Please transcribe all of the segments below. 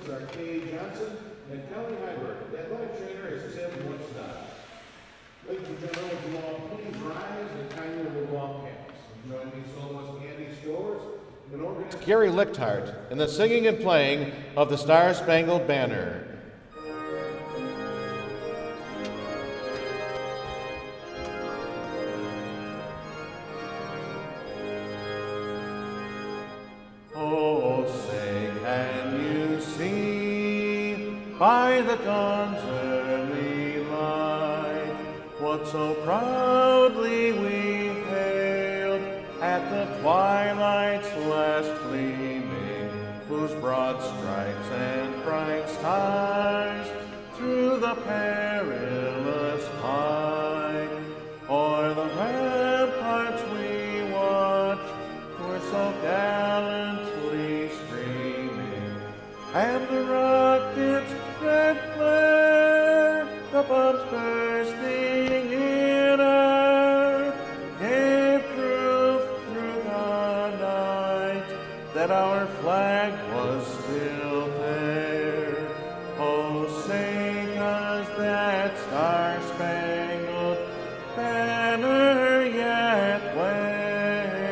assistants are Kay Johnson and Kelly Hyberg. The athletic trainer is Tim Woodstock. Ladies and gentlemen, would you all please rise and kindly remove all caps. Join me so much Andy Stores. Gary Lichthart in the singing and playing of the Star Spangled Banner. Oh, say, can you see by the dawn's early light what so proudly we hailed at the twilight's last gleaming, whose broad stripes and bright stars through the perilous fight o'er the ramparts we watched were so gallantly streaming, and the rockets' red flare, the bombs bursting in air, gave proof through the night that our flag was still there. Oh, say does that star-spangled banner yet wave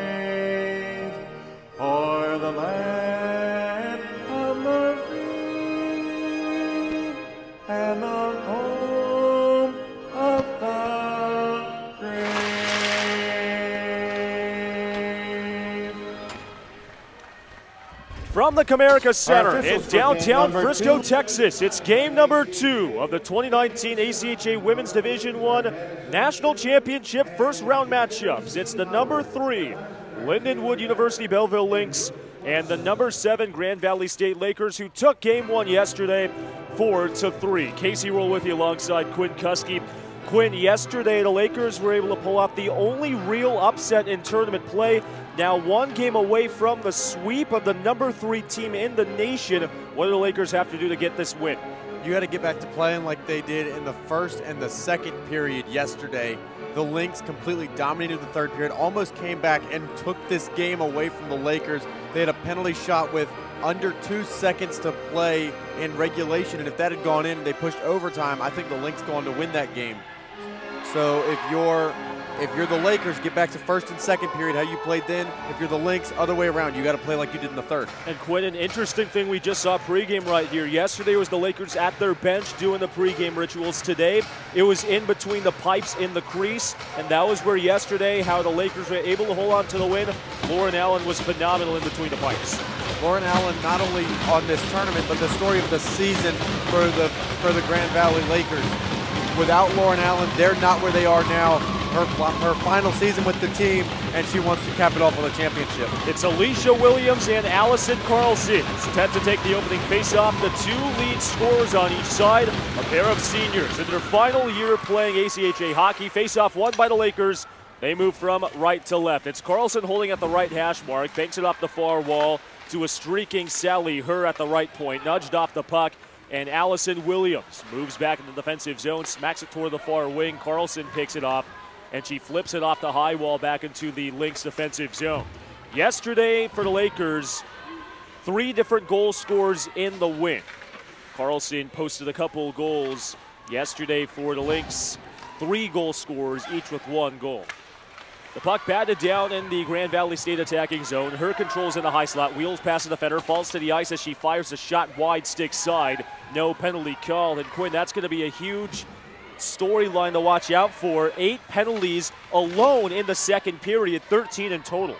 o'er the land of the free and the home of the brave. From the Comerica Center in downtown Frisco, Texas, it's game number 2 of the 2019 ACHA Women's Division I National Championship first round matchups. It's the number 3 Lindenwood University Belleville Lynx and the number 7 Grand Valley State Lakers, who took game 1 yesterday 4-3. Casey Roll with you alongside Quinn Kuski. Quinn, yesterday the Lakers were able to pull off the only real upset in tournament play. Now 1 game away from the sweep of the number 3 team in the nation. What do the Lakers have to do to get this win? You got to get back to playing like they did in the first and the second period yesterday. The Lynx completely dominated the third period, almost came back and took this game away from the Lakers. They had a penalty shot with under 2 seconds to play in regulation, and if that had gone in and they pushed overtime, I think the Lynx go on to win that game. So if you're the Lakers, get back to first and second period, how you played then. If you're the Lynx, other way around. You got to play like you did in the third. And Quinn, an interesting thing we just saw pregame right here. Yesterday was the Lakers at their bench doing the pregame rituals. Today, it was in between the pipes in the crease, and that was where yesterday how the Lakers were able to hold on to the win. Lauren Allen was phenomenal in between the pipes. Lauren Allen, not only on this tournament, but the story of the season for the Grand Valley Lakers. Without Lauren Allen, they're not where they are now. Her final season with the team, and she wants to cap it off with a championship. It's Alicia Williams and Allison Carlson set to take the opening face-off. The 2 lead scorers on each side, a pair of seniors in their final year playing ACHA hockey. Face-off won by the Lakers. They move from right to left. It's Carlson holding at the right hash mark, banks it off the far wall to a streaking Sally Her at the right point, nudged off the puck. And Allison Williams moves back in the defensive zone, smacks it toward the far wing. Carlson picks it off, and she flips it off the high wall back into the Lynx defensive zone. Yesterday for the Lakers, 3 different goal scorers in the win. Carlson posted a couple goals yesterday for the Lynx. 3 goal scorers, each with 1 goal. The puck batted down in the Grand Valley State attacking zone. Her controls in the high slot, wheels past the defender, falls to the ice as she fires a shot wide stick side. No penalty called. And Quinn, that's going to be a huge storyline to watch out for. 8 penalties alone in the second period, 13 in total.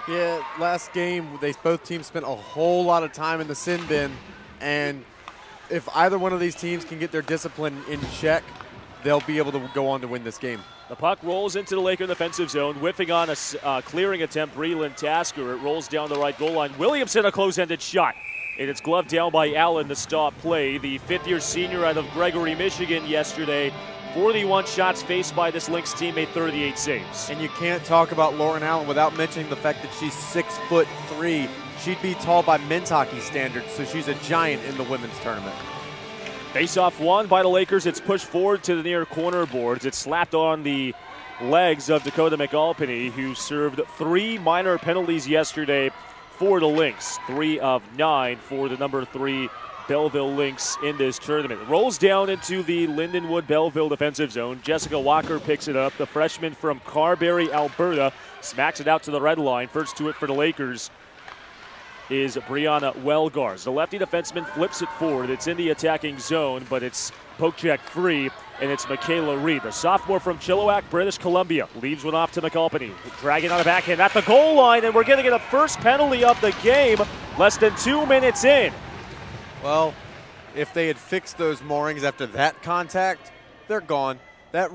Yeah, last game, both teams spent a whole lot of time in the sin bin, and if either one of these teams can get their discipline in check, they'll be able to go on to win this game. The puck rolls into the Laker defensive zone, whiffing on a clearing attempt, Breland Tasker. It rolls down the right goal line. Williamson, a close-ended shot. And it's gloved down by Allen to stop play. The 5th-year senior out of Gregory, Michigan yesterday. 41 shots faced by this Lynx team, made 38 saves. And you can't talk about Lauren Allen without mentioning the fact that she's 6'3". She'd be tall by men's hockey standards, so she's a giant in the women's tournament. Face-off won by the Lakers. It's pushed forward to the near corner boards. It's slapped on the legs of Dakota McAlpiny, who served 3 minor penalties yesterday for the Lynx. 3 of 9 for the number 3 Belleville Lynx in this tournament. Rolls down into the Lindenwood Belleville defensive zone. Jessica Walker picks it up. The freshman from Carberry, Alberta, smacks it out to the red line. First to it for the Lakers is Brianna Welgars. The lefty defenseman flips it forward. It's in the attacking zone, but it's poke check free, and it's Michaela Reed. The sophomore from Chilliwack, British Columbia, leaves one off to McAlpany. Dragging on the backhand at the goal line, and we're going to get a first penalty of the game less than 2 minutes in. Well, if they had fixed those moorings after that contact, they're gone. That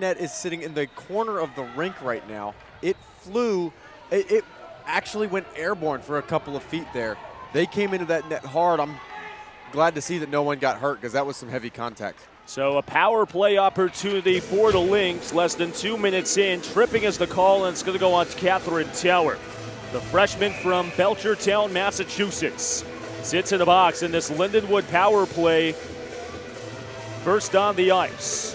net is sitting in the corner of the rink right now. It flew. It actually went airborne for a couple of feet there. They came into that net hard. I'm glad to see that no one got hurt because that was some heavy contact. So a power play opportunity for the Lynx less than 2 minutes in. Tripping is the call, and it's going to go on to Catherine Tower. The freshman from Belchertown, Massachusetts, sits in the box in this Lindenwood power play. First on the ice.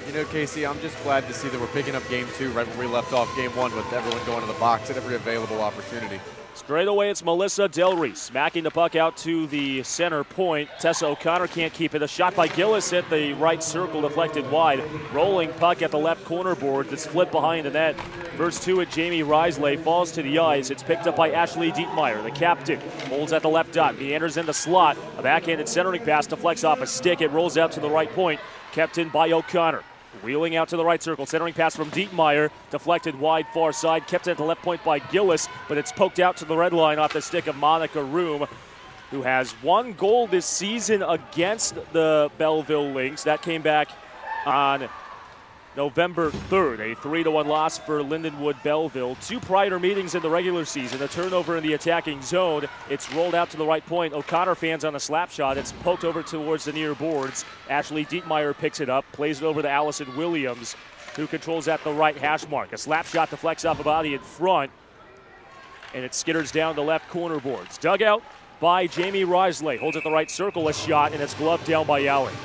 You know, Casey, I'm just glad to see that we're picking up game 2 right when we left off game 1 with everyone going to the box at every available opportunity. Straight away, it's Melissa Del Reese smacking the puck out to the center point. Tessa O'Connor can't keep it. A shot by Gillis at the right circle, deflected wide. Rolling puck at the left corner board that's flipped behind the net. First to it, Jamie Risley falls to the ice. It's picked up by Ashley Dietmeyer, the captain. Holds at the left dot. Meanders in the slot. A backhanded centering pass deflects off a stick. It rolls out to the right point. Kept in by O'Connor. Wheeling out to the right circle, centering pass from Dietmeyer, deflected wide far side, kept at the left point by Gillis, but it's poked out to the red line off the stick of Monica Room, who has 1 goal this season against the Belleville Lynx. That came back on November 3rd, a 3-1 loss for Lindenwood Belleville. 2 prior meetings in the regular season, a turnover in the attacking zone. It's rolled out to the right point. O'Connor fans on a slap shot. It's poked over towards the near boards. Ashley Dietmeyer picks it up, plays it over to Allison Williams, who controls at the right hash mark. A slap shot deflects off a body in front, and it skitters down the left corner boards. Dug out by Jamie Risley. Holds at the right circle, a shot, and it's gloved down by Allen.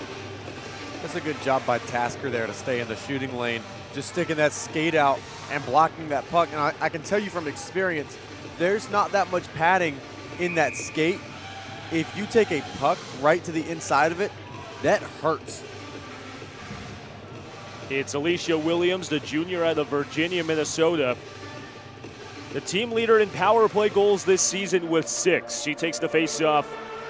That's a good job by Tasker there to stay in the shooting lane, just sticking that skate out and blocking that puck. And I can tell you from experience, there's not that much padding in that skate. If you take a puck right to the inside of it, that hurts. It's Alicia Williams, the junior out of Virginia, Minnesota. The team leader in power play goals this season with 6. She takes the face-off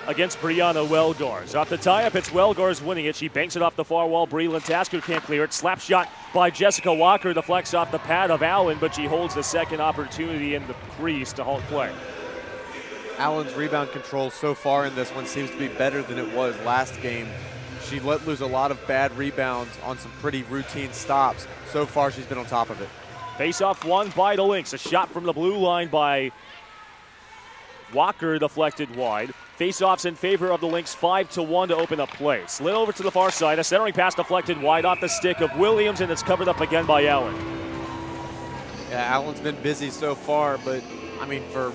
against Brianna Welgars. Off the tie-up, it's Welgars winning it. She banks it off the far wall. Breland Tasker can't clear it. Slap shot by Jessica Walker. Deflects off the pad of Allen, but she holds the second opportunity in the crease to halt play. Allen's rebound control so far in this one seems to be better than it was last game. She let loose a lot of bad rebounds on some pretty routine stops. So far, she's been on top of it. Face-off won by the Lynx. A shot from the blue line by Walker, deflected wide. Face-offs in favor of the Lynx, 5-1 to open up play. Slid over to the far side. A centering pass deflected wide off the stick of Williams, and it's covered up again by Allen. Yeah, Allen's been busy so far, but I mean, for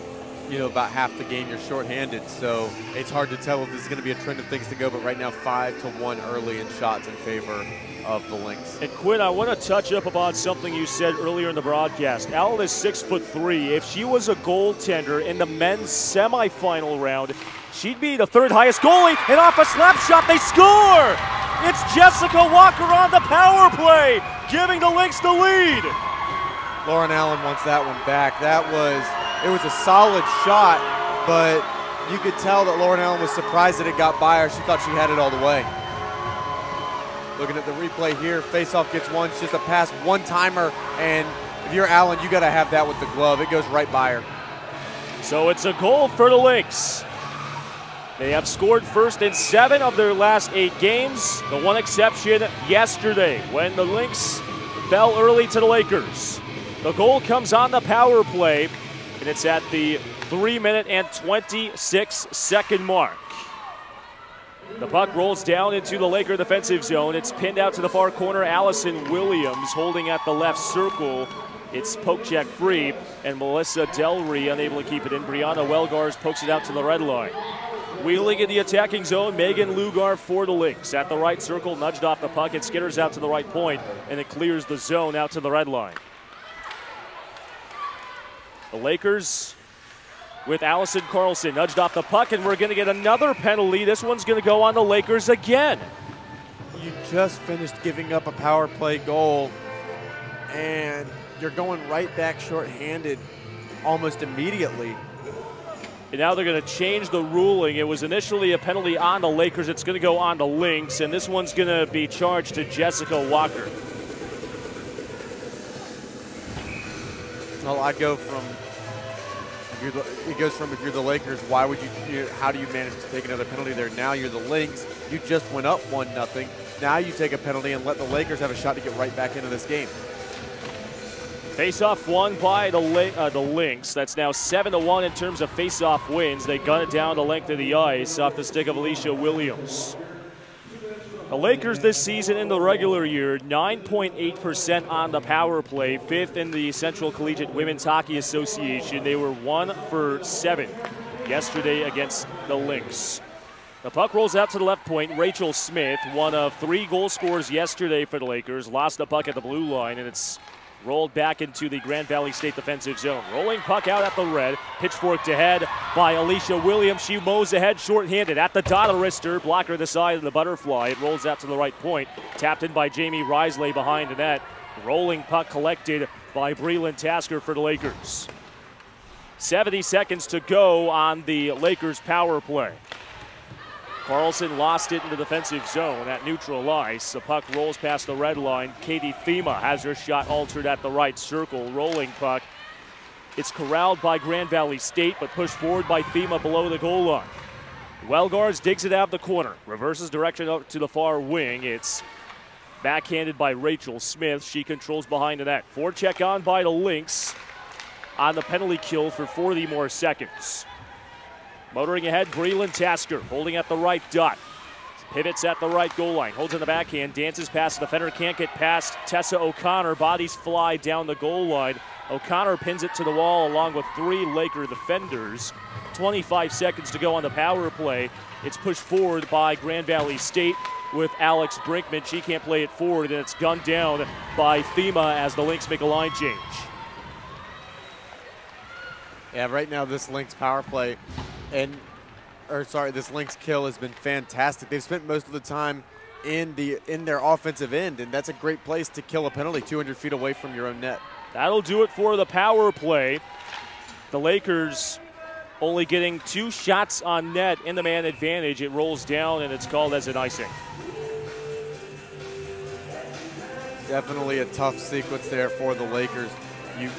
about half the game, you're shorthanded, so it's hard to tell if this is going to be a trend of things to go. But right now, 5-1 early in shots in favor of the Lynx. And Quinn, I want to touch up about something you said earlier in the broadcast. Allen is 6'3". If she was a goaltender in the men's semifinal round, she'd be the 3rd highest goalie, and off a slap shot, they score! It's Jessica Walker on the power play, giving the Lynx the lead. Lauren Allen wants that one back. It was a solid shot, but you could tell that Lauren Allen was surprised that it got by her. She thought she had it all the way. Looking at the replay here, faceoff gets one. It's just a pass, one-timer, and if you're Allen, you got to have that with the glove. It goes right by her. So it's a goal for the Lynx. They have scored first in 7 of their last 8 games. The one exception yesterday when the Lynx fell early to the Lakers. The goal comes on the power play, and it's at the 3-minute and 26-second mark. The puck rolls down into the Laker defensive zone. It's pinned out to the far corner. Allison Williams holding at the left circle. It's poke check free, and Melissa Delry unable to keep it in. Brianna Welgars pokes it out to the red line. Wheeling in the attacking zone, Megan Lugar for the Lynx. At the right circle, nudged off the puck. It skitters out to the right point, and it clears the zone out to the red line. The Lakers with Allison Carlson. Nudged off the puck, and we're going to get another penalty. This one's going to go on the Lakers again. You just finished giving up a power play goal, and you're going right back shorthanded almost immediately. And now they're going to change the ruling. It was initially a penalty on the Lakers. It's going to go on the Lynx, and this one's going to be charged to Jessica Walker. Well, I go from, it goes from if you're the Lakers, why would how do you manage to take another penalty there? Now you're the Lynx. You just went up 1-0. Now you take a penalty and let the Lakers have a shot to get right back into this game. Face-off won by the Lynx. That's now 7-1 in terms of face-off wins. They gun it down the length of the ice off the stick of Alicia Williams. The Lakers this season in the regular year, 9.8% on the power play, 5th in the Central Collegiate Women's Hockey Association. They were 1 for 7 yesterday against the Lynx. The puck rolls out to the left point. Rachel Smith, one of 3 goal scorers yesterday for the Lakers, lost the puck at the blue line, and it's rolled back into the Grand Valley State defensive zone. Rolling puck out at the red. Pitchforked ahead by Alicia Williams. She mows ahead short-handed at the dot of the wrister. Blocker the side of the butterfly. It rolls out to the right point. Tapped in by Jamie Risley behind the net. Rolling puck collected by Breland Tasker for the Lakers. 70 seconds to go on the Lakers power play. Carlson lost it in the defensive zone at neutral ice. The puck rolls past the red line. Katie Thema has her shot altered at the right circle. Rolling puck. It's corralled by Grand Valley State, but pushed forward by Thema below the goal line. Wellgars digs it out of the corner. Reverses direction up to the far wing. It's backhanded by Rachel Smith. She controls behind the net. Forecheck on by the Lynx on the penalty kill for 40 more seconds. Motoring ahead, Breland Tasker, holding at the right dot. Pivots at the right goal line, holds in the backhand, dances past the defender, can't get past Tessa O'Connor. Bodies fly down the goal line. O'Connor pins it to the wall along with 3 Laker defenders. 25 seconds to go on the power play. It's pushed forward by Grand Valley State with Alex Brinkman. She can't play it forward, and it's gunned down by Thema as the Lynx make a line change. Yeah, right now this Lynx power play this Lynx kill has been fantastic. They've spent most of the time in their offensive end, and that's a great place to kill a penalty 200 feet away from your own net. That'll do it for the power play. The Lakers only getting 2 shots on net in the man advantage. It rolls down, and it's called as an icing. Definitely a tough sequence there for the Lakers. You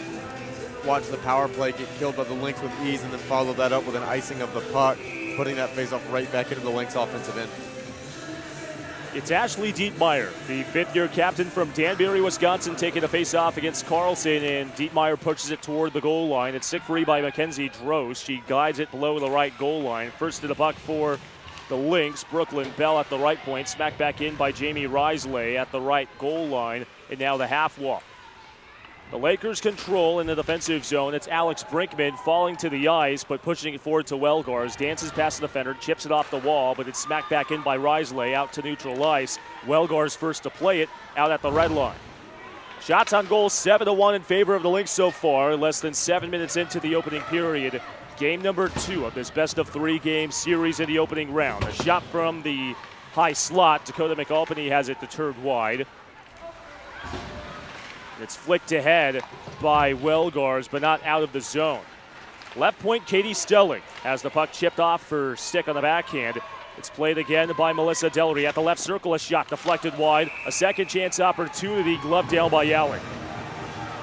watch the power play get killed by the Lynx with ease and then follow that up with an icing of the puck, putting that faceoff right back into the Lynx offensive end. It's Ashley Dietmeyer, the 5th-year captain from Danbury, Wisconsin, taking a faceoff against Carlson, and Dietmeyer pushes it toward the goal line. It's stick free by Mackenzie Drost. She guides it below the right goal line. First to the puck for the Lynx, Brooklyn Bell at the right point, smacked back in by Jamie Risley at the right goal line, and now the half wall. The Lakers control in the defensive zone. It's Alex Brinkman falling to the ice, but pushing it forward to Wellgars. Dances past the defender, chips it off the wall, but it's smacked back in by Risley out to neutral ice. Wellgars first to play it out at the red line. Shots on goal, 7-1 in favor of the Lynx so far. Less than 7 minutes into the opening period. Game number 2 of this best-of-3 game series in the opening round. A shot from the high slot. Dakota McAlpany has it deterred wide. It's flicked ahead by Wellgars, but not out of the zone. Left point, Katie Stelling has the puck chipped off her stick on the backhand. It's played again by Melissa Delry at the left circle. A shot deflected wide. A second chance opportunity, gloved down by Allen.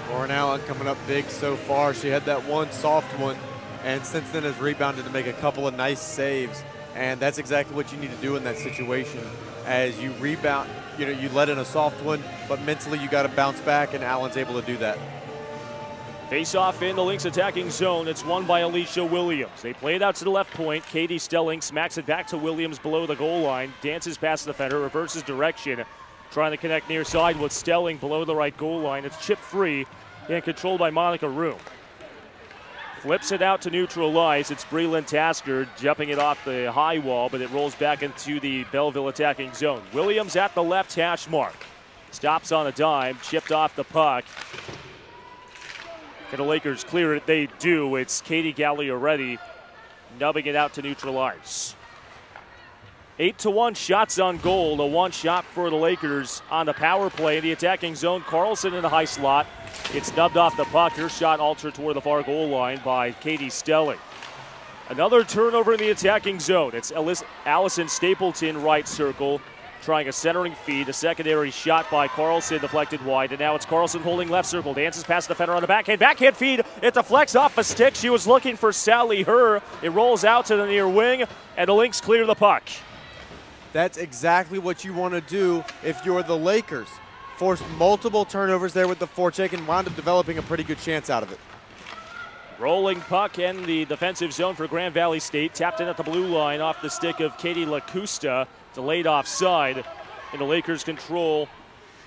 Lauren Allen coming up big so far. She had that one soft one, and since then has rebounded to make a couple of nice saves. And that's exactly what you need to do in that situation. As you rebound, you let in a soft one, but mentally you got to bounce back, and Allen's able to do that. Face-off in the Lynx attacking zone. It's won by Alicia Williams. They play it out to the left point. Katie Stelling smacks it back to Williams below the goal line. Dances past the defender, reverses direction. Trying to connect near side with Stelling below the right goal line. It's chip free and controlled by Monica Room. Flips it out to neutral ice. It's Breland Tasker jumping it off the high wall, but it rolls back into the Belleville attacking zone. Williams at the left hash mark. Stops on a dime, chipped off the puck. Can the Lakers clear it? They do. It's Katie Gaglioretti nubbing it out to neutral ice. 8-1 shots on goal. The one shot for the Lakers on the power play in the attacking zone. Carlson in the high slot. It's nubbed off the puck. Her shot altered toward the far goal line by Katie Stelling. Another turnover in the attacking zone. It's Allison Stapleton right circle trying a centering feed. A secondary shot by Carlson deflected wide. And now it's Carlson holding left circle. Dances past the defender on the backhand. Backhand feed. It deflects off a stick. She was looking for Sally Herr. It rolls out to the near wing. And the Lynx clear the puck. That's exactly what you want to do if you're the Lakers. Forced multiple turnovers there with the forecheck and wound up developing a pretty good chance out of it. Rolling puck in the defensive zone for Grand Valley State. Tapped in at the blue line off the stick of Katie LaCusta. Delayed offside. In the Lakers' control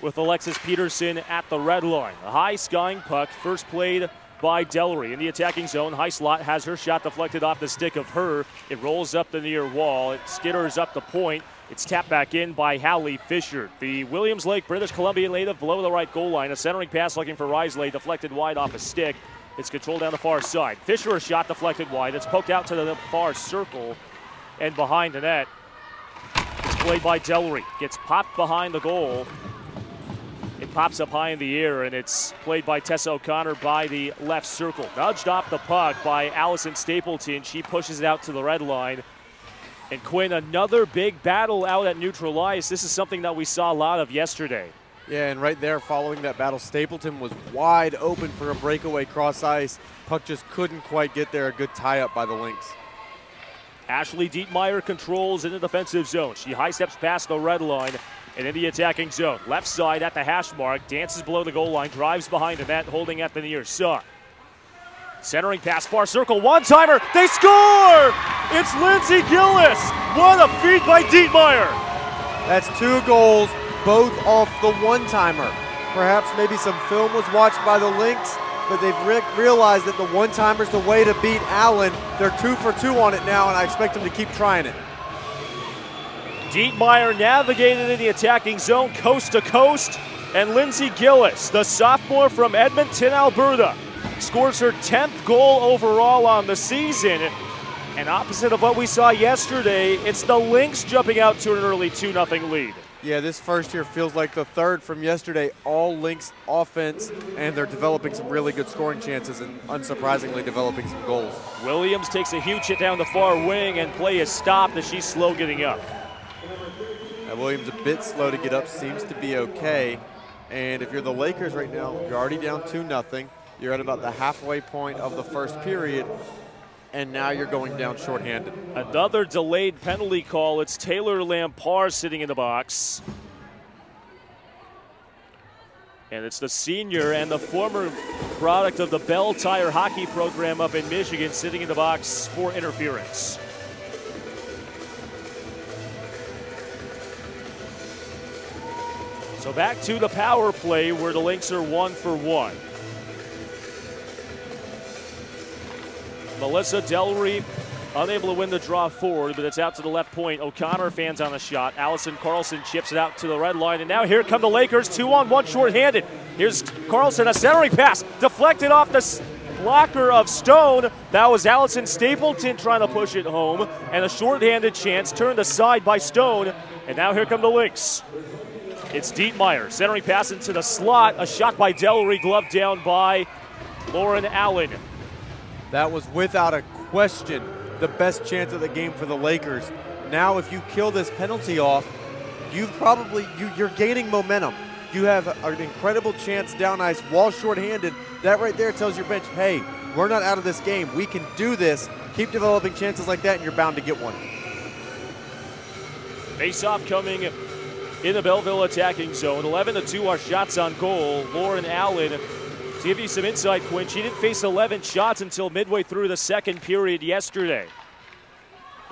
with Alexis Peterson at the red line. A high skying puck, first played by Delry. In the attacking zone, high slot has her shot deflected off the stick of Herr. It rolls up the near wall. It skitters up the point. It's tapped back in by Hallie Fisher. The Williams Lake, British Columbia native below the right goal line. A centering pass looking for Risley, deflected wide off a stick. It's controlled down the far side. Fisher, a shot deflected wide. It's poked out to the far circle and behind the net. It's played by Delry. Gets popped behind the goal. It pops up high in the air, and it's played by Tessa O'Connor by the left circle. Nudged off the puck by Allison Stapleton. She pushes it out to the red line. And Quinn, another big battle out at neutral ice. This is something that we saw a lot of yesterday. Yeah, and right there following that battle, Stapleton was wide open for a breakaway cross ice. Puck just couldn't quite get there. A good tie-up by the Lynx. Ashley Dietmeyer controls in the defensive zone. She high steps past the red line and in the attacking zone. Left side at the hash mark, dances below the goal line, drives behind the net, holding at the near side. Centering pass, far circle, one-timer, they score! It's Lindsay Gillis! What a feed by Dietmeyer! That's 2 goals, both off the one-timer. Perhaps maybe some film was watched by the Lynx, but they've realized that the one-timer's the way to beat Allen. They're 2 for 2 on it now, and I expect them to keep trying it. Dietmeyer navigated in the attacking zone coast to coast, and Lindsay Gillis, the sophomore from Edmonton, Alberta, scores her 10th goal overall on the season. And opposite of what we saw yesterday, it's the Lynx jumping out to an early 2-0 lead. Yeah, this first here feels like the third from yesterday. All Lynx offense, and they're developing some really good scoring chances and unsurprisingly developing some goals. Williams takes a huge hit down the far wing, and play is stopped as she's slow getting up. Now Williams a bit slow to get up, seems to be okay. And if you're the Lakers right now, you're already down 2-0. You're at about the halfway point of the first period, and now you're going down shorthanded. Another delayed penalty call. It's Taylor Lampard sitting in the box. And it's the senior and the former product of the Bell Tire hockey program up in Michigan sitting in the box for interference. So back to the power play where the Lynx are 1 for 1. Melissa Delry unable to win the draw forward, but it's out to the left point. O'Connor fans on the shot. Allison Carlson chips it out to the red line, and now here come the Lakers, 2-on-1 shorthanded. Here's Carlson, a centering pass, deflected off the blocker of Stone. That was Allison Stapleton trying to push it home, and a shorthanded chance turned aside by Stone, and now here come the Lynx. It's Dietmeyer, centering pass into the slot, a shot by Delry, gloved down by Lauren Allen. That was without a question the best chance of the game for the Lakers. Now if you kill this penalty off, you're gaining momentum. You have an incredible chance down ice while shorthanded. That right there tells your bench, hey, we're not out of this game. We can do this. Keep developing chances like that and you're bound to get one. Face-off coming in the Belleville attacking zone. 11-2 are shots on goal. Lauren Allen, to give you some insight, Quinn, she didn't face 11 shots until midway through the second period yesterday.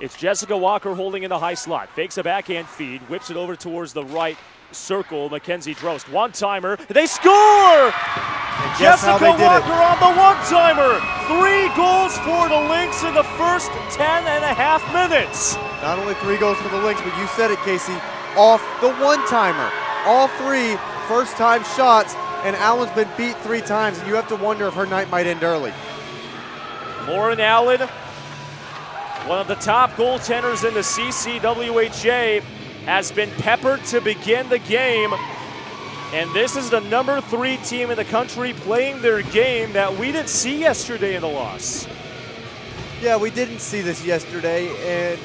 It's Jessica Walker holding in the high slot. Fakes a backhand feed, whips it over towards the right circle. Mackenzie Drost, one-timer. They score! Jessica Walker on the one-timer. 3 goals for the Lynx in the first 10.5 minutes. Not only 3 goals for the Lynx, but you said it, Casey, off the one-timer. All 3 first-time shots and Allen's been beat 3 times, and you have to wonder if her night might end early. Lauren Allen, one of the top goaltenders in the CCWHA, has been peppered to begin the game. And this is the number 3 team in the country playing their game that we didn't see yesterday in the loss. Yeah, we didn't see this yesterday, and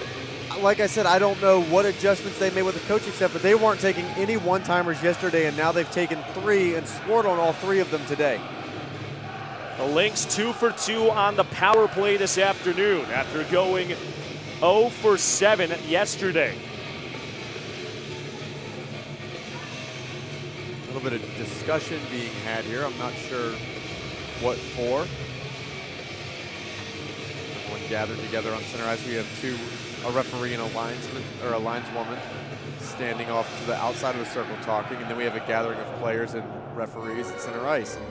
like I said, I don't know what adjustments they made with the coaching staff, but they weren't taking any one-timers yesterday, and now they've taken 3 and scored on all 3 of them today. The Lynx 2 for 2 on the power play this afternoon after going 0 for 7 yesterday. A little bit of discussion being had here. I'm not sure what for. Everyone gathered together on center ice. We have a referee and a linesman or a lineswoman standing off to the outside of the circle talking, and then we have a gathering of players and referees at center ice. And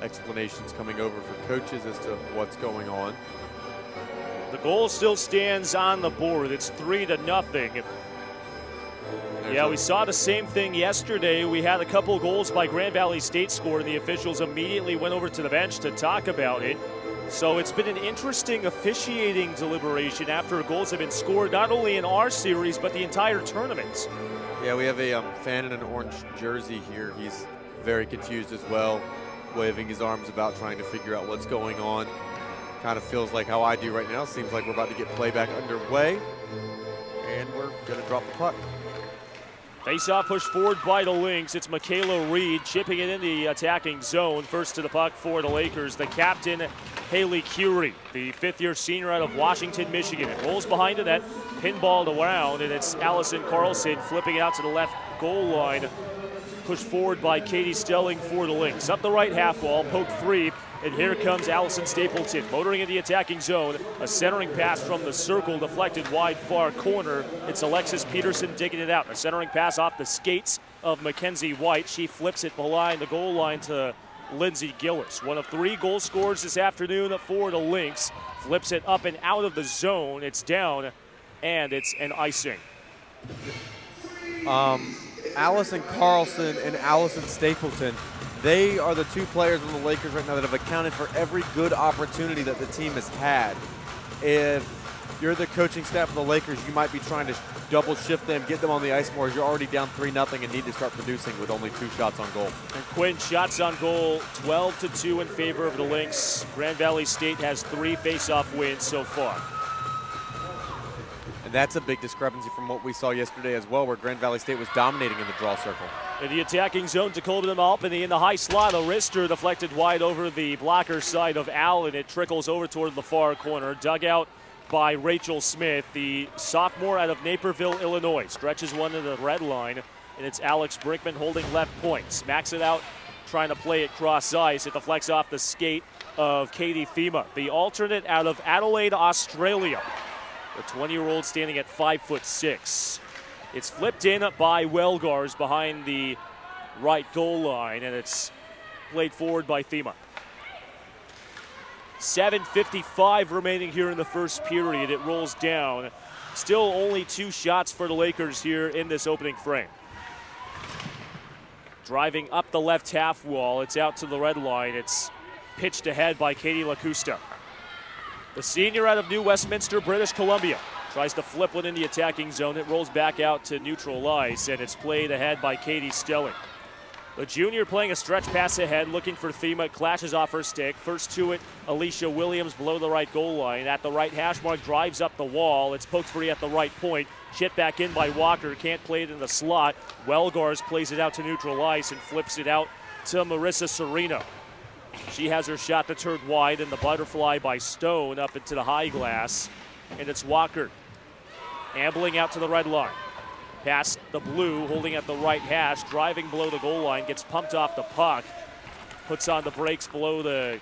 explanations coming over for coaches as to what's going on. The goal still stands on the board. It's 3-0. Yeah, we saw the same thing yesterday. We had a couple goals by Grand Valley State scored, and the officials immediately went over to the bench to talk about it. So it's been an interesting officiating deliberation after goals have been scored, not only in our series, but the entire tournament. Yeah, we have a fan in an orange jersey here. He's very confused as well, waving his arms about, trying to figure out what's going on. Kind of feels like how I do right now. Seems like we're about to get playback underway, and we're going to drop the puck. Face-off pushed forward by the Lynx. It's Michaela Reed chipping it in the attacking zone. First to the puck for the Lakers, the captain, Haley Curie, the 5th-year senior out of Washington, Michigan. It rolls behind the net, pinballed around, and it's Allison Carlson flipping it out to the left goal line. Pushed forward by Katie Stelling for the Lynx. Up the right half wall, poke 3, and here comes Allison Stapleton, motoring in the attacking zone. A centering pass from the circle, deflected wide far corner. It's Alexis Peterson digging it out. A centering pass off the skates of Mackenzie White. She flips it behind the goal line to Lindsay Gillis. One of 3 goal scorers this afternoon for the Lynx. Flips it up and out of the zone. It's down, and it's an icing. Allison Carlson and Allison Stapleton, they are the 2 players on the Lakers right now that have accounted for every good opportunity that the team has had. If you're the coaching staff of the Lakers, you might be trying to double shift them, get them on the ice more as you're already down 3-0 and need to start producing with only 2 shots on goal. And Quinn, shots on goal, 12-2 in favor of the Lynx. Grand Valley State has 3 face-off wins so far. That's a big discrepancy from what we saw yesterday as well, where Grand Valley State was dominating in the draw circle. In the attacking zone, Dakota Malpany in the high slot. A wrister deflected wide over the blocker side of Allen. It trickles over toward the far corner. Dug out by Rachel Smith, the sophomore out of Naperville, Illinois. Stretches one to the red line, and it's Alex Brinkman holding left point. Smacks it out, trying to play it cross ice. It deflects off the skate of Katie Thema, the alternate out of Adelaide, Australia. The 20-year-old standing at 5'6". It's flipped in by Welgars behind the right goal line, and it's played forward by Thema. 7:55 remaining here in the first period. It rolls down. Still only 2 shots for the Lakers here in this opening frame. Driving up the left half wall. It's out to the red line. It's pitched ahead by Katie LaCusta. The senior out of New Westminster, British Columbia, tries to flip one in the attacking zone. It rolls back out to neutral ice, and it's played ahead by Katie Stelling. The junior playing a stretch pass ahead, looking for Thema. Clashes off her stick. First to it, Alicia Williams below the right goal line. At the right hash mark, drives up the wall. It's poked free at the right point. Chip back in by Walker. Can't play it in the slot. Welgars plays it out to neutral ice and flips it out to Marissa Sereno. She has her shot that's heard wide, and the butterfly by Stone up into the high glass. And it's Walker ambling out to the red line. Past the blue, holding at the right hash, driving below the goal line, gets pumped off the puck, puts on the brakes below the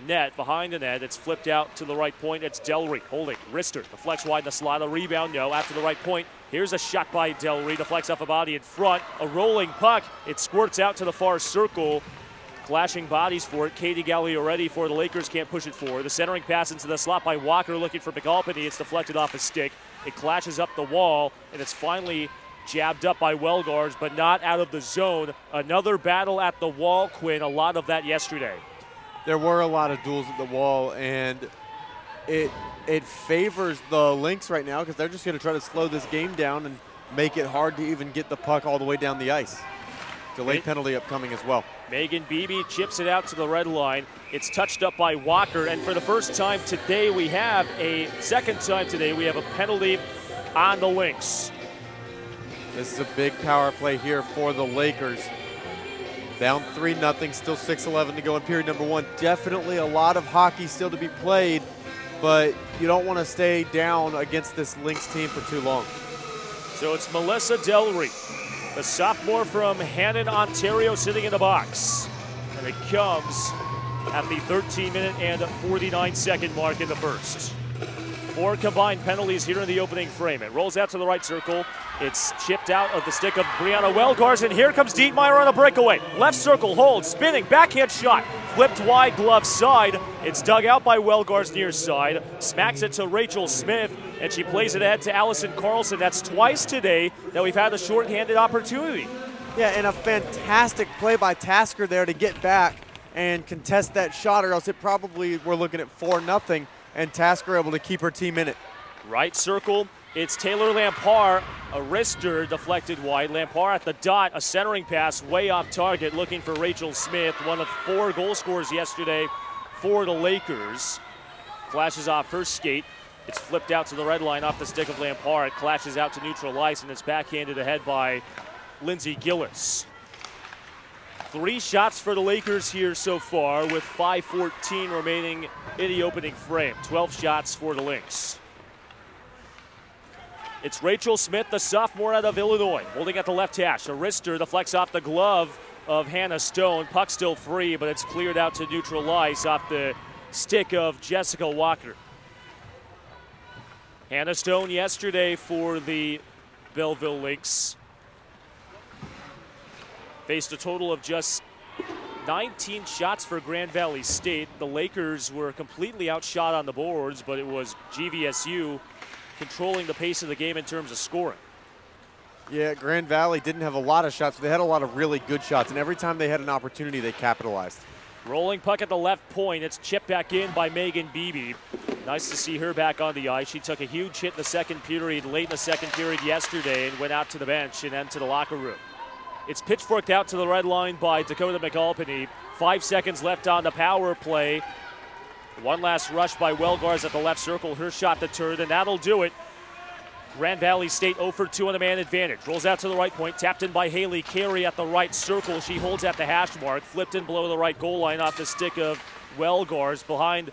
net, behind the net. It's flipped out to the right point. It's Delry holding. Rister deflects wide in the slot. A rebound, no. After the right point, here's a shot by Delry. Deflects off a body in front. A rolling puck. It squirts out to the far circle. Clashing bodies for it. Katie Gaglioretti for the Lakers can't push it forward. The centering pass into the slot by Walker looking for McAlpany. It's deflected off a stick. It clashes up the wall, and it's finally jabbed up by Welgars, but not out of the zone. Another battle at the wall, Quinn. A lot of that yesterday. There were a lot of duels at the wall, and it favors the Lynx right now because they're just going to try to slow this game down and make it hard to even get the puck all the way down the ice. Delayed penalty upcoming as well. Megan Beebe chips it out to the red line. It's touched up by Walker, and for the first time today, we have a penalty on the Lynx. This is a big power play here for the Lakers. Down 3-0, still 6:11 to go in period number 1. Definitely a lot of hockey still to be played, but you don't want to stay down against this Lynx team for too long. So it's Melissa Delry, the sophomore from Hannon, Ontario, sitting in the box. And it comes at the 13-minute and 49-second mark in the first. 4 combined penalties here in the opening frame. It rolls out to the right circle. It's chipped out of the stick of Brianna Welgars, and here comes Dietmeyer on a breakaway. Left circle, hold, spinning, backhand shot. Flipped wide, glove side. It's dug out by Welgars near side. Smacks it to Rachel Smith, and she plays it ahead to Allison Carlson. That's twice today that we've had a shorthanded opportunity. Yeah, and a fantastic play by Tasker there to get back and contest that shot, or else it probably we're looking at 4-0, and Tasker able to keep her team in it. Right circle, it's Taylor Lampard, a wrister deflected wide. Lampard at the dot, a centering pass way off target, looking for Rachel Smith, one of 4 goal scorers yesterday for the Lakers. Flashes off her skate. It's flipped out to the red line off the stick of Lampard. Clashes out to neutral ice, and it's backhanded ahead by Lindsay Gillis. 3 shots for the Lakers here so far, with 5:14 remaining in the opening frame. 12 shots for the Lynx. It's Rachel Smith, the sophomore out of Illinois, holding at the left hash. A wrister deflects off the glove of Hannah Stone. Puck still free, but it's cleared out to neutral ice off the stick of Jessica Walker. Hannah Stone yesterday for the Belleville Lynx faced a total of just 19 shots for Grand Valley State. The Lakers were completely outshot on the boards, but it was GVSU controlling the pace of the game in terms of scoring. Yeah, Grand Valley didn't have a lot of shots, but they had a lot of really good shots, and every time they had an opportunity, they capitalized. Rolling puck at the left point. It's chipped back in by Megan Beebe. Nice to see her back on the ice. She took a huge hit in the second period, late in the second period yesterday, and went out to the bench and then to the locker room. It's pitchforked out to the red line by Dakota McAlpany. 5 seconds left on the power play. One last rush by Welgars at the left circle. Her shot to turn, and that'll do it. Grand Valley State 0 for 2 on the man advantage. Rolls out to the right point, tapped in by Haley Carey at the right circle. She holds at the hash mark, flipped in below the right goal line off the stick of Welgars behind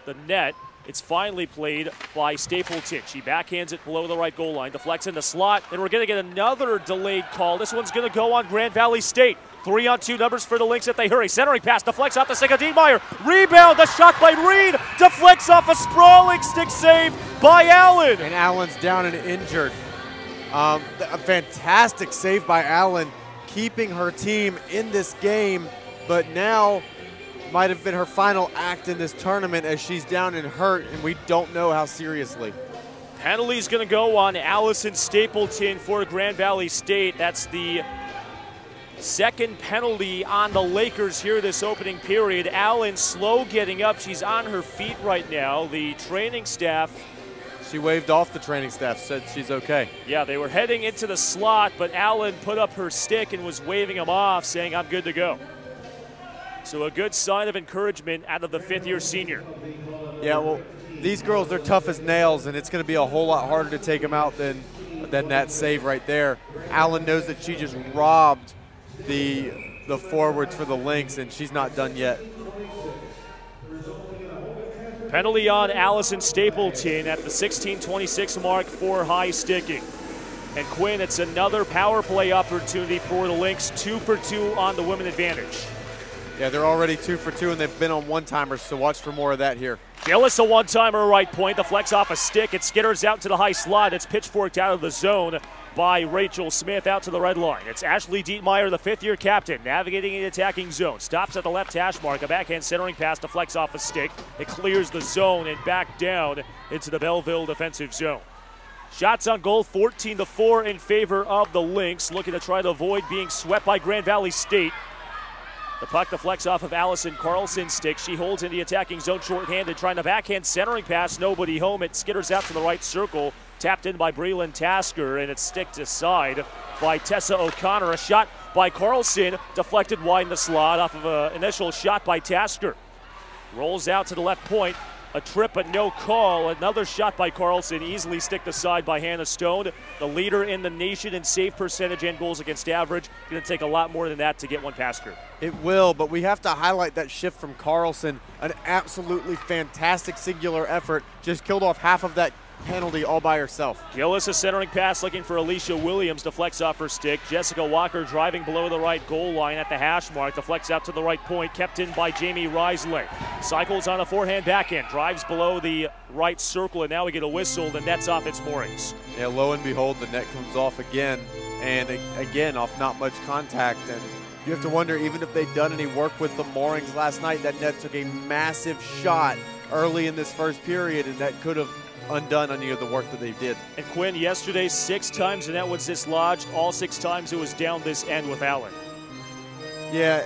the net. It's finally played by Stapleton. She backhands it below the right goal line, deflects in the slot, and we're going to get another delayed call. This one's going to go on Grand Valley State. 3-on-2 numbers for the Lynx if they hurry. Centering pass, deflects off the stick of Dietmeyer. Rebound, the shot by Reed, deflects off a sprawling stick save by Allen. And Allen's down and injured. A fantastic save by Allen, keeping her team in this game, but now might have been her final act in this tournament as she's down and hurt, and we don't know how seriously. Penalty's going to go on Allison Stapleton for Grand Valley State. That's the second penalty on the Lakers here this opening period. Allen slow getting up. She's on her feet right now. The training staff, she waved off the training staff, said she's okay. Yeah, they were heading into the slot, but Allen put up her stick and was waving them off, saying, "I'm good to go." So a good sign of encouragement out of the 5th-year senior. Yeah, well, these girls, they're tough as nails, and it's going to be a whole lot harder to take them out than that save right there. Allen knows that she just robbed the forwards for the Lynx, and she's not done yet. Penalty on Allison Stapleton at the 16:26 mark for high sticking. And Quinn, it's another power play opportunity for the Lynx. 2 for 2 on the women advantage. Yeah, they're already 2 for 2, and they've been on one-timers, so watch for more of that here. Gillis, a one-timer right point. The flex off a stick. It skitters out to the high slot. It's pitchforked out of the zone by Rachel Smith out to the red line. It's Ashley Dietmeyer, the 5th-year captain, navigating the attacking zone. Stops at the left hash mark. A backhand centering pass deflects off a stick. It clears the zone and back down into the Belleville defensive zone. Shots on goal, 14-4 in favor of the Lynx, looking to try to avoid being swept by Grand Valley State. The puck deflects off of Allison Carlson's stick. She holds in the attacking zone shorthanded, trying to backhand centering pass, nobody home. It skitters out to the right circle, tapped in by Breland Tasker, and it's sticked aside by Tessa O'Connor. A shot by Carlson, deflected wide in the slot off of an initial shot by Tasker. Rolls out to the left point. A trip, but no call. Another shot by Carlson, easily sticked aside by Hannah Stone, the leader in the nation in save percentage and goals against average. Going to take a lot more than that to get one past her. It will, but we have to highlight that shift from Carlson. An absolutely fantastic singular effort. Just killed off half of that penalty all by herself. Gillis, a centering pass looking for Alicia Williams, deflects off her stick. Jessica Walker driving below the right goal line at the hash mark, deflects out to the right point, kept in by Jamie Risley. Cycles on a forehand backhand, drives below the right circle, and now we get a whistle. The net's off its moorings. Yeah, lo and behold, the net comes off again, and again off not much contact. And you have to wonder, even if they'd done any work with the moorings last night, that net took a massive shot early in this first period, and that could have undone any of the work that they did. And Quinn, yesterday 6 times the net was dislodged. All 6 times it was down this end with Allen. Yeah,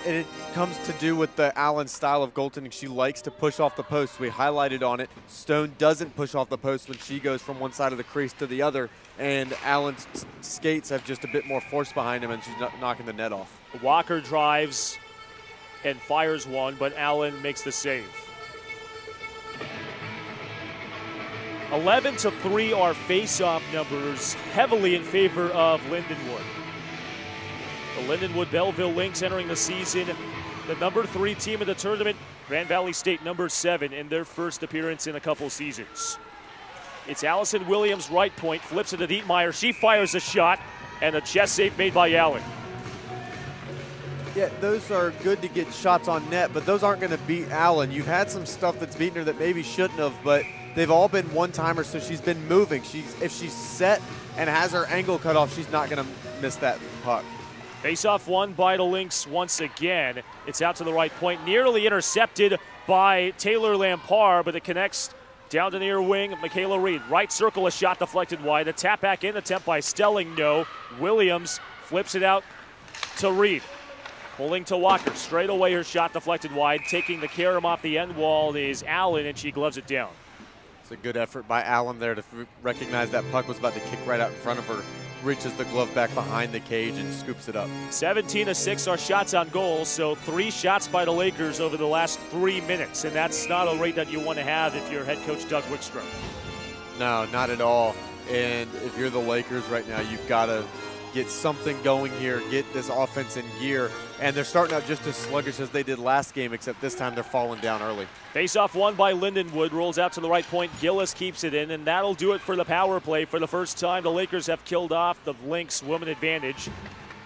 it comes to do with the Allen style of goaltending. She likes to push off the post. We highlighted on it. Stone doesn't push off the post when she goes from one side of the crease to the other, and Allen's skates have just a bit more force behind him, and she's knocking the net off. Walker drives and fires one, but Allen makes the save. 11-3 are face-off numbers, heavily in favor of Lindenwood. The Lindenwood Belleville Lynx entering the season, the number 3 team in the tournament. Grand Valley State number 7 in their first appearance in a couple seasons. It's Allison Williams, right point, flips it to Dietmeyer. She fires a shot, and a chest save made by Allen. Yeah, those are good to get shots on net, but those aren't going to beat Allen. You've had some stuff that's beaten her that maybe shouldn't have, but they've all been one-timers, so she's been moving. If she's set and has her angle cut off, she's not going to miss that puck. Face-off won by the Lynx once again. It's out to the right point, nearly intercepted by Taylor Lampard, but it connects down to near wing. Michaela Reed, right circle, a shot deflected wide. A tap back in attempt by Stelling, no. Williams flips it out to Reed. Pulling to Walker, straight away her shot deflected wide. Taking the carom off the end wall is Allen, and she gloves it down. It's a good effort by Allen there to recognize that puck was about to kick right out in front of her. Reaches the glove back behind the cage and scoops it up. 17-6 are shots on goal, so 3 shots by the Lakers over the last 3 minutes, and that's not a rate that you want to have if you're head coach Doug Wickstrom. No, not at all. And if you're the Lakers right now, you've got to get something going here, get this offense in gear. And they're starting out just as sluggish as they did last game, except this time they're falling down early. Face-off won by Lindenwood, rolls out to the right point. Gillis keeps it in, and that'll do it for the power play. For the first time, the Lakers have killed off the Lynx woman advantage.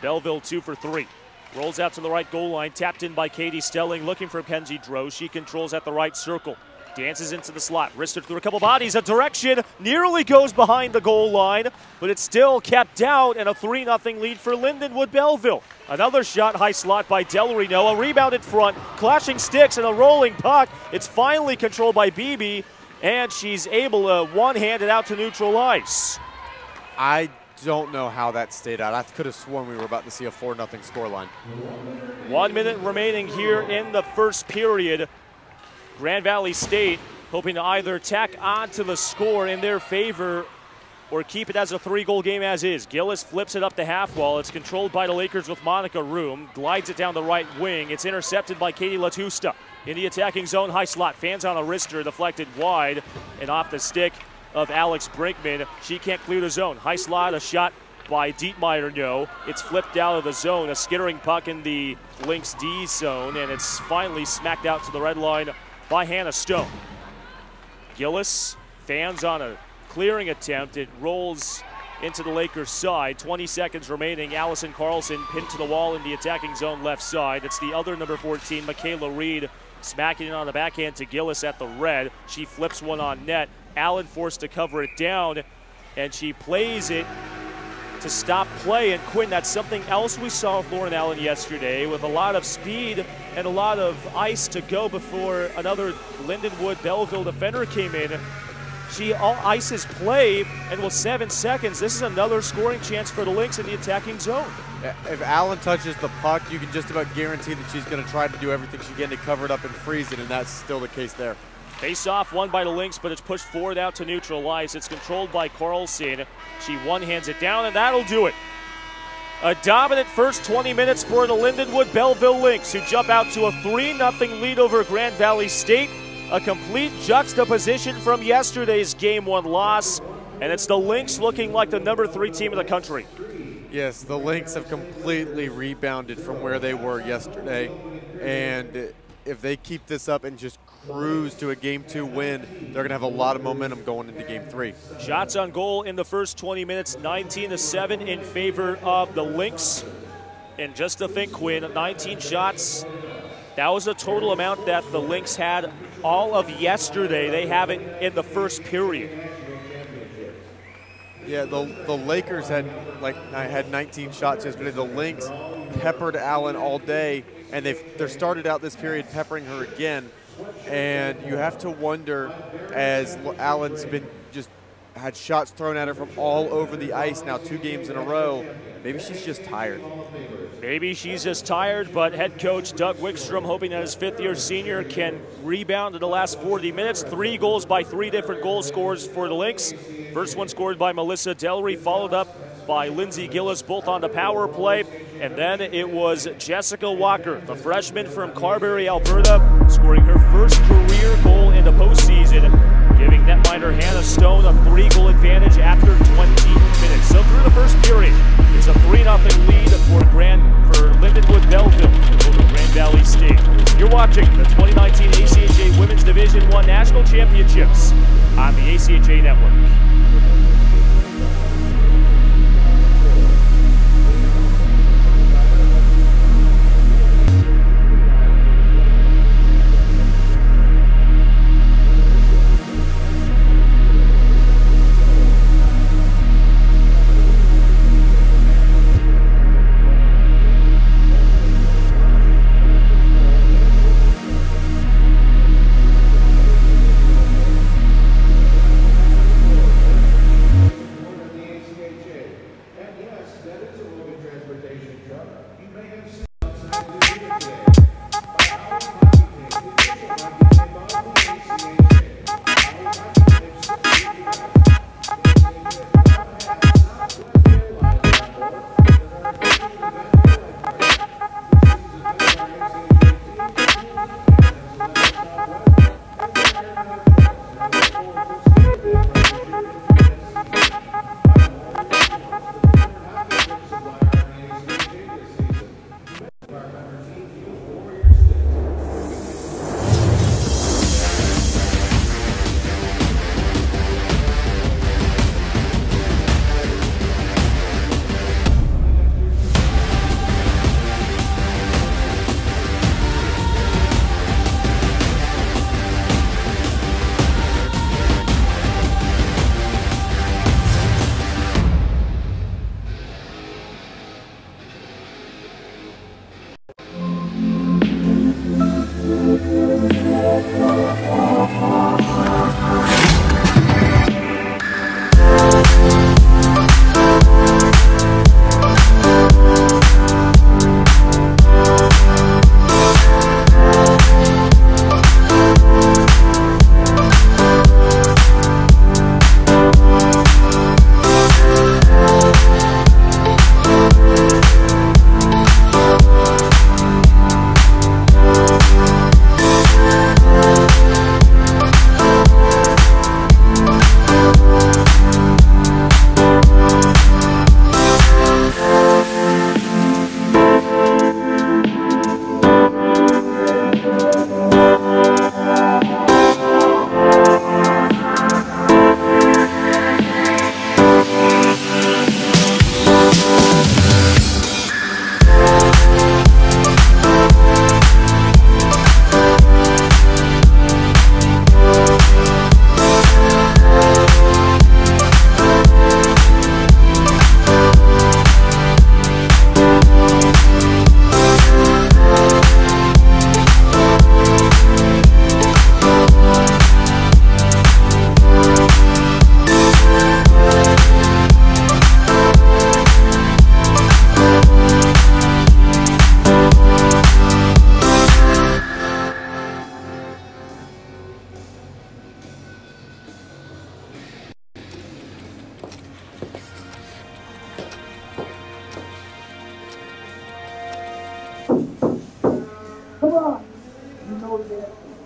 Belleville 2 for 3. Rolls out to the right goal line, tapped in by Katie Stelling, looking for Kenzie Droz. She controls at the right circle. Dances into the slot, wristed through a couple bodies, a direction, nearly goes behind the goal line, but it's still kept out, and a 3-0 lead for Lindenwood Belleville. Another shot, high slot by Del Reno, a rebound in front, clashing sticks and a rolling puck. It's finally controlled by Beebe, and she's able to one-hand it out to neutral ice. I don't know how that stayed out. I could have sworn we were about to see a 4-0 scoreline. 1 minute remaining here in the first period. Grand Valley State hoping to either tack on to the score in their favor or keep it as a 3-goal game as is. Gillis flips it up the half wall. It's controlled by the Lakers with Monica Room. Glides it down the right wing. It's intercepted by Katie Latusta. In the attacking zone, high slot. Fans on a wrister, deflected wide and off the stick of Alex Brinkman. She can't clear the zone. High slot, a shot by Dietmeyer, no. It's flipped out of the zone. A skittering puck in the Lynx D zone, and it's finally smacked out to the red line by Hannah Stone. Gillis, fans on a clearing attempt. It rolls into the Lakers' side. 20 seconds remaining. Allison Carlson pinned to the wall in the attacking zone left side. It's the other number 14, Michaela Reed, smacking it on the backhand to Gillis at the red. She flips one on net. Allen forced to cover it down, and she plays it to stop play. And Quinn, that's something else we saw with Lauren Allen yesterday, with a lot of speed and a lot of ice to go before another Lindenwood Belleville defender came in. she ices play, and with 7 seconds, this is another scoring chance for the Lynx in the attacking zone. If Allen touches the puck, you can just about guarantee that she's going to try to do everything she can to cover it up and freeze it, and that's still the case there. Face-off won by the Lynx, but it's pushed forward out to neutral ice. It's controlled by Carlson. She one-hands it down, and that'll do it. A dominant first 20 minutes for the Lindenwood Belleville Lynx, who jump out to a 3-0 lead over Grand Valley State. A complete juxtaposition from yesterday's Game 1 loss, and it's the Lynx looking like the #3 team in the country. Yes, the Lynx have completely rebounded from where they were yesterday, and if they keep this up and just cruise to a Game 2 win, they're going to have a lot of momentum going into Game 3. Shots on goal in the first 20 minutes, 19-7 in favor of the Lynx. And just to think, Quinn, 19 shots, that was the total amount that the Lynx had all of yesterday. They have it in the first period. Yeah, the Lakers had 19 shots yesterday. The Lynx peppered Allen all day, and they're started out this period peppering her again. And you have to wonder, as Allen's been just had shots thrown at her from all over the ice now 2 games in a row, maybe she's just tired. Maybe she's just tired, but head coach Doug Wickstrom hoping that his 5th-year senior can rebound in the last 40 minutes. 3 goals by 3 different goal scorers for the Lynx. First one scored by Melissa Delry, followed up by Lindsay Gillis, both on the power play. And then it was Jessica Walker, the freshman from Carberry, Alberta, scoring her first career goal in the postseason, giving netminder Hannah Stone a 3-goal advantage after 20 minutes. So through the first period, it's a 3-0 lead for Lindenwood Belleville over Grand Valley State. You're watching the 2019 ACHA Women's Division I National Championships on the ACHA Network.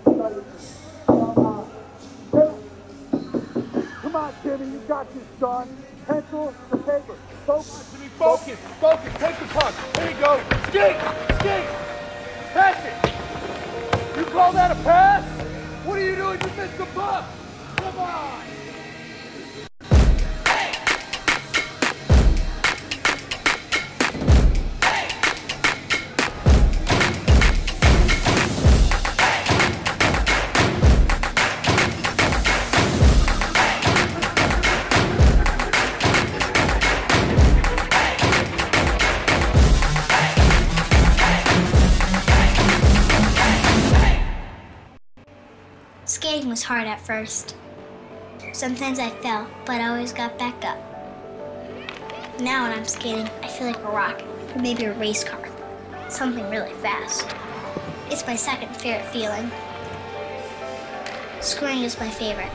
Come on, Timmy, you got this, son. Pencil to paper. Focus. Focus, focus, take the puck. There you go. Skate, skate. Pass it. You call that a pass? What are you doing? You missed the puck. Come on. Skating was hard at first. Sometimes I fell, but I always got back up. Now when I'm skating, I feel like a rocket, or maybe a race car. Something really fast. It's my second favorite feeling. Scoring is my favorite.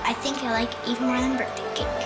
I think I like it even more than birthday cake.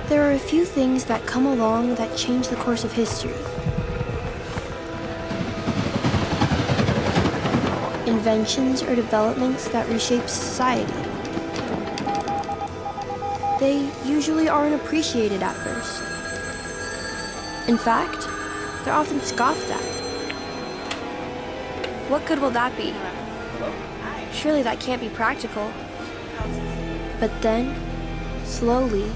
There are a few things that come along that change the course of history. Inventions or developments that reshape society. They usually aren't appreciated at first. In fact, they're often scoffed at. What good will that be? Surely that can't be practical. But then, slowly,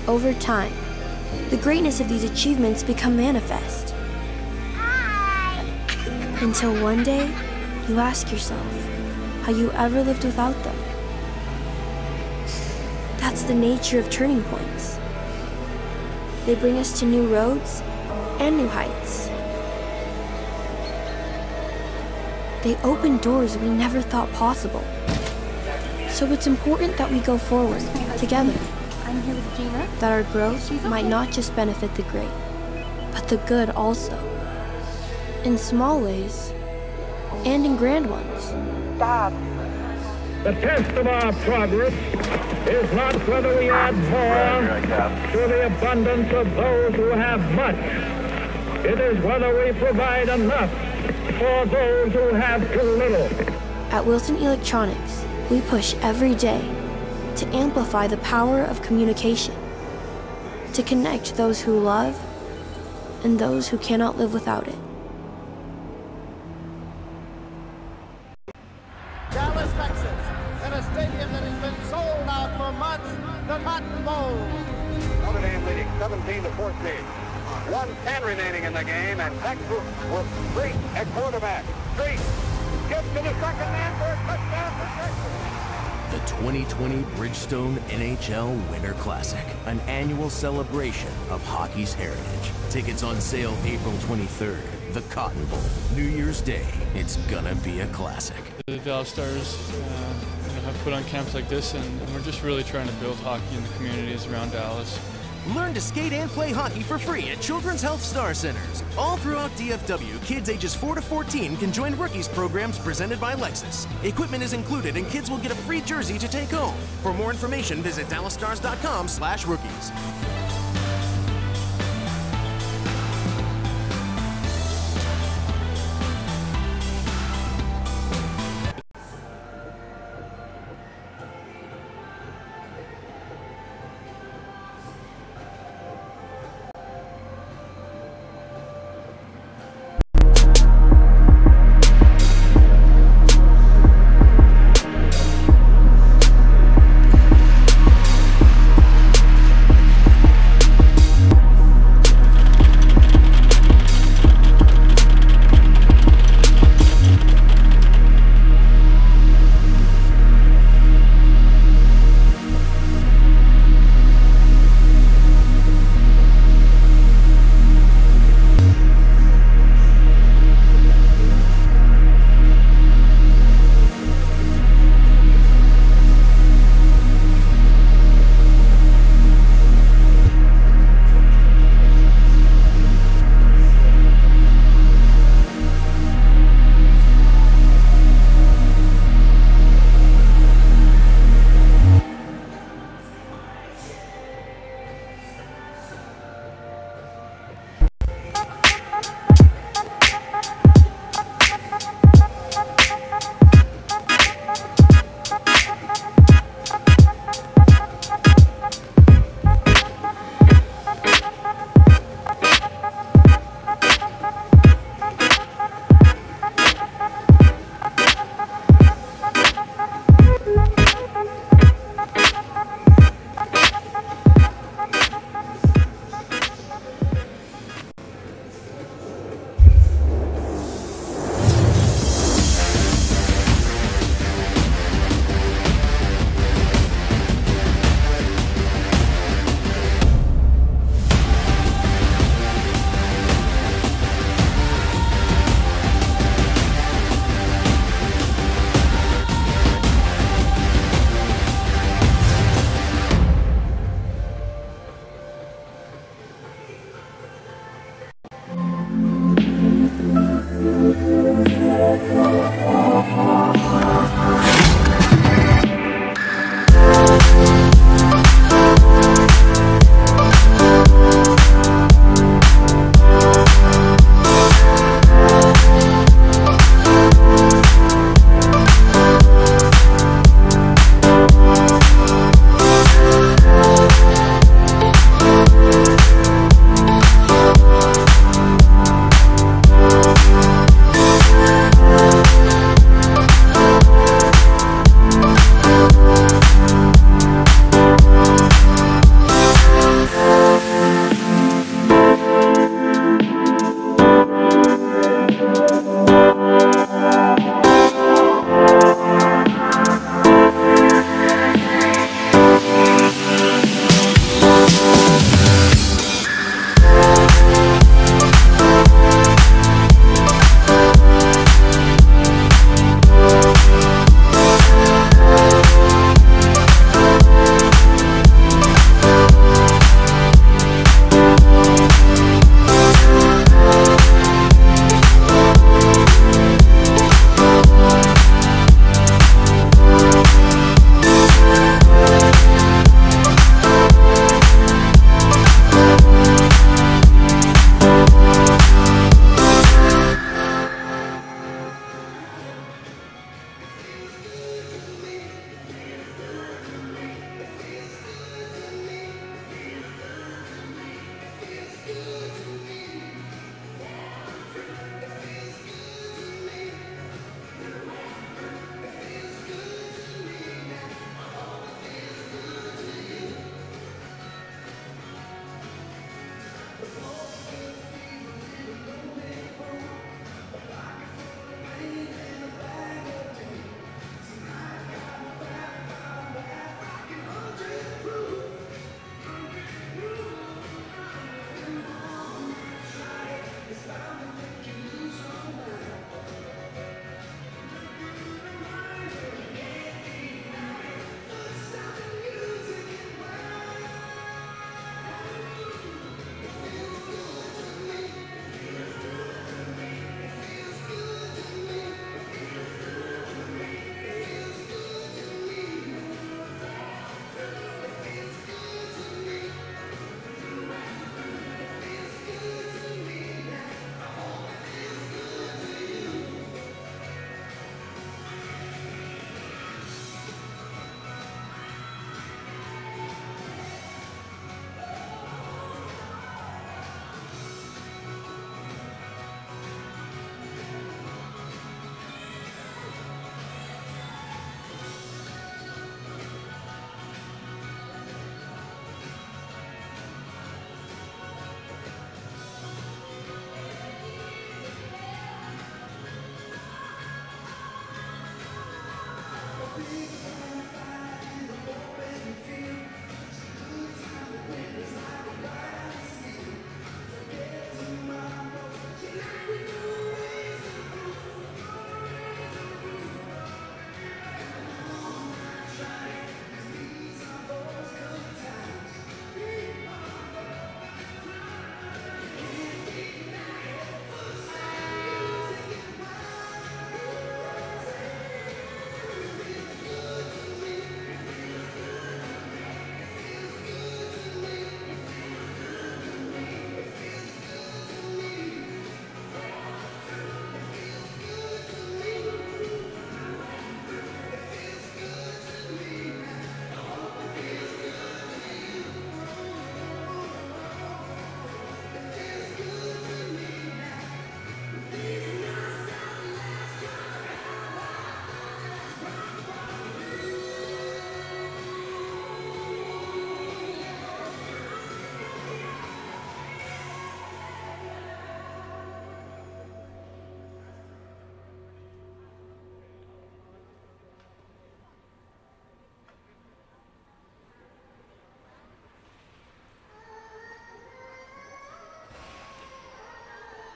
over time, the greatness of these achievements become manifest. Until one day, you ask yourself how you ever lived without them. That's the nature of turning points. They bring us to new roads and new heights. They open doors we never thought possible. So it's important that we go forward, together. I'm here with Gina. That our growth might not just benefit the great, but the good also. In small ways, and in grand ones. Dad. The test of our progress is not whether we add more to the abundance of those who have much. It is whether we provide enough for those who have too little. At Wilson Electronics, we push every day to amplify the power of communication, to connect those who love and those who cannot live without it. Dallas, Texas, in a stadium that has been sold out for months, the Cotton Bowl. Notre Dame leading 17-14. 1:10 remaining in the game, and Texas will straight at quarterback. Straight. Gets to the second man for a touchdown for Texas. The 2020 Bridgestone NHL Winter Classic, an annual celebration of hockey's heritage. Tickets on sale April 23rd. The Cotton Bowl, New Year's Day. It's gonna be a classic. The Dallas Stars have put on camps like this, and we're just really trying to build hockey in the communities around Dallas. Learn to skate and play hockey for free at Children's Health Star Centers. All throughout DFW, kids ages 4 to 14 can join Rookies programs presented by Lexus. Equipment is included and kids will get a free jersey to take home. For more information, visit dallasstars.com/rookies.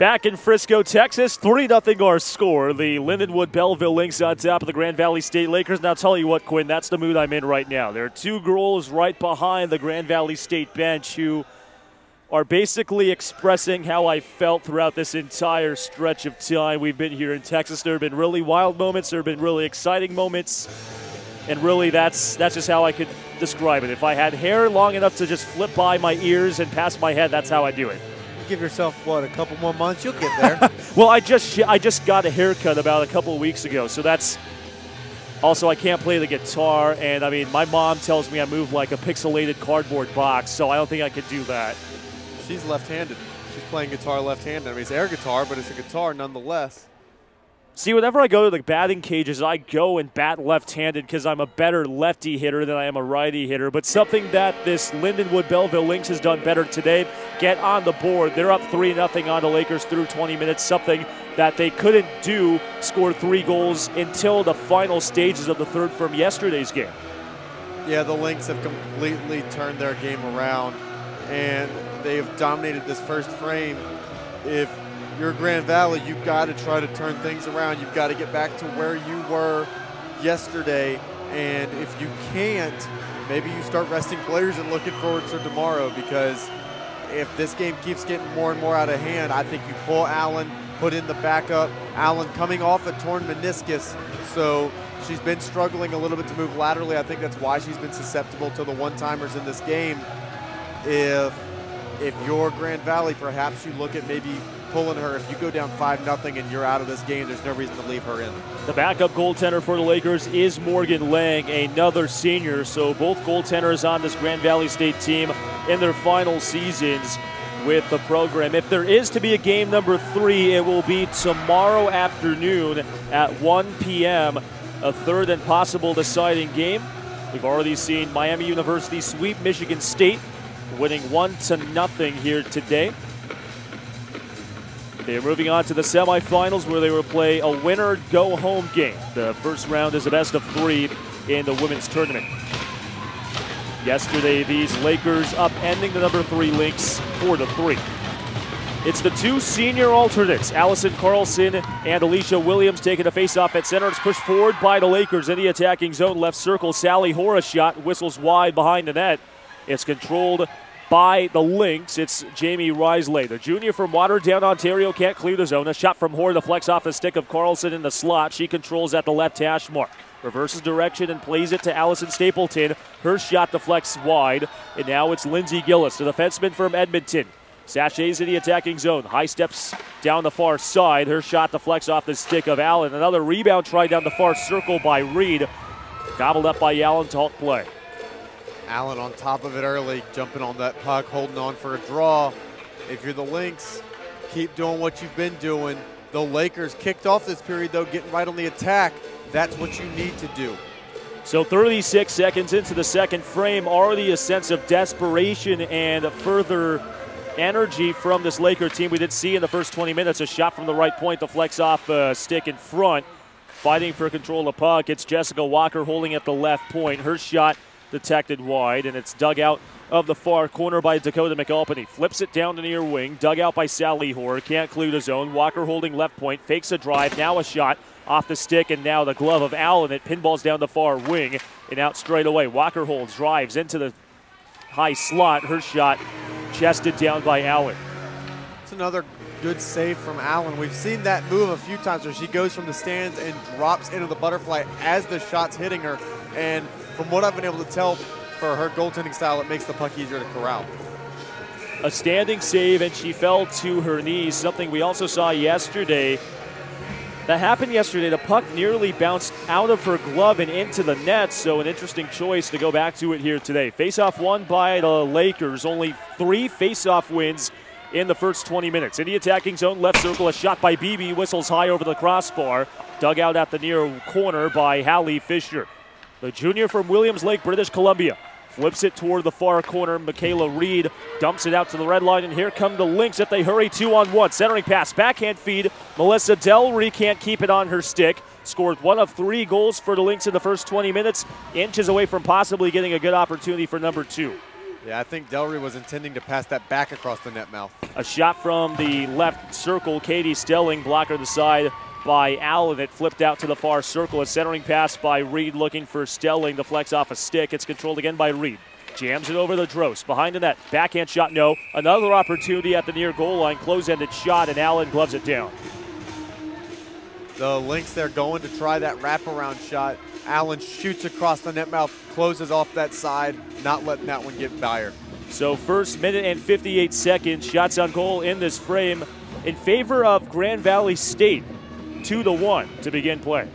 Back in Frisco, Texas, 3-0 our score. The Lindenwood Belleville Lynx on top of the Grand Valley State Lakers. Now, I'll tell you what, Quinn, that's the mood I'm in right now. There are two girls right behind the Grand Valley State bench who are basically expressing how I felt throughout this entire stretch of time we've been here in Texas. There have been really wild moments. There have been really exciting moments. And really, that's just how I could describe it. If I had hair long enough to just flip by my ears and past my head, that's how I do it. Give yourself, what, a couple more months? You'll get there. Well, I just got a haircut about a couple of weeks ago, so that's also I can't play the guitar, and I mean my mom tells me I move like a pixelated cardboard box, so I don't think I could do that. She's left-handed. She's playing guitar left-handed. I mean, it's air guitar, but it's a guitar nonetheless. See, whenever I go to the batting cages, I go and bat left-handed because I'm a better lefty hitter than I am a righty hitter. But something that this Lindenwood Belleville Lynx has done better today, get on the board. They're up 3-0 on the Lakers through 20 minutes, something that they couldn't do, score 3 goals until the final stages of the third from yesterday's game. Yeah, the Lynx have completely turned their game around, and they've dominated this first frame. If you're Grand Valley, you've got to try to turn things around. You've got to get back to where you were yesterday. And if you can't, maybe you start resting players and looking forward to tomorrow, because if this game keeps getting more and more out of hand, I think you pull Allen, put in the backup. Allen coming off a torn meniscus, so she's been struggling a little bit to move laterally. I think that's why she's been susceptible to the one-timers in this game. If you're Grand Valley, perhaps you look at maybe pulling her. If you go down 5-0 and you're out of this game, there's no reason to leave her in. The backup goaltender for the Lakers is Morgan Lang, another senior. So both goaltenders on this Grand Valley State team in their final seasons with the program. If there is to be a game number 3, it will be tomorrow afternoon at 1 p.m., a third and possible deciding game. We've already seen Miami University sweep Michigan State, winning 1-0 here today. They're moving on to the semifinals, where they will play a winner-go-home game. The first round is a best-of-3 in the women's tournament. Yesterday, these Lakers upending the number 3 Lynx 4-3. It's the two senior alternates, Allison Carlson and Alicia Williams, taking a face-off at center. It's pushed forward by the Lakers in the attacking zone. Left circle, Sally Horace shot, whistles wide behind the net. It's controlled by the Lynx. It's Jamie Risley. The junior from Waterdown, Ontario, can't clear the zone. A shot from Hoare deflects off the stick of Carlson in the slot. She controls at the left hash mark. Reverses direction and plays it to Allison Stapleton. Her shot deflects wide. And now it's Lindsey Gillis, the defenseman from Edmonton. Sachets in the attacking zone. High steps down the far side. Her shot deflects off the stick of Allen. Another rebound try down the far circle by Reed. Gobbled up by Allen to halt play. Allen on top of it early, jumping on that puck, holding on for a draw. If you're the Lynx, keep doing what you've been doing. The Lakers kicked off this period, though, getting right on the attack. That's what you need to do. So 36 seconds into the second frame, already a sense of desperation and further energy from this Laker team. We did see in the first 20 minutes a shot from the right point deflects off a stick in front. Fighting for control of the puck, it's Jessica Walker holding at the left point. Her shot detected wide, and it's dug out of the far corner by Dakota McAlpany. Flips it down the near wing, dug out by Sally Hoare. Can't clear the zone. Walker holding left point, fakes a drive, now a shot off the stick, and now the glove of Allen. It pinballs down the far wing and out straight away. Walker holds, drives into the high slot. Her shot chested down by Allen. It's another good save from Allen. We've seen that move a few times where she goes from the stands and drops into the butterfly as the shot's hitting her, and from what I've been able to tell, for her goaltending style, it makes the puck easier to corral. A standing save, and she fell to her knees, something we also saw yesterday. That happened yesterday. The puck nearly bounced out of her glove and into the net, so an interesting choice to go back to it here today. Face-off won by the Lakers. Only 3 face-off wins in the first 20 minutes. In the attacking zone, left circle, a shot by Beebe, whistles high over the crossbar. Dug out at the near corner by Hallie Fisher. The junior from Williams Lake, British Columbia, flips it toward the far corner. Michaela Reed dumps it out to the red line, and here come the Lynx if they hurry 2-on-1. Centering pass, backhand feed. Melissa Delry can't keep it on her stick. Scored 1 of 3 goals for the Lynx in the first 20 minutes. Inches away from possibly getting a good opportunity for number 2. Yeah, I think Delry was intending to pass that back across the net mouth. A shot from the left circle. Katie Stelling, blocker to the side by Allen. It flipped out to the far circle. A centering pass by Reed looking for Stelling. The flex off a stick. It's controlled again by Reed. Jams it over the Drost. Behind the net. Backhand shot, no. Another opportunity at the near goal line. Close-ended shot, and Allen gloves it down. The Lynx there going to try that wraparound shot. Allen shoots across the net mouth, closes off that side, not letting that one get by her. So first minute and 58 seconds. Shots on goal in this frame in favor of Grand Valley State. 2-1 to begin play.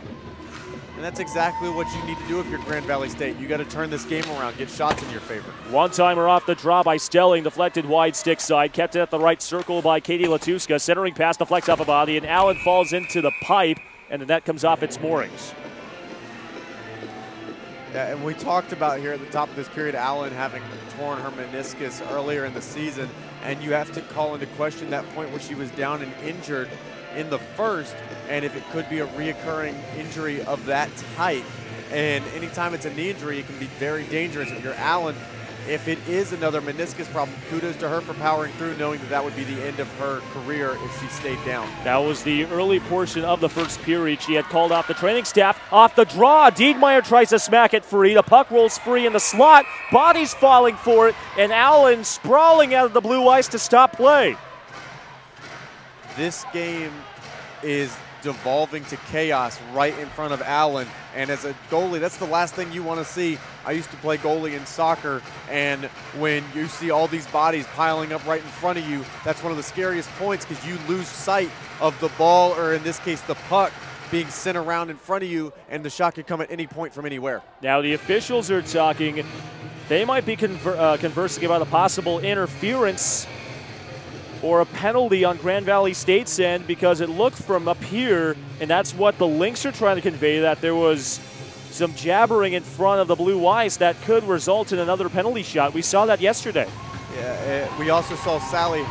And that's exactly what you need to do if you're Grand Valley State. You got to turn this game around, get shots in your favor. One-timer off the draw by Stelling, deflected wide stick side, kept it at the right circle by Katie Latuska. Centering pass deflects off a body, and Allen falls into the pipe, and the net comes off its moorings. Yeah, and we talked about here at the top of this period, Allen having torn her meniscus earlier in the season, and you have to call into question that point where she was down and injured in the first, and if it could be a reoccurring injury of that type. And anytime it's a knee injury, it can be very dangerous. If you're Allen, if it is another meniscus problem, kudos to her for powering through, knowing that that would be the end of her career if she stayed down. That was the early portion of the first period. She had called off the training staff. Off the draw, Diedmeyer tries to smack it free. The puck rolls free in the slot. Bodies falling for it, and Allen sprawling out of the blue ice to stop play. This game is devolving to chaos right in front of Allen, and as a goalie, that's the last thing you want to see. I used to play goalie in soccer, and when you see all these bodies piling up right in front of you, that's one of the scariest points because you lose sight of the ball, or in this case the puck, being sent around in front of you, and the shot could come at any point from anywhere. Now the officials are talking. They might be conversing about a possible interference or a penalty on Grand Valley State's end, because it looked from up here, and that's what the Lynx are trying to convey, that there was some jabbering in front of the blue ice that could result in another penalty shot. We saw that yesterday. Yeah, we also saw Sally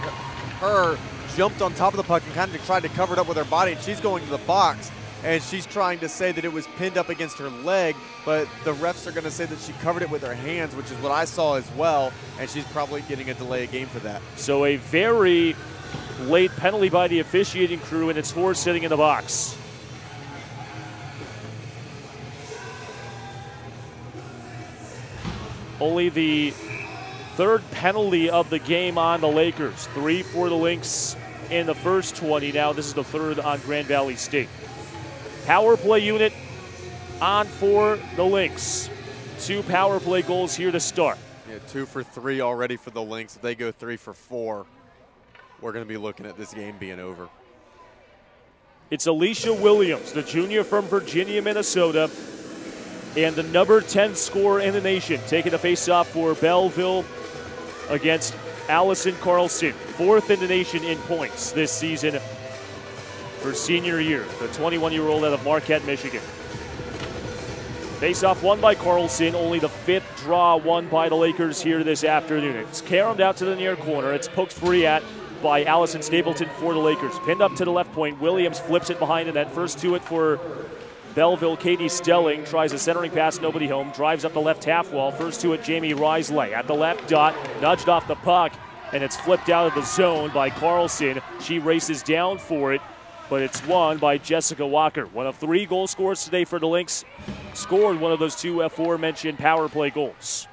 Her jumped on top of the puck and kind of tried to cover it up with her body, and she's going to the box, and she's trying to say that it was pinned up against her leg, but the refs are going to say that she covered it with her hands, which is what I saw as well, and she's probably getting a delay of game for that. So a very late penalty by the officiating crew, and it's Horse sitting in the box. Only the third penalty of the game on the Lakers. 3 for the Lynx in the first 20. Now this is the third on Grand Valley State. Power play unit on for the Lynx. 2 power play goals here to start. Yeah, 2 for 3 already for the Lynx. If they go 3 for 4, we're going to be looking at this game being over. It's Alicia Williams, the junior from Virginia, Minnesota, and the number 10 scorer in the nation, taking the face-off for Belleville against Allison Carlson, 4th in the nation in points this season. Her senior year, the 21-year-old out of Marquette, Michigan. Face-off won by Carlson, only the 5th draw won by the Lakers here this afternoon. It's caromed out to the near corner. It's poked free at by Allison Stapleton for the Lakers. Pinned up to the left point. Williams flips it behind the net. First to it for Belleville. Katie Stelling tries a centering pass, nobody home. Drives up the left half wall. First to it, Jamie Risley at the left dot. Nudged off the puck, and it's flipped out of the zone by Carlson. She races down for it, but it's won by Jessica Walker. One of 3 goal scorers today for the Lynx. Scored one of those 2 aforementioned power play goals.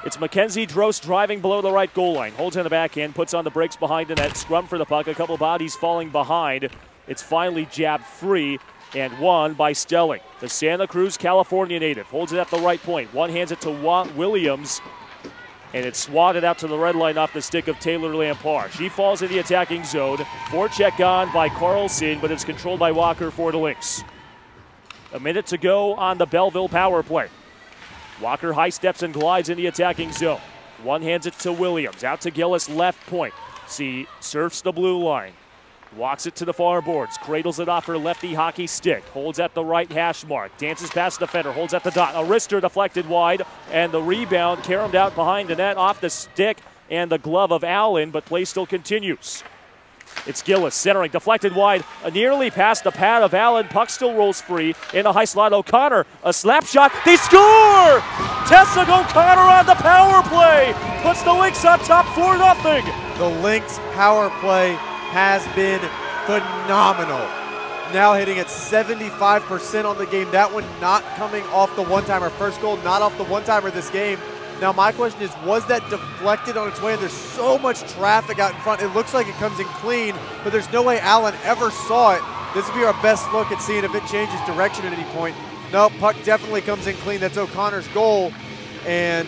It's Mackenzie Drost driving below the right goal line. Holds in the backhand, puts on the brakes behind the net. Scrum for the puck, a couple bodies falling behind. It's finally jabbed free and won by Stelling. The Santa Cruz, California native. Holds it at the right point. One hands it to Williams, and it's swatted out to the red line off the stick of Taylor Lampard. She falls in the attacking zone. Forecheck on by Carlson, but it's controlled by Walker for the Lynx. A minute to go on the Belleville power play. Walker high steps and glides in the attacking zone. One hands it to Williams. Out to Gillis, left point. See, surfs the blue line. Walks it to the far boards. Cradles it off her lefty hockey stick. Holds at the right hash mark. Dances past the defender. Holds at the dot. A wrister deflected wide. And the rebound caromed out behind the net off the stick and the glove of Allen, but play still continues. It's Gillis centering, deflected wide, nearly past the pad of Allen. Puck still rolls free in the high slot. O'Connor, a slap shot. They score! Tessa O'Connor on the power play. Puts the Lynx on top 4-0. The Lynx power play has been phenomenal. Now hitting at 75% on the game. That one not coming off the one-timer. First goal not off the one-timer this game. Now my question is, was that deflected on its way? There's so much traffic out in front. It looks like it comes in clean, but there's no way Allen ever saw it. This would be our best look at seeing if it changes direction at any point. No, puck definitely comes in clean. That's O'Connor's goal, and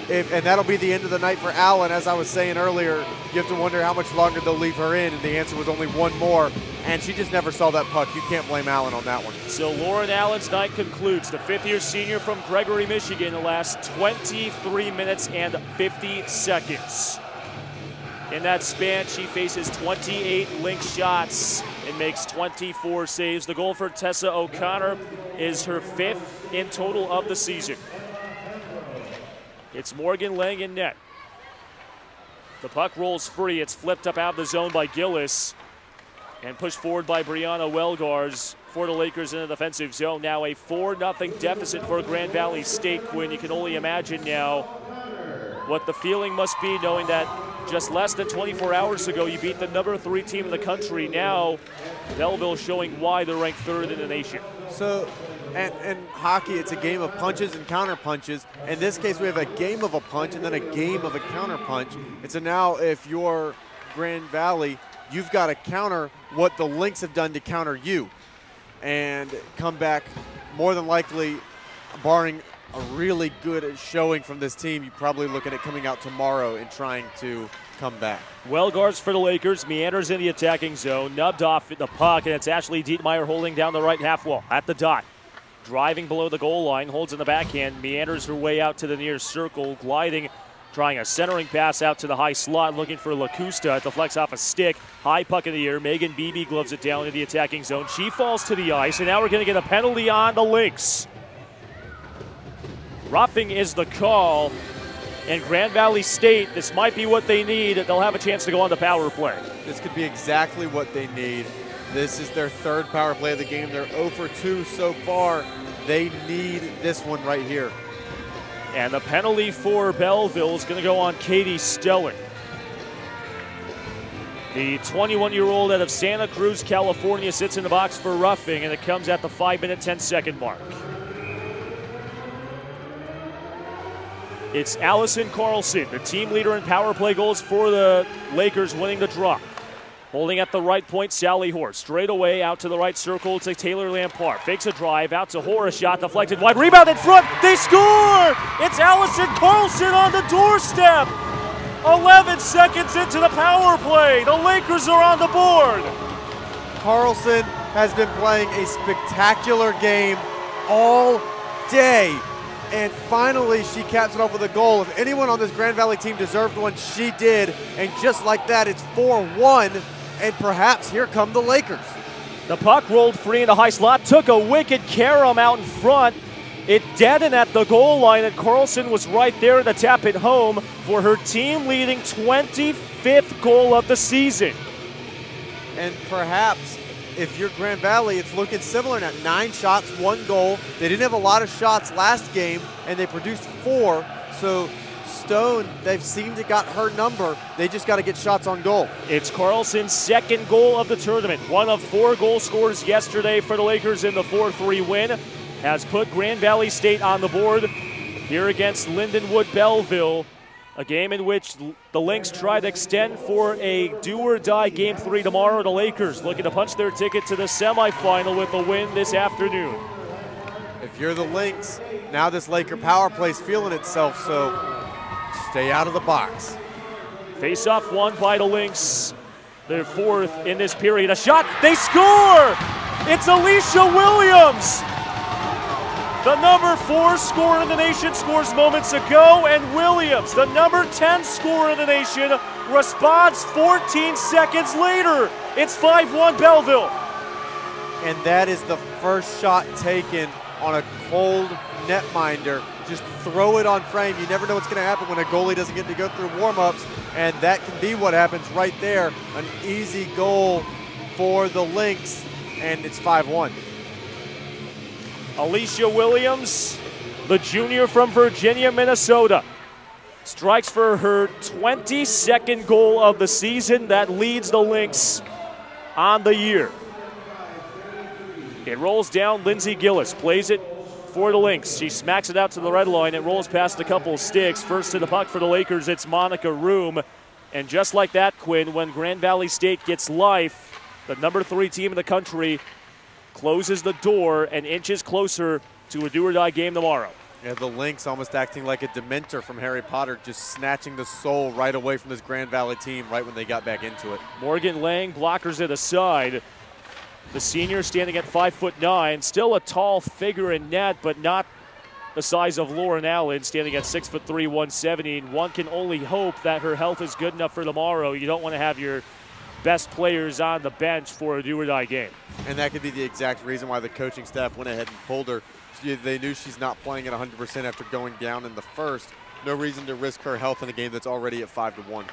that'll be the end of the night for Allen. As I was saying earlier, you have to wonder how much longer they'll leave her in, and the answer was only one more, and she just never saw that puck. You can't blame Allen on that one. So Lauren Allen's night concludes. The fifth-year senior from Gregory, Michigan, the last 23 minutes and 50 seconds. In that span, she faces 28 Lynx shots and makes 24 saves. The goal for Tessa O'Connor is her 5th in total of the season. It's Morgan Lang in net. The puck rolls free. It's flipped up out of the zone by Gillis and pushed forward by Brianna Welgars for the Lakers in the defensive zone. Now a 4-0 deficit for Grand Valley State. Quinn, you can only imagine now what the feeling must be knowing that just less than 24 hours ago you beat the number 3 team in the country. Now Belleville showing why they're ranked 3rd in the nation. So, and hockey, it's a game of punches and counter punches. In this case, we have a game of a punch and then a game of a counter punch. And so now if you're Grand Valley, you've got to counter what the Lynx have done to counter you and come back more than likely, barring a really good showing from this team. You're probably looking at coming out tomorrow and trying to come back. Welgars for the Lakers, meanders in the attacking zone, nubbed off the puck, and it's Ashley Dietmeyer holding down the right half wall at the dot. Driving below the goal line, holds in the backhand, meanders her way out to the near circle, gliding, trying a centering pass out to the high slot, looking for LaCusta. It deflects off a stick, high puck in the air. Megan Beebe gloves it down in the attacking zone. She falls to the ice, and now we're going to get a penalty on the Lynx. Roughing is the call, and Grand Valley State, this might be what they need. They'll have a chance to go on the power play. This could be exactly what they need. This is their 3rd power play of the game. They're 0 for 2 so far. They need this one right here. And the penalty for Belleville is going to go on Katie Stelling. The 21-year-old out of Santa Cruz, California, sits in the box for roughing, and it comes at the 5-minute, 10-second mark. It's Allison Carlson, the team leader in power play goals for the Lakers, winning the draw. Holding at the right point, Sally Hoare. Straight away out to the right circle to Taylor Lampard. Fakes a drive out to Hoare. A shot deflected wide. Rebound in front. They score! It's Allison Carlson on the doorstep. 11 seconds into the power play. The Lakers are on the board. Carlson has been playing a spectacular game all day. And finally, she caps it off with a goal. If anyone on this Grand Valley team deserved one, she did. And just like that, it's 4-1. And perhaps here come the Lakers. The puck rolled free in the high slot, took a wicked carom out in front. It deadened at the goal line, and Carlson was right there to tap it home for her team-leading 25th goal of the season. And perhaps if you're Grand Valley, it's looking similar now. 9 shots, 1 goal. They didn't have a lot of shots last game, and they produced 4. So Stone, they've seemed to got her number. They just got to get shots on goal. It's Carlson's 2nd goal of the tournament. 1 of 4 goal scores yesterday for the Lakers in the 4-3 win. Has put Grand Valley State on the board here against Lindenwood Belleville. A game in which the Lynx try to extend for a do-or-die Game 3 tomorrow. The Lakers looking to punch their ticket to the semifinal with a win this afternoon. If you're the Lynx, now this Laker power play's feeling itself, so stay out of the box. Face-off won by the Lynx. Their 4th in this period. A shot, they score! It's Alicia Williams! The number 4 scorer in the nation scores moments ago, and Williams, the number 10 scorer in the nation, responds 14 seconds later. It's 5-1 Belleville. And that is the first shot taken on a cold netminder. Just throw it on frame. You never know what's going to happen when a goalie doesn't get to go through warm-ups, and that can be what happens right there. An easy goal for the Lynx, and it's 5-1. Alicia Williams the junior from Virginia, Minnesota, strikes for her 22nd goal of the season. That leads the Lynx on the year. It rolls down. Lindsey Gillis plays it for the Lynx. She smacks it out to the red line. It rolls past a couple of sticks. First to the puck for the Lakers, it's Monica Room. And just like that, Quinn, when Grand Valley State gets life, the number 3 team in the country closes the door and inches closer to a do-or-die game tomorrow. Yeah, the Lynx almost acting like a Dementor from Harry Potter, just snatching the soul right away from this Grand Valley team right when they got back into it. Morgan Lang blockers it aside. The senior standing at 5'9", still a tall figure in net, but not the size of Lauren Allen, standing at 6'3", 170. And one can only hope that her health is good enough for tomorrow. You don't want to have your best players on the bench for a do-or-die game. And that could be the exact reason why the coaching staff went ahead and pulled her. They knew she's not playing at 100% after going down in the first. No reason to risk her health in a game that's already at 5-1.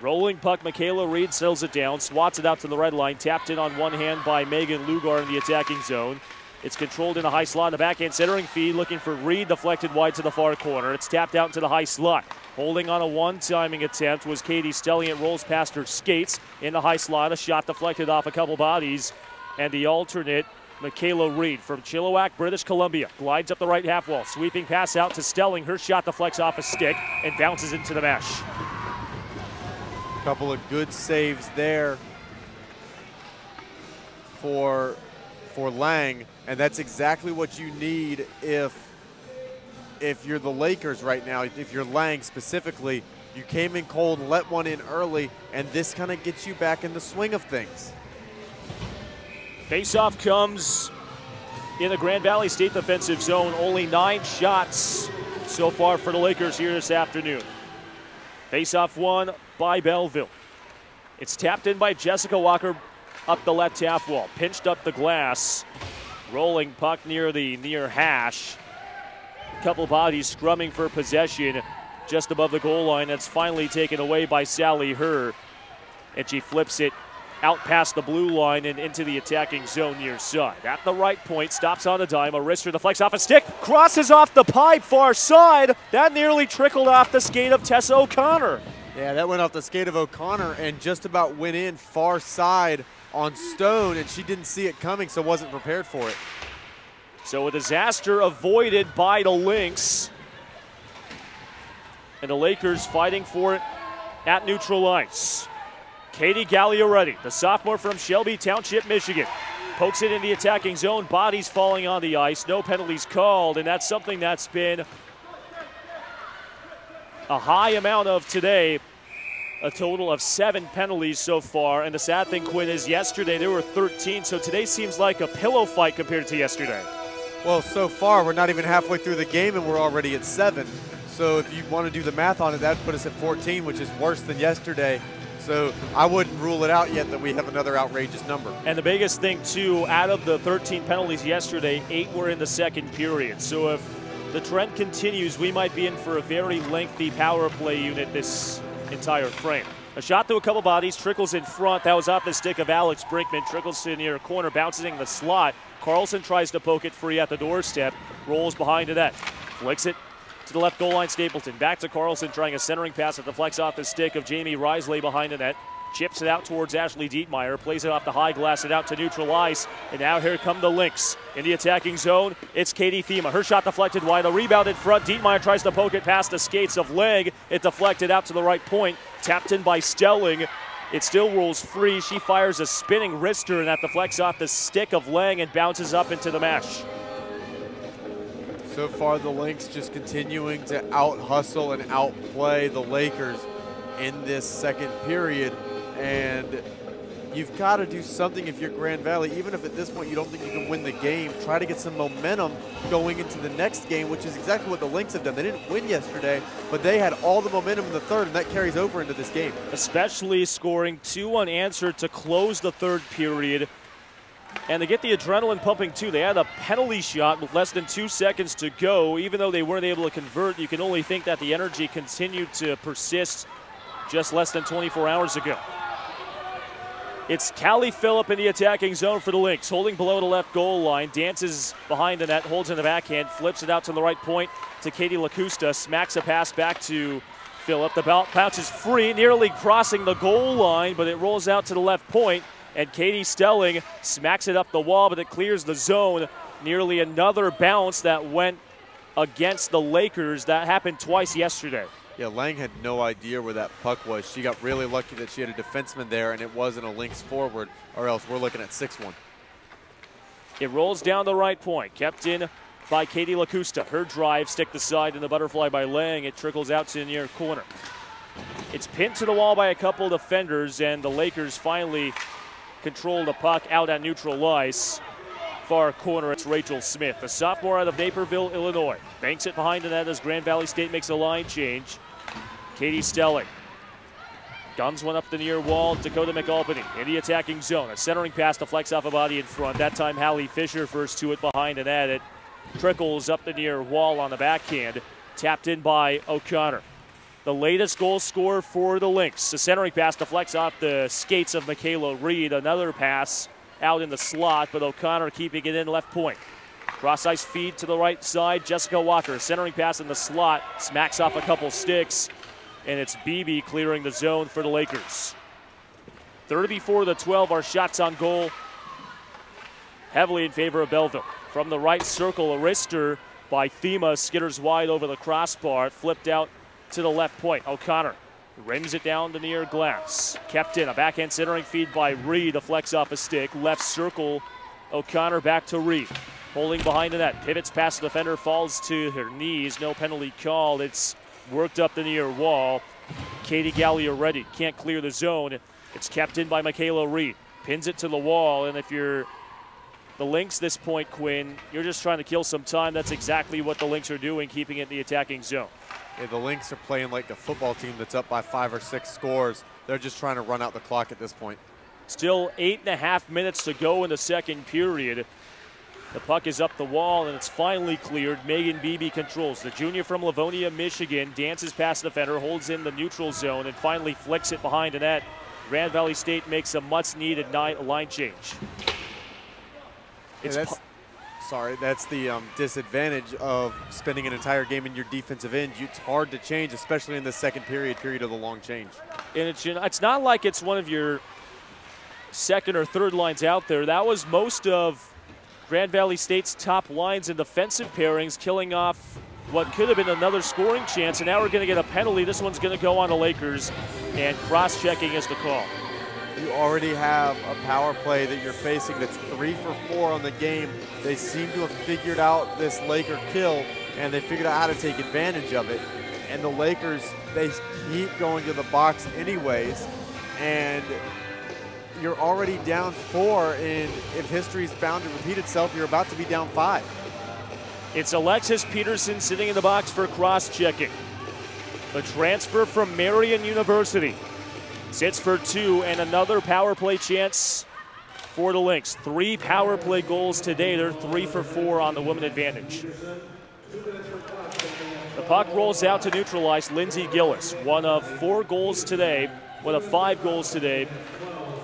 Rolling puck, Michaela Reed settles it down, swats it out to the red line, tapped in on one hand by Megan Lugar in the attacking zone. It's controlled in the high slot in the backhand centering feed, looking for Reed, deflected wide to the far corner. It's tapped out into the high slot. Holding on a one-timing attempt was Katie Stelling. It rolls past her skates in the high slot. A shot deflected off a couple bodies. And the alternate, Michaela Reed from Chilliwack, British Columbia, glides up the right half wall. Sweeping pass out to Stelling. Her shot deflects off a stick and bounces into the mesh. Couple of good saves there for Lang, and that's exactly what you need if you're the Lakers right now. If you're Lang specifically, you came in cold and let one in early, and this kind of gets you back in the swing of things. Faceoff comes in the Grand Valley State defensive zone. Only 9 shots so far for the Lakers here this afternoon. Faceoff won by Belleville. It's tapped in by Jessica Walker up the left half wall. Pinched up the glass. Rolling puck near the near hash. Couple bodies scrumming for possession just above the goal line. That's finally taken away by Sally Herr. And she flips it out past the blue line and into the attacking zone near side. At the right point, stops on a dime. A wrister deflects off a stick, crosses off the pipe far side. That nearly trickled off the skate of Tessa O'Connor. Yeah, that went off the skate of O'Connor and just about went in far side on Stone, and she didn't see it coming, so wasn't prepared for it. So a disaster avoided by the Lynx. And the Lakers fighting for it at neutral ice. Katie Gaglioretti, the sophomore from Shelby Township, Michigan, pokes it in the attacking zone. Bodies falling on the ice. No penalties called, and that's something that's been a high amount of today. A total of 7 penalties so far. And the sad thing, Quinn, is yesterday there were 13, so today seems like a pillow fight compared to yesterday. Well, so far we're not even halfway through the game and we're already at 7. So if you want to do the math on it, that'd put us at 14, which is worse than yesterday. So I wouldn't rule it out yet that we have another outrageous number. And the biggest thing, too, out of the 13 penalties yesterday, 8 were in the second period. So if the trend continues, we might be in for a very lengthy power play unit this entire frame. A shot through a couple bodies, trickles in front. That was off the stick of Alex Brinkman. Trickles to near corner, bouncing in the slot. Carlson tries to poke it free at the doorstep. Rolls behind the net. Flicks it to the left goal line, Stapleton. Back to Carlson, trying a centering pass that deflects off the stick of Jamie Risley behind the net. Chips it out towards Ashley Dietmeyer. Plays it off the high glass, it out to neutral ice. And now here come the Lynx. In the attacking zone, it's Katie Thema. Her shot deflected wide. A rebound in front. Dietmeyer tries to poke it past the skates of Leg. It deflected out to the right point. Tapped in by Stelling. It still rolls free. She fires a spinning wrister, and that deflects off the stick of Lang and bounces up into the mesh. So far, the Lynx just continuing to out-hustle and outplay the Lakers in this second period. And you've got to do something if you're Grand Valley. Even if at this point you don't think you can win the game, try to get some momentum going into the next game, which is exactly what the Lynx have done. They didn't win yesterday, but they had all the momentum in the third, and that carries over into this game. Especially scoring 2 unanswered to close the third period. And to get the adrenaline pumping, too. They had a penalty shot with less than 2 seconds to go. Even though they weren't able to convert, you can only think that the energy continued to persist just less than 24 hours ago. It's Callie Phillip in the attacking zone for the Lynx, holding below the left goal line, dances behind the net, holds in the backhand, flips it out to the right point to Katie LaCusta, smacks a pass back to Phillip. The bounce is free, nearly crossing the goal line, but it rolls out to the left point, and Katie Stelling smacks it up the wall, but it clears the zone. Nearly another bounce that went against the Lakers. That happened twice yesterday. Yeah, Lang had no idea where that puck was. She got really lucky that she had a defenseman there and it wasn't a Lynx forward, or else we're looking at 6-1. It rolls down the right point, kept in by Katie LaCusta. Her drive, stick the side, and the butterfly by Lang. It trickles out to the near corner. It's pinned to the wall by a couple defenders, and the Lakers finally control the puck out at neutral ice. Far corner, it's Rachel Smith, the sophomore out of Naperville, Illinois. Banks it behind the net as Grand Valley State makes a line change. Katie Stelling guns one up the near wall. Dakota McAlpany in the attacking zone. A centering pass deflects off a body in front. That time Hallie Fisher first to it behind the net. It trickles up the near wall on the backhand. Tapped in by O'Connor. The latest goal scorer for the Lynx. The centering pass deflects off the skates of Michaela Reed. Another pass out in the slot, but O'Connor keeping it in left point. Cross ice feed to the right side. Jessica Walker, centering pass in the slot, smacks off a couple sticks, and it's Beebe clearing the zone for the Lakers. 34-12 are shots on goal, heavily in favor of Belleville. From the right circle, a wrister by Thema skitters wide over the crossbar, flipped out to the left point. O'Connor rims it down the near glass. Kept in, a backhand centering feed by Reed, deflects off a stick. Left circle, O'Connor back to Reed. Holding behind the net, pivots past the defender, falls to her knees. No penalty called. It's worked up the near wall. Katie Gagliaretti can't clear the zone. It's kept in by Michaela Reed. Pins it to the wall, and if you're the Lynx this point, Quinn, you're just trying to kill some time. That's exactly what the Lynx are doing, keeping it in the attacking zone. Yeah, the Lynx are playing like a football team that's up by 5 or 6 scores. They're just trying to run out the clock at this point. Still 8.5 minutes to go in the second period. The puck is up the wall, and it's finally cleared. Megan Beebe controls. The junior from Livonia, Michigan, dances past the defender, holds in the neutral zone, and finally flicks it behind the net. Grand Valley State makes a much-needed line change. That's the disadvantage of spending an entire game in your defensive end. It's hard to change, especially in the second period of the long change. And it's not like it's one of your second or third lines out there. That was most of Grand Valley State's top lines and defensive pairings, killing off what could have been another scoring chance. And now we're going to get a penalty. This one's going to go on the Lakers, and cross-checking is the call. You already have a power play that you're facing that's 3 for 4 on the game. They seem to have figured out this Laker kill, and they figured out how to take advantage of it. And the Lakers, they keep going to the box anyways, and you're already down 4, and if history's bound to repeat itself, you're about to be down 5. It's Alexis Peterson sitting in the box for cross-checking. The transfer from Marian University. Sits for 2, and another power play chance for the Lynx. 3 power play goals today. They're 3 for 4 on the women advantage. The puck rolls out to neutralize Lindsey Gillis. 1 of 4 goals today, 1 of 5 goals today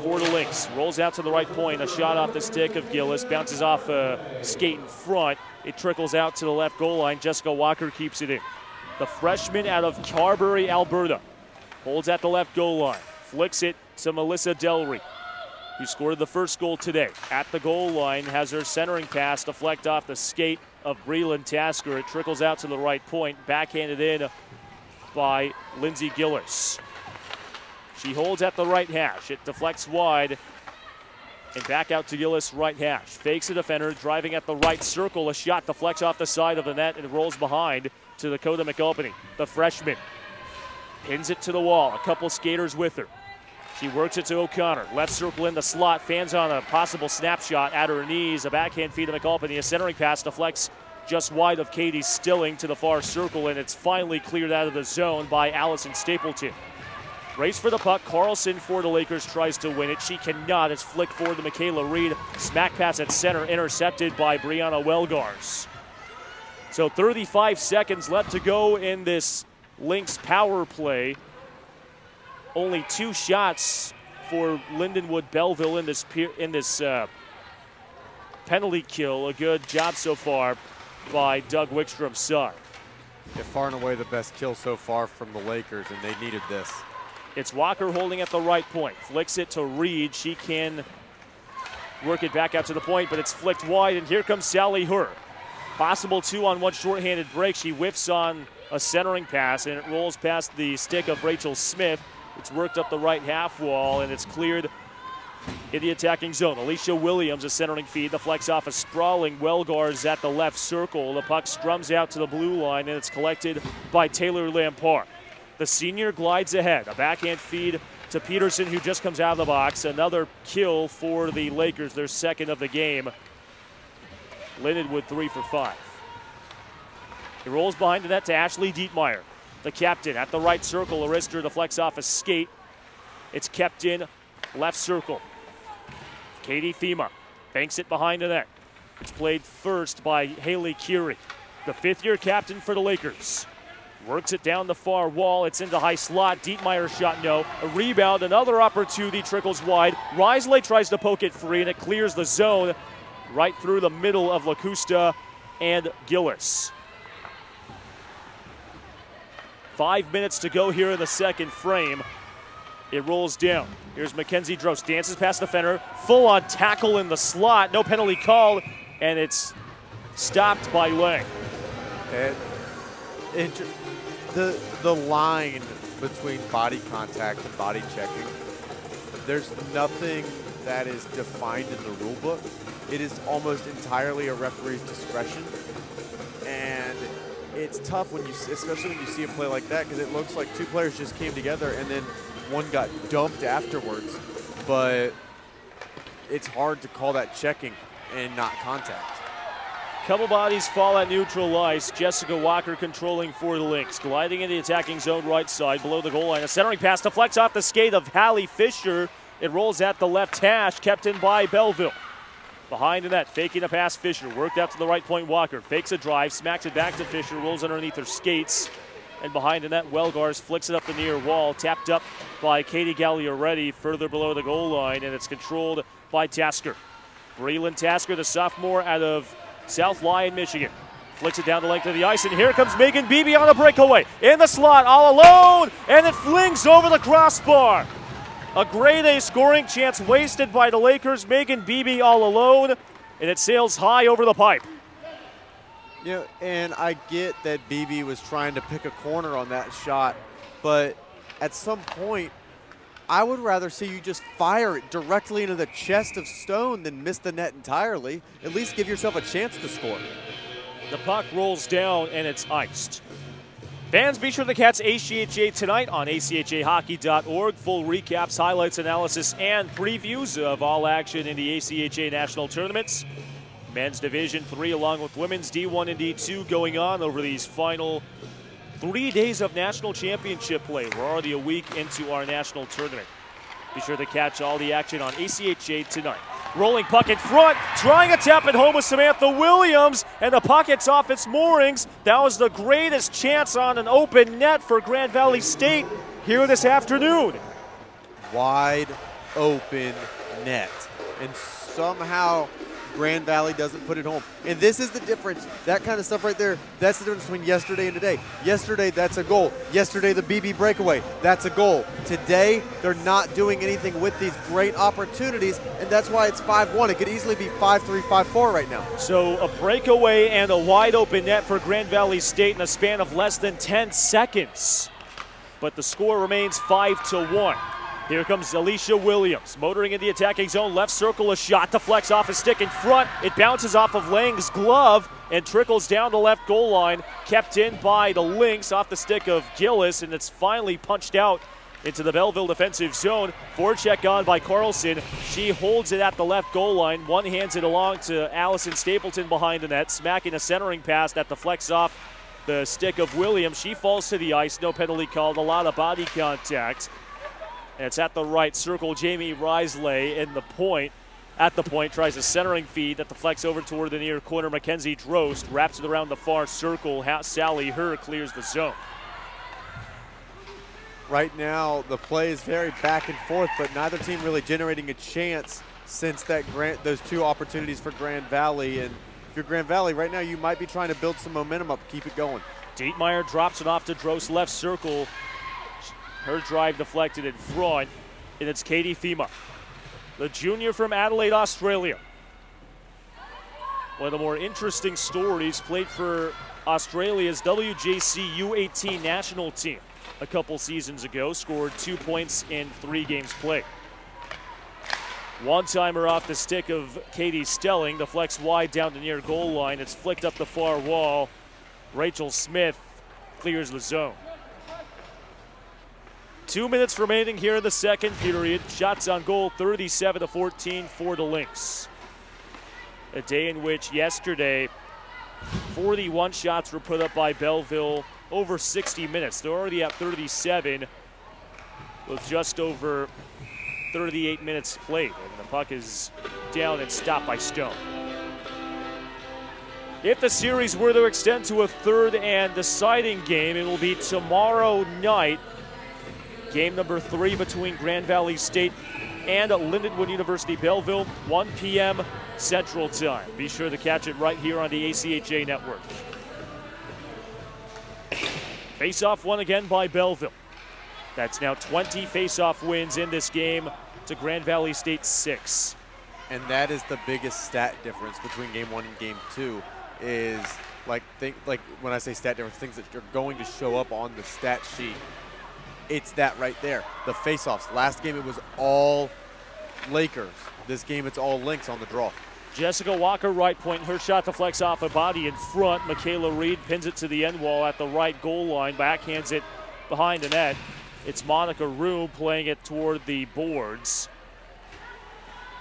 for the Lynx. Rolls out to the right point. A shot off the stick of Gillis. Bounces off a skate in front. It trickles out to the left goal line. Jessica Walker keeps it in. The freshman out of Carberry, Alberta. Holds at the left goal line. Flicks it to Melissa Delry, who scored the first goal today. At the goal line, has her centering pass deflect off the skate of Breland Tasker. It trickles out to the right point, backhanded in by Lindsey Gillis. She holds at the right hash. It deflects wide and back out to Gillis, right hash. Fakes a defender, driving at the right circle. A shot deflects off the side of the net and rolls behind to Dakota McAlpany, the freshman. Pins it to the wall, a couple skaters with her. She works it to O'Connor. Left circle in the slot, fans on a possible snapshot at her knees. A backhand feed to McAlpany. A centering pass deflects just wide of Katie Stilling to the far circle, and it's finally cleared out of the zone by Allison Stapleton. Race for the puck. Carlson for the Lakers tries to win it. She cannot. It's flicked forward to Michaela Reed. Smack pass at center, intercepted by Brianna Welgars. So 35 seconds left to go in this Lynx power play. Only 2 shots for Lindenwood Belleville in this penalty kill. A good job so far by Doug Wickstrom's side. Yeah, far and away the best kill so far from the Lakers, and they needed this. It's Walker holding at the right point. Flicks it to Reed. She can work it back out to the point, but it's flicked wide, and here comes Sally Herr. Possible 2-on-1 shorthanded break. She whiffs on a centering pass, and it rolls past the stick of Rachel Smith. It's worked up the right half wall, and it's cleared in the attacking zone. Alicia Williams, a centering feed. The flex off a sprawling Wellgars at the left circle. The puck strums out to the blue line, and it's collected by Taylor Lampard. The senior glides ahead. A backhand feed to Peterson, who just comes out of the box. Another kill for the Lakers, their second of the game. Lindenwood 3 for 5. It rolls behind the net to Ashley Dietmeyer, the captain at the right circle. Arister to flex off a skate. It's kept in left circle. Katie Thema banks it behind the net. It's played first by Haley Curie, the fifth-year captain for the Lakers. Works it down the far wall. It's into high slot. Dietmeyer shot no. A rebound. Another opportunity trickles wide. Risley tries to poke it free, and it clears the zone right through the middle of LaCusta and Gillis. 5 minutes to go here in the second frame. It rolls down. Here's Mackenzie Drost. Dances past the defender. Full-on tackle in the slot. No penalty called, and it's stopped by Lang. The line between body contact and body checking, there's nothing that is defined in the rule book. It is almost entirely a referee's discretion, and it's tough when especially when you see a play like that, because it looks like two players just came together and then one got dumped afterwards. But it's hard to call that checking and not contact. Couple bodies fall at neutral ice. Jessica Walker controlling for the Lynx. Gliding in the attacking zone right side below the goal line. A centering pass deflects off the skate of Hallie Fisher. It rolls at the left hash, kept in by Belleville. Behind the net, faking a pass, Fisher. Worked out to the right point, Walker. Fakes a drive, smacks it back to Fisher, rolls underneath her skates. And behind the net, Wellgars flicks it up the near wall. Tapped up by Katie Gaglioretti further below the goal line, and it's controlled by Tasker. Breland Tasker, the sophomore out of South Lyon, Michigan. Flicks it down the length of the ice, and here comes Megan Beebe on a breakaway. In the slot, all alone, and it flings over the crossbar. A grade A scoring chance wasted by the Lakers. Megan Beebe all alone, and it sails high over the pipe. Yeah, and I get that Beebe was trying to pick a corner on that shot, but at some point, I would rather see you just fire it directly into the chest of stone than miss the net entirely. At least give yourself a chance to score. The puck rolls down, and it's iced. Fans, be sure to catch ACHA tonight on achahockey.org. Full recaps, highlights, analysis, and previews of all action in the ACHA national tournaments. Men's Division 3 along with women's D1 and D2 going on over these final 3 days of national championship play. We're already a week into our national tournament. Be sure to catch all the action on ACHA tonight. Rolling puck in front, trying a tap at home with Samantha Williams, and the puck gets off its moorings. That was the greatest chance on an open net for Grand Valley State here this afternoon. Wide open net, and somehow Grand Valley doesn't put it home. And this is the difference. That kind of stuff right there, that's the difference between yesterday and today. Yesterday, that's a goal. Yesterday, the BB breakaway, that's a goal. Today, they're not doing anything with these great opportunities, and that's why it's 5-1. It could easily be 5-3, 5-4 right now. So a breakaway and a wide open net for Grand Valley State in a span of less than 10 seconds. But the score remains 5-1. Here comes Alicia Williams, motoring in the attacking zone, left circle, a shot to flex off a stick in front. It bounces off of Lang's glove and trickles down the left goal line, kept in by the Lynx off the stick of Gillis, and it's finally punched out into the Belleville defensive zone. Forecheck on by Carlson. She holds it at the left goal line. One hands it along to Allison Stapleton behind the net, smacking a centering pass that deflects off the stick of Williams. She falls to the ice, no penalty called, a lot of body contact. And it's at the right circle. Jamie Risley at the point, tries a centering feed that deflects over toward the near corner. Mackenzie Drost wraps it around the far circle. Sally Herr clears the zone. right now the play is very back and forth, but neither team really generating a chance since those two opportunities for Grand Valley. And if you're Grand Valley right now, you might be trying to build some momentum up, keep it going. Dietmeyer drops it off to Drost left circle. Her drive deflected in front, and it's Katie Thema, the junior from Adelaide, Australia. One of the more interesting stories, played for Australia's WJC U18 national team a couple seasons ago, scored 2 points in 3 games played. One-timer off the stick of Katie Stelling, deflects wide down the near goal line. It's flicked up the far wall. Rachel Smith clears the zone. 2 minutes remaining here in the second period. Shots on goal 37-14 for the Lynx. A day in which yesterday 41 shots were put up by Belleville over 60 minutes. They're already at 37 with just over 38 minutes played. And the puck is down and stopped by Stone. If the series were to extend to a third and deciding game, it will be tomorrow night. Game number 3 between Grand Valley State and Lindenwood University Belleville, 1 p.m. Central Time. Be sure to catch it right here on the ACHA network. Face-off won again by Belleville. That's now 20 face-off wins in this game to Grand Valley State 6. And that is the biggest stat difference between game 1 and game 2 is like when I say stat difference, things that are going to show up on the stat sheet. It's that right there. The face-offs. Last game it was all Lakers. This game it's all Lynx on the draw. Jessica Walker, right point. Her shot deflects off a body in front. Michaela Reed pins it to the end wall at the right goal line. Backhands it behind the net. It's Monica Rue playing it toward the boards.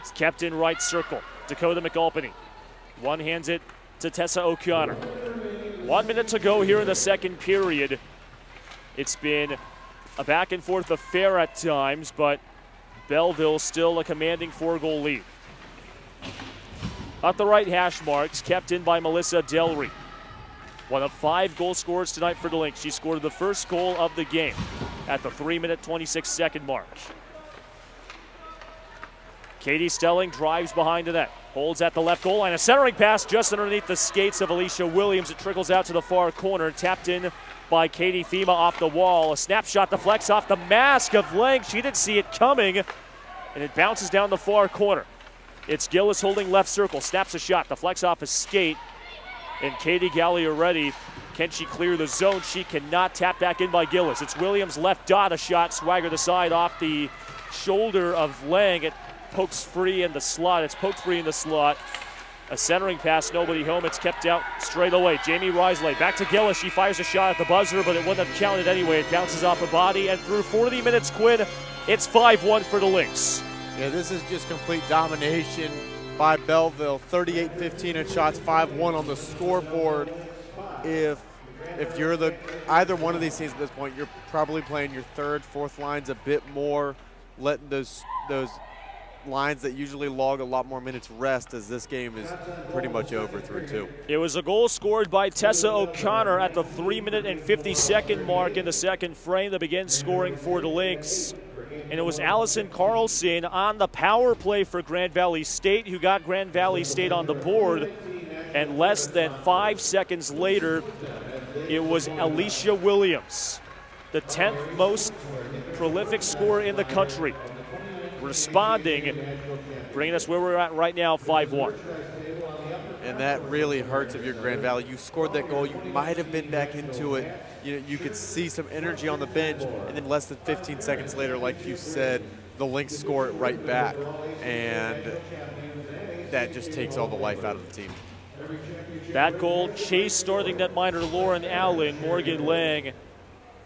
It's kept in right circle. Dakota McAlpany. One hands it to Tessa O'Connor. 1 minute to go here in the second period. It's been a back and forth affair at times, but Belleville still a commanding 4-goal lead. At the right hash marks, kept in by Melissa Delry. One of 5 goal scorers tonight for the Lynx. She scored the first goal of the game at the 3-minute, 26-second mark. Katie Stelling drives behind the net. Holds at the left goal line. A centering pass just underneath the skates of Alicia Williams. It trickles out to the far corner. Tapped in by Katie Thema off the wall. A snapshot deflects off the mask of Lang. She didn't see it coming. And it bounces down the far corner. It's Gillis holding left circle. Snaps a shot. Deflects off a skate. And Katie Gagliaretti, can she clear the zone? She cannot. Tap back in by Gillis. It's Williams left dot. A shot swaggered aside off the shoulder of Lang. It pokes free in the slot. It's poked free in the slot. A centering pass, nobody home. It's kept out straight away. Jamie Risley back to Gillis. She fires a shot at the buzzer, but it wouldn't have counted anyway. It bounces off a body, and through 40 minutes, Quinn, it's 5-1 for the Lynx. Yeah, this is just complete domination by Belleville. 38-15 in shots, 5-1 on the scoreboard. If you're either one of these teams at this point, you're probably playing your third, fourth lines a bit more, letting those lines that usually log a lot more minutes rest, as this game is pretty much over through 2. It was a goal scored by Tessa O'Connor at the 3-minute and 50-second mark in the second frame to begin scoring for the Lynx. And it was Allison Carlson on the power play for Grand Valley State who got Grand Valley State on the board. And less than 5 seconds later, it was Alicia Williams, the 10th most prolific scorer in the country, responding, bringing us where we're at right now, 5-1. And that really hurts if you're Grand Valley. You scored that goal, you might have been back into it. You could see some energy on the bench, and then less than 15 seconds later, like you said, the Lynx score it right back. And that just takes all the life out of the team. That goal chased starting netminder Lauren Allen. Morgan Lang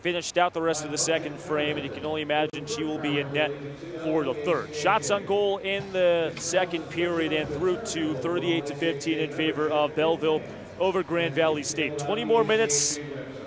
finished out the rest of the second frame, and you can only imagine she will be in net for the third. Shots on goal in the second period and through to 38-15 in favor of Belleville over Grand Valley State. 20 more minutes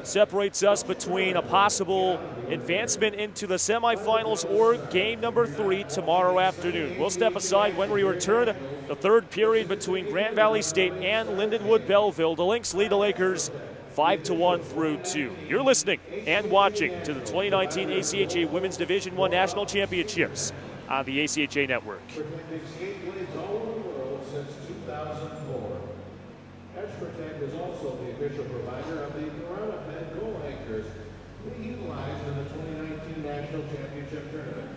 separates us between a possible advancement into the semifinals or game number 3 tomorrow afternoon. We'll step aside when we return. The third period between Grand Valley State and Lindenwood Belleville. The Lynx lead the Lakers 5-1 through 2. You're listening and watching to the 2019 ACHA Women's Division I National Championships on the ACHA Network. Protecting skate blades all over the world since 2004. ACHA Protect is also the official provider of the Corona Fed goal anchors we utilized in the 2019 National Championship Tournament.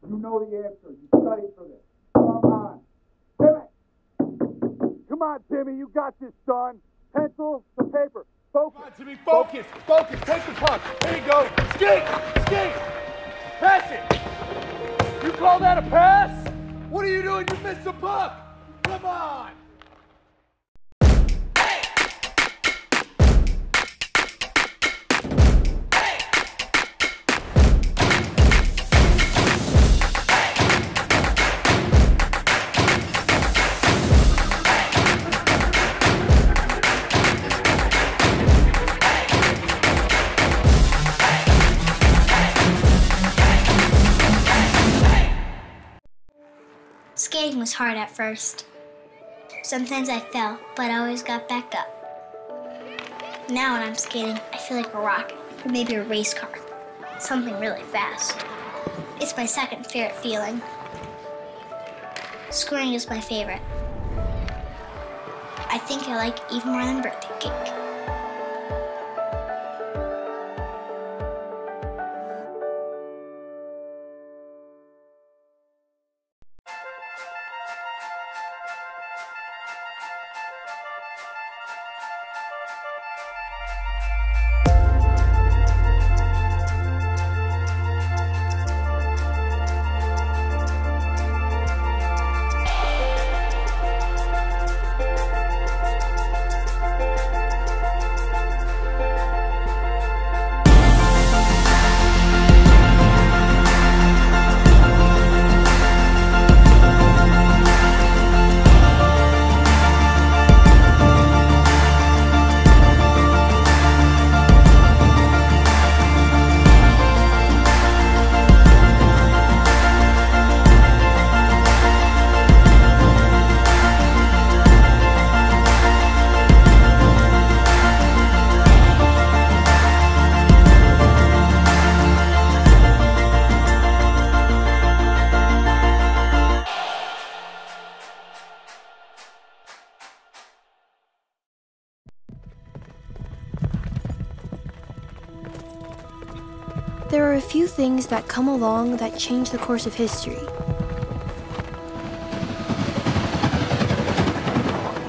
You know the answer. You studied for this. Come on. Timmy! Come on, Timmy. You got this, son. Pencil to paper. Focus. Come on, Timmy. Focus. Focus. Take the puck. Here you go. Skate. Skate. Pass it. You call that a pass? What are you doing? You missed the puck. Come on. Skating was hard at first. Sometimes I fell, but I always got back up. Now when I'm skating, I feel like a rocket, or maybe a race car. Something really fast. It's my second favorite feeling. Scoring is my favorite. I think I like it even more than birthday cake. There are a few things that come along that change the course of history.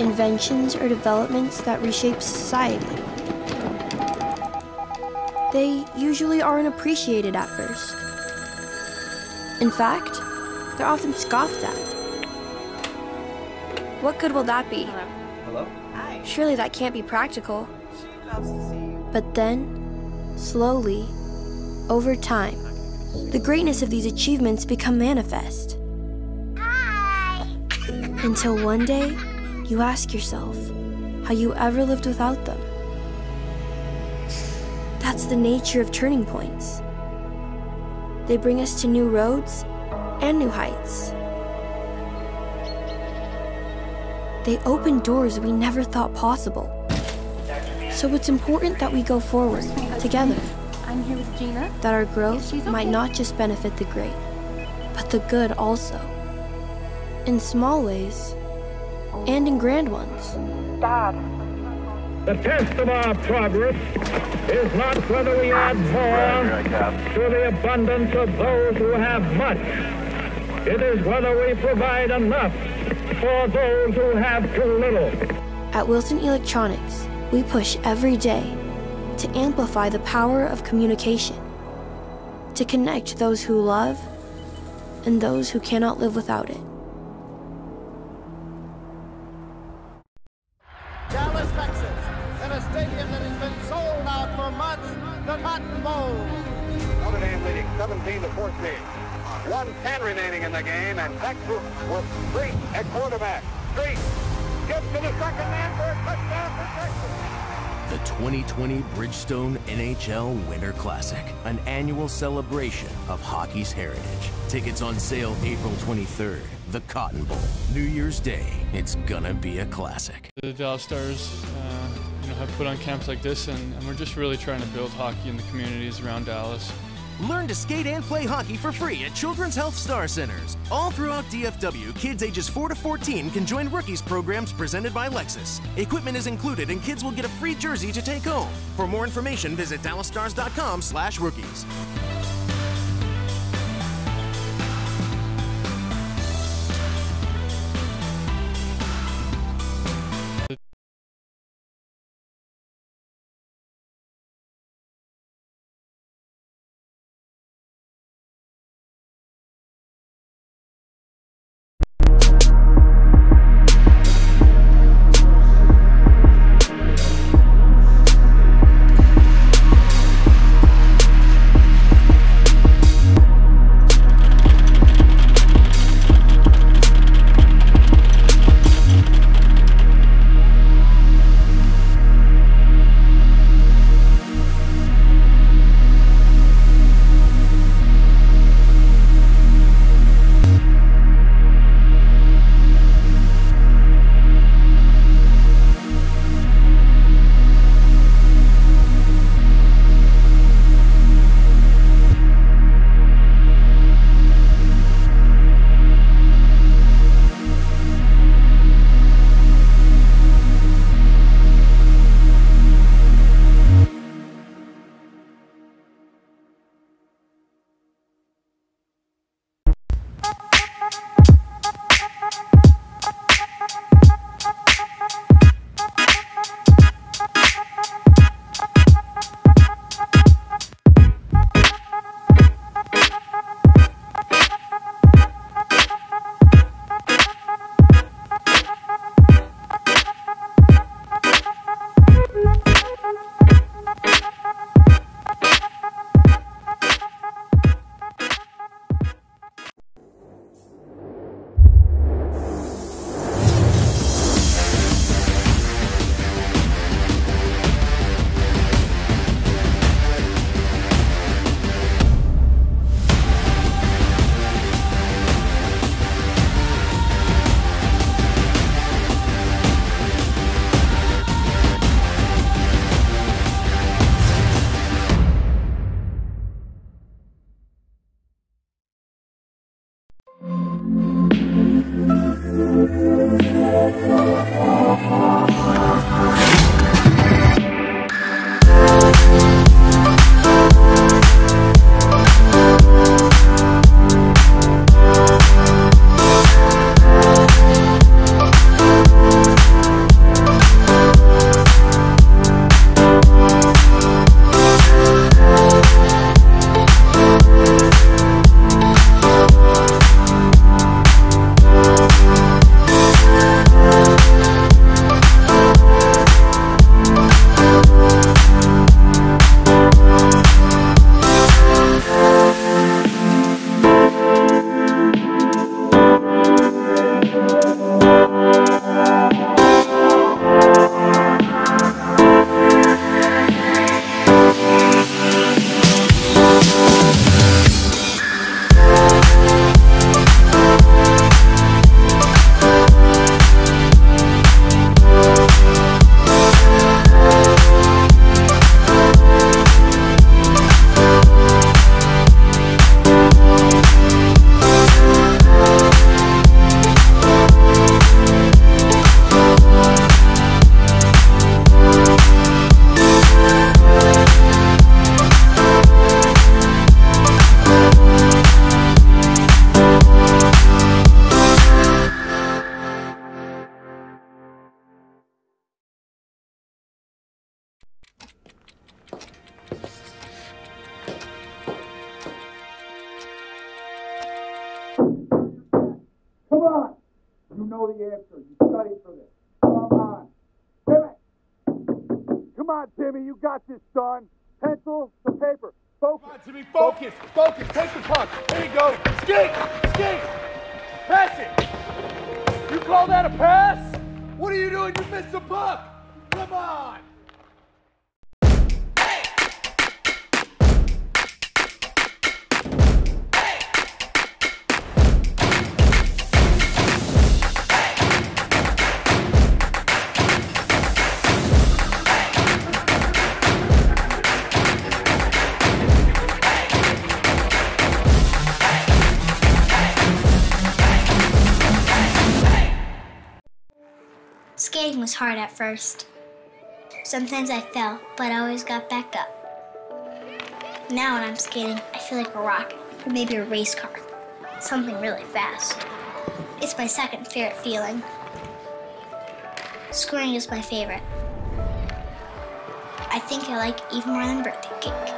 Inventions or developments that reshape society. They usually aren't appreciated at first. In fact, they're often scoffed at. What good will that be? Hello? Surely that can't be practical. But then, slowly, over time, the greatness of these achievements become manifest. Until one day, you ask yourself how you ever lived without them. That's the nature of turning points. They bring us to new roads and new heights. They open doors we never thought possible. So it's important that we go forward together. I'm here with Gina. That our growth might not just benefit the great, but the good also. In small ways, and in grand ones. Dad. The test of our progress is not whether we add more to the abundance of those who have much. It is whether we provide enough for those who have too little. At Wilson Electronics, we push every day to amplify the power of communication, to connect those who love and those who cannot live without it. Dallas, Texas, in a stadium that has been sold out for months, the Cotton Bowl. Notre Dame leading 17-14. 1:10 remaining in the game, and Texas with Street at quarterback. Street gets to the second man for a touchdown for Texas. The 2020 Bridgestone NHL Winter Classic, an annual celebration of hockey's heritage. Tickets on sale April 23rd. The Cotton Bowl, New Year's Day. It's gonna be a classic. The Dallas Stars, have put on camps like this, and we're just really trying to build hockey in the communities around Dallas. Learn to skate and play hockey for free at Children's Health Star Centers. All throughout DFW, kids ages 4 to 14 can join Rookies programs presented by Lexus. Equipment is included and kids will get a free jersey to take home. For more information, visit dallasstars.com/rookies. know the answer. You studied for this. Come on. Timmy! Come on, Timmy. You got this, son. Pencil to paper. Focus. Come on, Timmy. Focus. Focus. Take the puck. There you go. Skate. Skate. Pass it. You call that a pass? What are you doing? You missed the puck. Come on. Skating was hard at first. Sometimes I fell, but I always got back up. Now when I'm skating, I feel like a rocket, or maybe a race car. Something really fast. It's my second favorite feeling. Scoring is my favorite. I think I like it even more than birthday cake.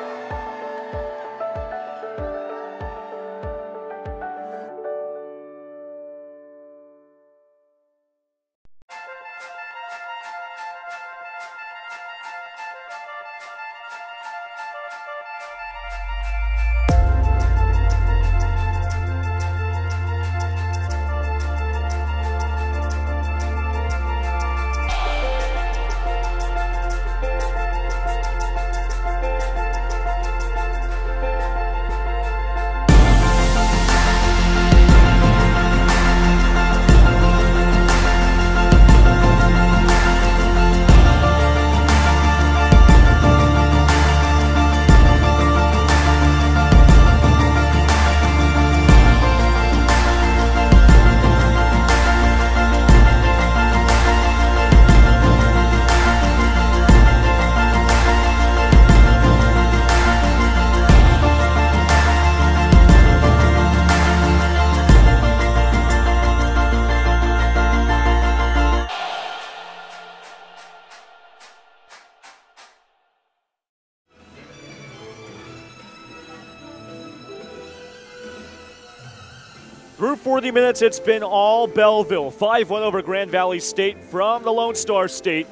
Through 40 minutes, it's been all Belleville. 5-1 over Grand Valley State from the Lone Star State.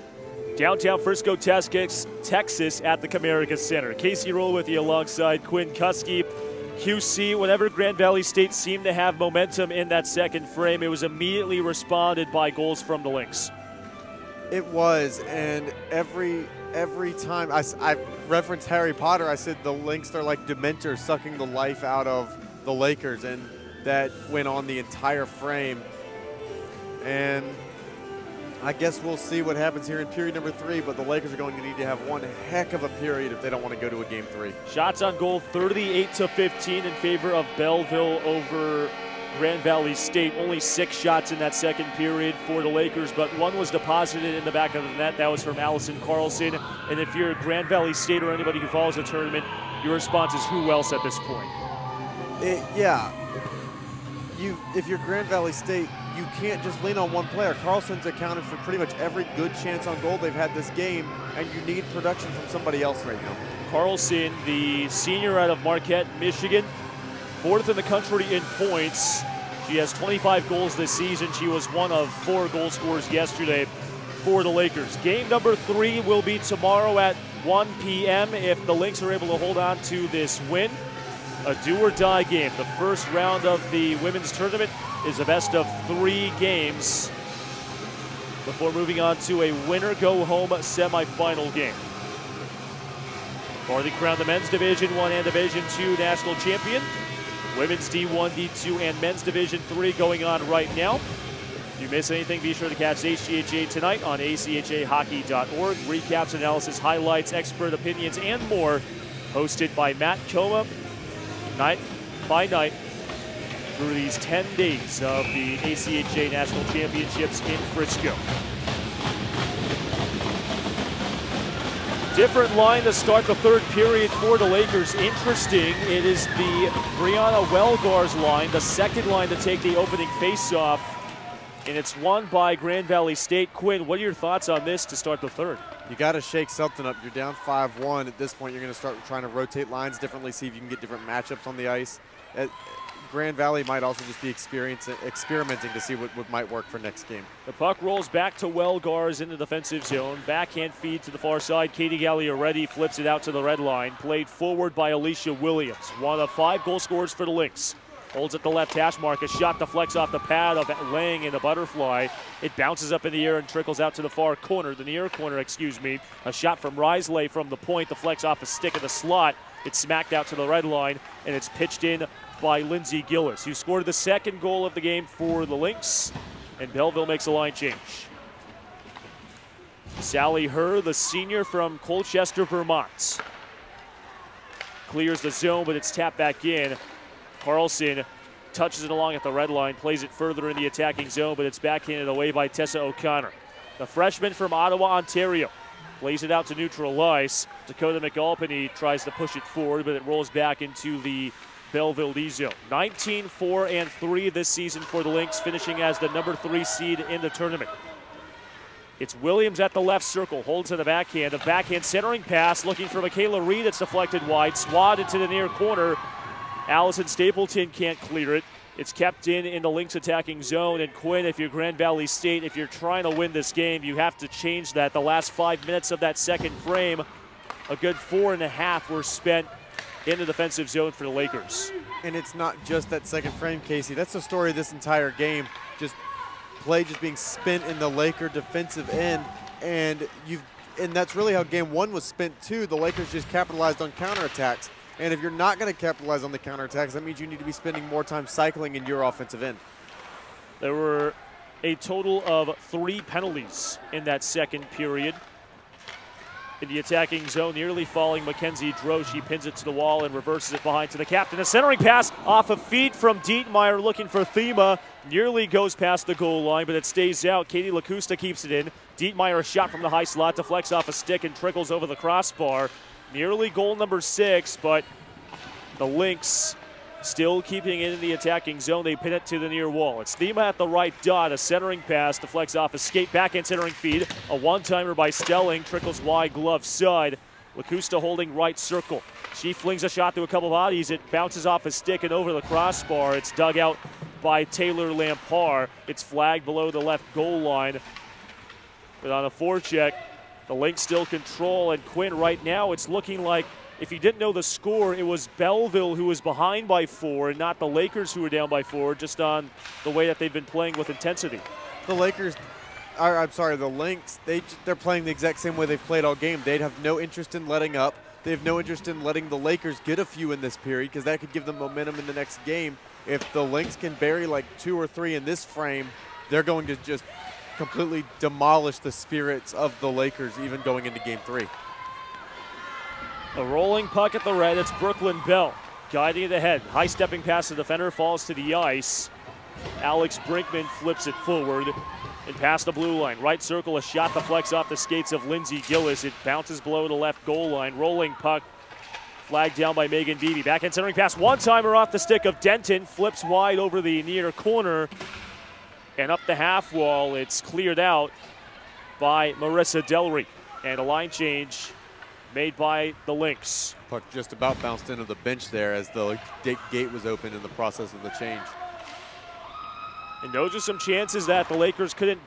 Downtown Frisco, Texas at the Comerica Center. Casey Roll with you alongside Quinn Kuski. QC, whenever Grand Valley State seemed to have momentum in that second frame, it was immediately responded by goals from the Lynx. It was, and every time I referenced Harry Potter, I said the Lynx are like Dementors sucking the life out of the Lakers, and that went on the entire frame. And I guess we'll see what happens here in period number 3, but the Lakers are going to need to have one heck of a period if they don't want to go to a game 3. Shots on goal 38-15 in favor of Belleville over Grand Valley State. Only 6 shots in that second period for the Lakers, but one was deposited in the back of the net. That was from Allison Carlson. And if you're Grand Valley State or anybody who follows the tournament, your response is who else at this point? If you're Grand Valley State, you can't just lean on one player. Carlson's accounted for pretty much every good chance on goal they've had this game, and you need production from somebody else right now. Carlson, the senior out of Marquette, Michigan, 4th in the country in points. She has 25 goals this season. She was one of 4 goal scorers yesterday for the Lakers. Game number 3 will be tomorrow at 1 p.m. if the Lynx are able to hold on to this win. A do-or-die game. The first round of the women's tournament is a best-of-3 games before moving on to a winner-go-home semifinal game. Farthing crowned the men's Division I and Division II national champion. Women's D1, D2, and men's Division III going on right now. If you miss anything, be sure to catch ACHA tonight on achahockey.org. Recaps, analysis, highlights, expert opinions, and more. Hosted by Matt Coma. Night by night through these 10 days of the ACHA National Championships in Frisco. Different line to start the third period for the Lakers. Interesting, it is the Brianna Welgar's line, the second line to take the opening faceoff, and it's won by Grand Valley State. Quinn, what are your thoughts on this to start the third? You got to shake something up. You're down 5-1. At this point, you're going to start trying to rotate lines differently, see if you can get different matchups on the ice. Grand Valley might also just be experimenting to see what might work for next game. The puck rolls back to Wellgars in the defensive zone. Backhand feed to the far side. Katie Gagliaretti flips it out to the red line. Played forward by Alicia Williams. One of 5 goal scorers for the Lynx. Holds at the left hash mark. A shot deflects off the pad of Lang in the butterfly. It bounces up in the air and trickles out to the far corner, the near corner, excuse me. A shot from Risley from the point deflects off the stick of the slot. It's smacked out to the red line, and it's pitched in by Lindsay Gillis, who scored the 2nd goal of the game for the Lynx, and Belleville makes a line change. Sally Herr, the senior from Colchester, Vermont, clears the zone, but it's tapped back in. Carlson touches it along at the red line, plays it further in the attacking zone, but it's backhanded away by Tessa O'Connor. The freshman from Ottawa, Ontario, plays it out to neutral ice. Dakota McAlpany tries to push it forward, but it rolls back into the Belleville D zone. 19-4-3 this season for the Lynx, finishing as the number 3 seed in the tournament. It's Williams at the left circle, holds to the backhand. A backhand centering pass, looking for Michaela Reed. It's deflected wide, swatted to the near corner. Allison Stapleton can't clear it. It's kept in the Lynx attacking zone. And Quinn, if you're Grand Valley State, if you're trying to win this game, you have to change that. The last 5 minutes of that second frame, a good 4.5 were spent in the defensive zone for the Lakers. And it's not just that second frame, Casey. That's the story of this entire game. Just play just being spent in the Laker defensive end. And that's really how game 1 was spent too. The Lakers just capitalized on counterattacks. And if you're not going to capitalize on the counterattacks, that means you need to be spending more time cycling in your offensive end. There were a total of 3 penalties in that second period. In the attacking zone, nearly falling Mackenzie Droe. She pins it to the wall and reverses it behind to the captain. A centering pass off a feed from Dietmeyer looking for Thema. Nearly goes past the goal line, but it stays out. Katie LaCusta keeps it in. Dietmeyer, a shot from the high slot, deflects off a stick and trickles over the crossbar. Nearly goal number 6, but the Lynx still keeping it in the attacking zone. They pin it to the near wall. It's Thema at the right dot. A centering pass deflects off a skate, backhand centering feed. A one-timer by Stelling, trickles wide glove side. LaCusta holding right circle. She flings a shot through a couple bodies. It bounces off a stick and over the crossbar. It's dug out by Taylor Lampard. It's flagged below the left goal line. But on a forecheck, the Lynx still control, and Quinn, right now, it's looking like, if you didn't know the score, it was Belleville who was behind by 4 and not the Lakers who were down by 4, just on the way that they've been playing with intensity. The Lynx, they're playing the exact same way they've played all game. They'd have no interest in letting up. They have no interest in letting the Lakers get a few in this period because that could give them momentum in the next game. If the Lynx can bury like 2 or 3 in this frame, they're going to just completely demolish the spirits of the Lakers even going into game 3. A rolling puck at the red. It's Brooklyn Bell guiding it ahead. High stepping past the defender, falls to the ice. Alex Brinkman flips it forward and past the blue line. Right circle, a shot deflects off the skates of Lindsay Gillis. It bounces below the left goal line. Rolling puck flagged down by Megan Beebe. Backhand centering pass, one-timer off the stick of Denton. Flips wide over the near corner. And up the half wall, it's cleared out by Marissa Delry. And a line change made by the Lynx. Puck just about bounced into the bench there as the gate was open in the process of the change. And those are some chances that the Lakers couldn't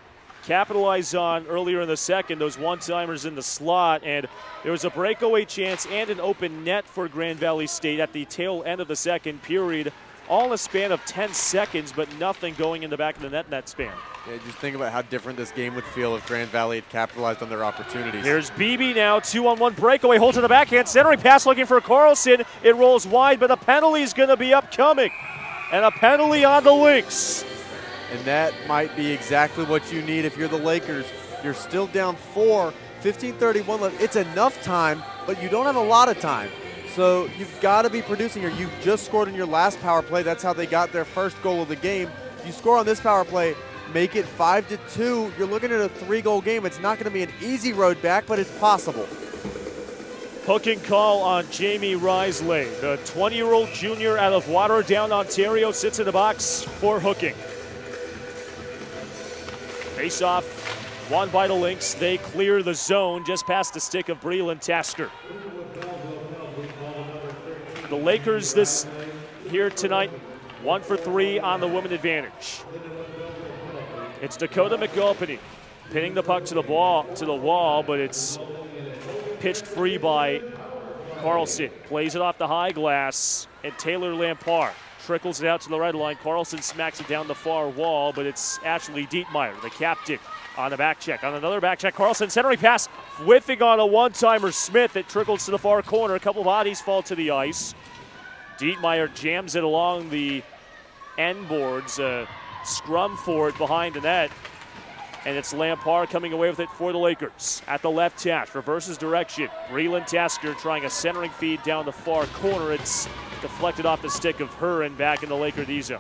capitalize on earlier in the second, those one-timers in the slot. And there was a breakaway chance and an open net for Grand Valley State at the tail end of the second period. All in a span of 10 seconds, but nothing going in the back of the net in that span. Yeah, just think about how different this game would feel if Grand Valley had capitalized on their opportunities. Here's Beebe now, 2-on-1 breakaway, holds to the backhand, centering pass looking for Carlson. It rolls wide, but a penalty is going to be upcoming. And a penalty on the Lynx. And that might be exactly what you need if you're the Lakers. You're still down 4, 15:31 left. It's enough time, but you don't have a lot of time. So you've got to be producing here. You've just scored in your last power play. That's how they got their first goal of the game. If you score on this power play, make it 5-2. You're looking at a 3-goal game. It's not going to be an easy road back, but it's possible. Hooking call on Jamie Risley. The 20-year-old junior out of Waterdown, Ontario, sits in the box for hooking. Face-off won by the Lynx. They clear the zone just past the stick of Breland Tasker. The Lakers here tonight 1 for 3 on the women advantage. It's Dakota McGilpany pinning the puck to the wall, but it's pitched free by Carlson. Plays it off the high glass, and Taylor Lampard trickles it out to the red line. Carlson smacks it down the far wall, but it's Ashley Dietmeyer, the captain, on the back check. On another back check, Carlson centering pass, whiffing on a one-timer Smith. It trickles to the far corner. A couple bodies fall to the ice. Dietmeyer jams it along the end boards. Scrum for it behind the net. And it's Lampard coming away with it for the Lakers. At the left hash, reverses direction. Breland Tasker trying a centering feed down the far corner. It's deflected off the stick of her and back in the Laker D zone.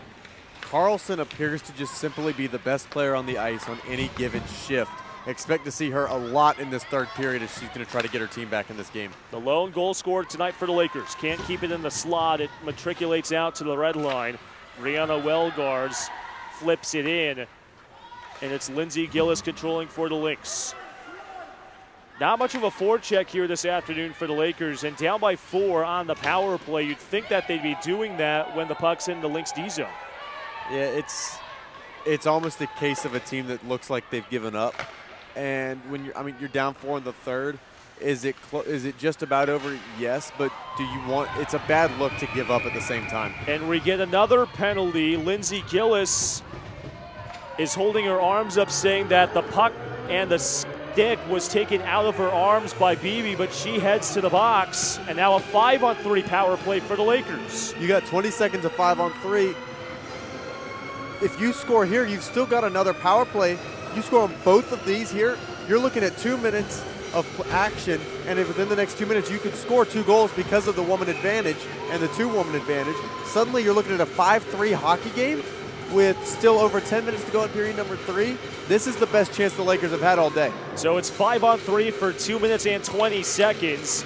Carlson appears to just simply be the best player on the ice on any given shift. Expect to see her a lot in this third period as she's going to try to get her team back in this game. The lone goal scored tonight for the Lakers. Can't keep it in the slot. It matriculates out to the red line. Brianna Wellgars flips it in, and it's Lindsay Gillis controlling for the Lynx. Not much of a forecheck here this afternoon for the Lakers, and down by 4 on the power play. You'd think that they'd be doing that when the puck's in the Lynx D zone. Yeah, it's almost a case of a team that looks like they've given up. And when you're down 4 in the third, is it just about over? Yes, but do you want? It's a bad look to give up at the same time. And we get another penalty. Lindsay Gillis is holding her arms up, saying that the puck and the stick was taken out of her arms by Beebe, but she heads to the box. And now a 5-on-3 power play for the Lakers. You got 20 seconds of 5-on-3. If you score here, you've still got another power play. You score on both of these here, you're looking at 2 minutes of action, and if within the next 2 minutes you could score 2 goals because of the woman advantage and the 2-woman advantage, suddenly you're looking at a 5-3 hockey game with still over 10 minutes to go in period number 3. This is the best chance the Lakers have had all day. So it's 5-on-3 for 2 minutes and 20 seconds,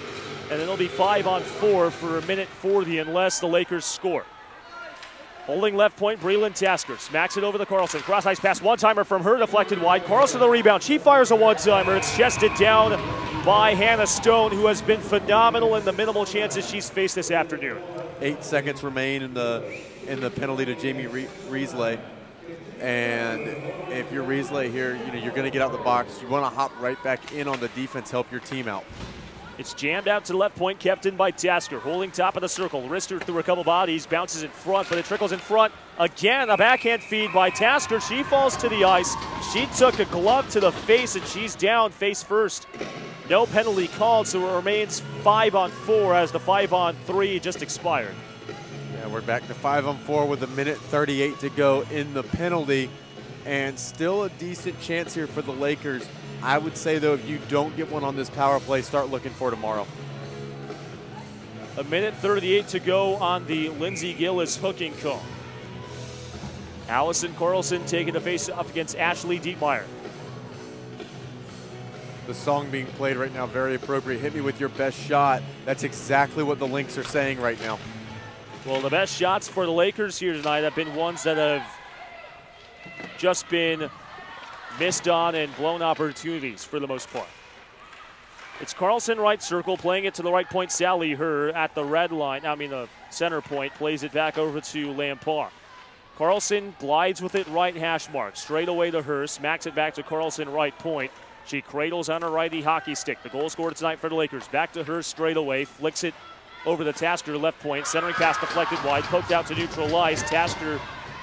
and then it'll be 5-on-4 for 1:40 unless the Lakers score. Holding left point, Breland Tasker smacks it over to Carlson. Cross ice pass, one-timer from her, deflected wide. Carlson the rebound. She fires a one-timer. It's chested down by Hannah Stone, who has been phenomenal in the minimal chances she's faced this afternoon. 8 seconds remain in the penalty to Jamie Riesle. And if you're Riesle here, you're going to get out the box. You want to hop right back in on the defense, help your team out. It's jammed out to the left point, kept in by Tasker. Holding top of the circle. Wrister through a couple bodies, bounces in front, but it trickles in front. Again, a backhand feed by Tasker. She falls to the ice. She took a glove to the face, and she's down face first. No penalty called, so it remains 5-on-4 as the 5-on-3 just expired. Yeah, we're back to 5-on-4 with 1:38 to go in the penalty, and still a decent chance here for the Lakers. I would say, though, if you don't get one on this power play, start looking for tomorrow. 1:38 to go on the Lindsay Gillis hooking call. Allison Carlson taking the face off against Ashley Dietmeyer. The song being played right now, very appropriate. Hit me with your best shot. That's exactly what the Lynx are saying right now. Well, the best shots for the Lakers here tonight have been ones that have just been missed on and blown opportunities for the most part. It's Carlson right circle, playing it to the right point. Sally Herr at the red line, the center point, plays it back over to Lampard. Carlson glides with it right hash mark, straight away to Herr, smacks it back to Carlson right point. She cradles on her righty hockey stick. The goal scored tonight for the Lakers. Back to Herr straight away, flicks it over the Tasker left point. Centering pass deflected wide, poked out to neutralize. Tasker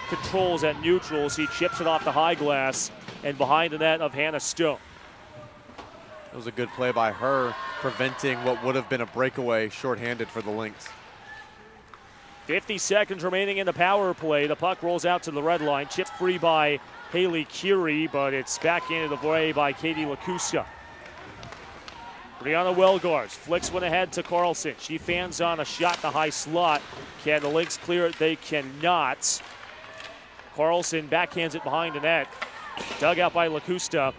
controls at neutrals. He chips it off the high glass and behind the net of Hannah Stone. It was a good play by her, preventing what would have been a breakaway shorthanded for the Lynx. 50 seconds remaining in the power play. The puck rolls out to the red line, chipped free by Haley Curie, but it's back into the play by Katie Lakuska. Brianna Wellgars flicks one ahead to Carlson. She fans on a shot in the high slot. Can the Lynx clear it? They cannot. Carlson backhands it behind the net. Dug out by Lakusta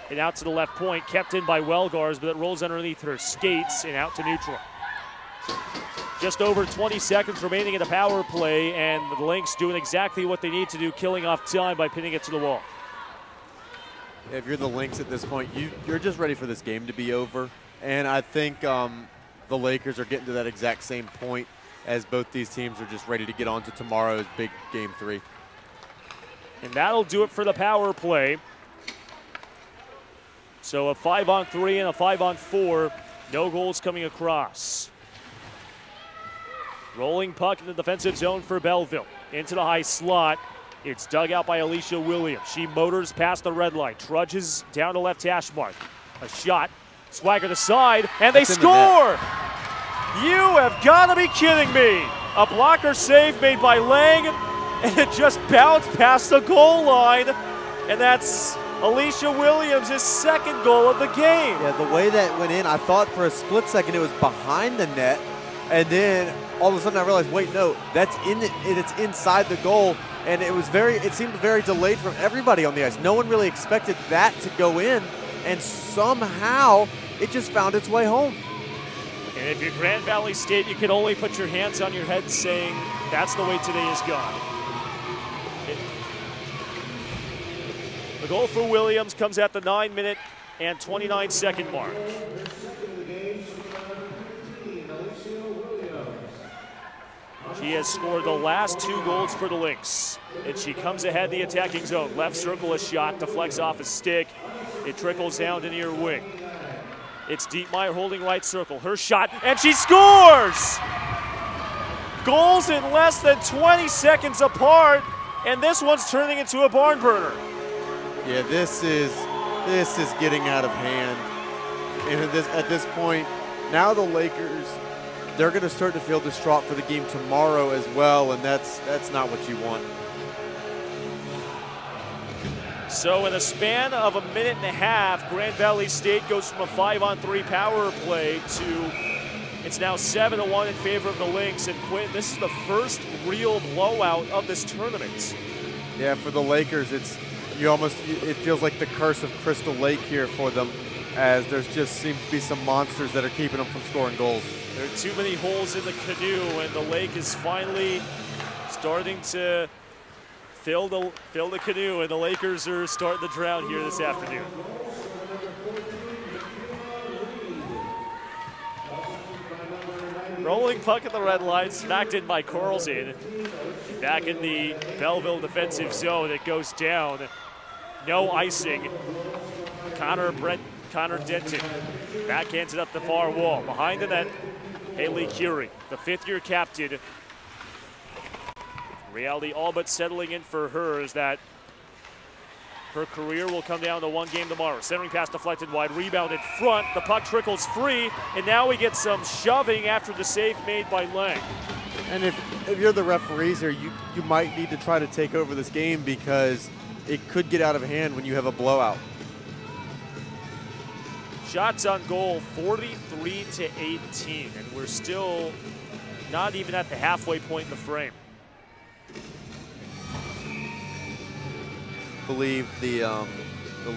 and out to the left point. Kept in by Wellgars, but it rolls underneath her skates and out to neutral. Just over 20 seconds remaining in the power play, and the Lynx doing exactly what they need to do, killing off time by pinning it to the wall. If you're the Lynx at this point, you're just ready for this game to be over. And I think the Lakers are getting to that exact same point. as both these teams are just ready to get on to tomorrow's big Game 3. And that'll do it for the power play. So a 5-on-3 and a 5-on-4. No goals coming across. Rolling puck in the defensive zone for Belleville. Into the high slot. It's dug out by Alicia Williams. She motors past the red line. Trudges down the left hash mark. A shot. Swagger to side. And they score! You have got to be kidding me. A blocker save made by Lang. And it just bounced past the goal line. And that's Alicia Williams' second goal of the game. Yeah, the way that went in, I thought for a split second it was behind the net. And then all of a sudden I realized, wait, no, it's inside the goal. And it seemed very delayed from everybody on the ice. No one really expected that to go in. And somehow it just found its way home. And if you're Grand Valley State, you can only put your hands on your head saying, that's the way today is gone. The goal for Williams comes at the 9-minute and 29-second mark. She has scored the last 2 goals for the Lynx. And she comes ahead in the attacking zone. Left circle, a shot, deflects off a stick. It trickles down to near wing. It's Dietmeyer holding right circle. Her shot, and she scores! Goals in less than 20 seconds apart, and this one's turning into a barn burner. Yeah, this is getting out of hand. And at this point, now the Lakers, they're going to start to feel distraught for the game tomorrow as well, and that's not what you want. So in a span of a minute and a half, Grand Valley State goes from a 5-on-3 power play to it's now 7-1 in favor of the Lynx. And Quinn, this is the first real blowout of this tournament. Yeah, for the Lakers, it feels like the curse of Crystal Lake here for them, as there just seems to be some monsters that are keeping them from scoring goals. There are too many holes in the canoe, and the lake is finally starting to fill the canoe, and the Lakers are starting to drown here this afternoon. Rolling puck at the red line, smacked in by Carlson. Back in the Belleville defensive zone, it goes down. No icing. Connor Denton backhands it up the far wall. Behind the net, Haley Curie, the 5th-year captain. Reality all but settling in for her is that her career will come down to 1 game tomorrow. Centering pass deflected wide, rebound in front. The puck trickles free, and now we get some shoving after the save made by Lang. And if you're the referees here, you might need to try to take over this game, because it could get out of hand when you have a blowout. Shots on goal, 43-18, and we're still not even at the halfway point in the frame. I believe the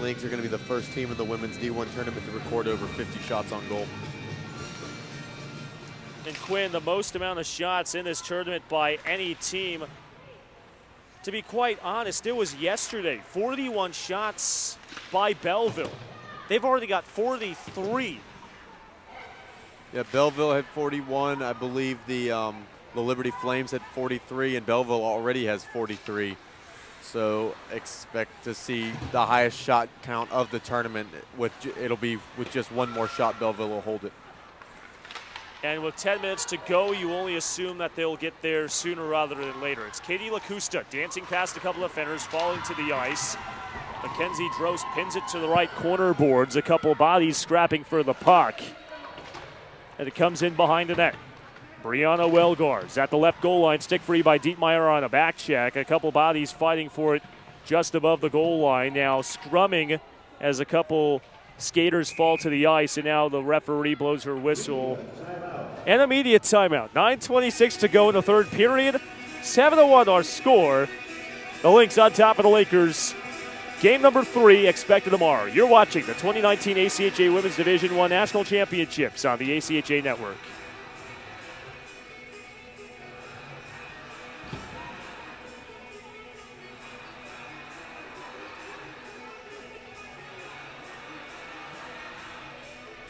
Lynx are going to be the first team in the women's D1 tournament to record over 50 shots on goal. And Quinn, the most amount of shots in this tournament by any team. To be quite honest, it was yesterday, 41 shots by Belleville. They've already got 43. Yeah, Belleville had 41. I believe the Liberty Flames had 43, and Belleville already has 43. So expect to see the highest shot count of the tournament. It'll be with just 1 more shot, Belleville will hold it. And with 10 minutes to go, you only assume that they'll get there sooner rather than later. It's Katie LaCusta dancing past a couple of defenders, falling to the ice. Mackenzie Drost pins it to the right corner boards. A couple of bodies scrapping for the puck. And it comes in behind the net. Brianna Welgars at the left goal line, stick free by Dietmeyer on a back check. A couple bodies fighting for it just above the goal line. Now scrumming as a couple skaters fall to the ice, and now the referee blows her whistle. An immediate timeout. 9:26 to go in the 3rd period. 7-1 our score. The Lynx on top of the Lakers. Game number 3 expected tomorrow. You're watching the 2019 ACHA Women's Division I National Championships on the ACHA Network.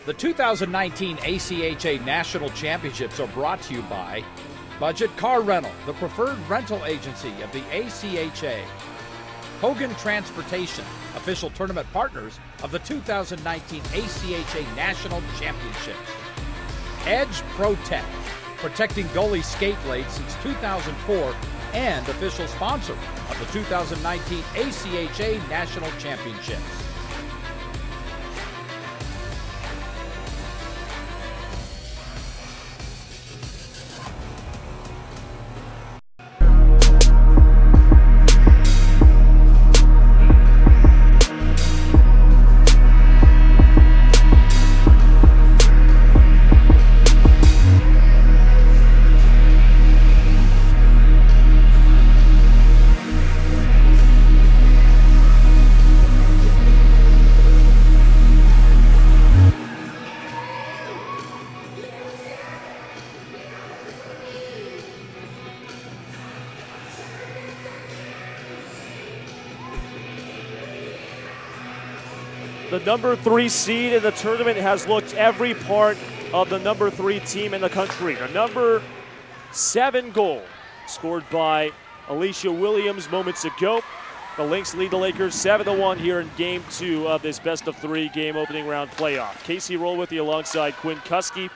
The 2019 ACHA National Championships are brought to you by Budget Car Rental, the preferred rental agency of the ACHA. Hogan Transportation, official tournament partners of the 2019 ACHA National Championships. Edge Protect, protecting goalie skate blades since 2004 and official sponsor of the 2019 ACHA National Championships. The number 3 seed in the tournament has looked every part of the number 3 team in the country. The number 7 goal scored by Alicia Williams moments ago. The Lynx lead the Lakers 7-1 here in Game 2 of this best-of-3 game opening round playoff. Casey Roll with you alongside Quinn Kuski.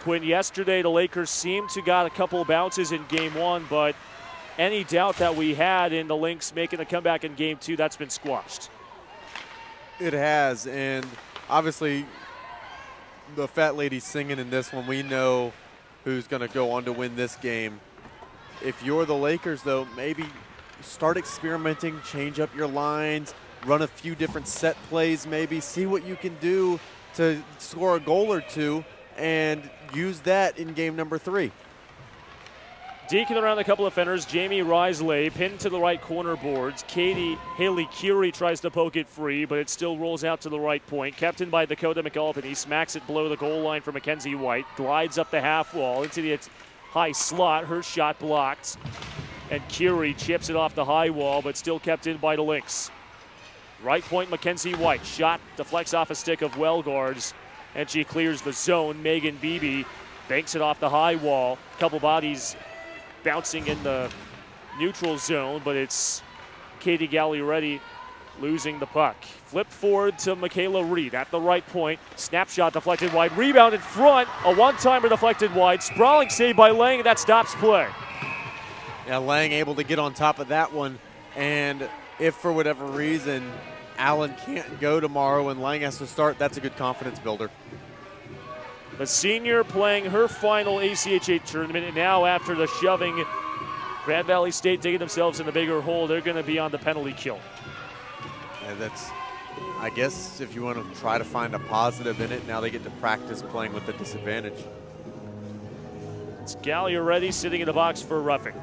Quinn, yesterday the Lakers seemed to got a couple of bounces in Game 1, but any doubt that we had in the Lynx making a comeback in Game 2, that's been squashed. It has, and obviously the fat lady's singing in this one. We know who's going to go on to win this game. If you're the Lakers, though, maybe start experimenting, change up your lines, run a few different set plays maybe, see what you can do to score a goal or two, and use that in game number 3. Deacon around a couple of defenders. Jamie Risley pinned to the right corner boards. Katie Haley Curie tries to poke it free, but it still rolls out to the right point. Kept in by Dakota McAlpin. He smacks it below the goal line for Mackenzie White. Glides up the half wall into the high slot. Her shot blocked. And Curie chips it off the high wall, but still kept in by the Lynx. Right point, Mackenzie White. Shot deflects off a stick of Wellgard's, and she clears the zone. Megan Beebe banks it off the high wall. Couple bodies bouncing in the neutral zone, but it's Katie Gagliardi losing the puck. Flip forward to Michaela Reed at the right point. Snapshot deflected wide. Rebound in front. A one-timer deflected wide. Sprawling save by Lang, and that stops play. Yeah, Lang able to get on top of that one, and if for whatever reason Allen can't go tomorrow and Lang has to start, that's a good confidence builder. The senior playing her final ACHA tournament, and now after the shoving, Grand Valley State digging themselves in a bigger hole, they're going to be on the penalty kill. And that's, I guess, if you want to try to find a positive in it, now they get to practice playing with a disadvantage. It's Gagliardi sitting in the box for roughing.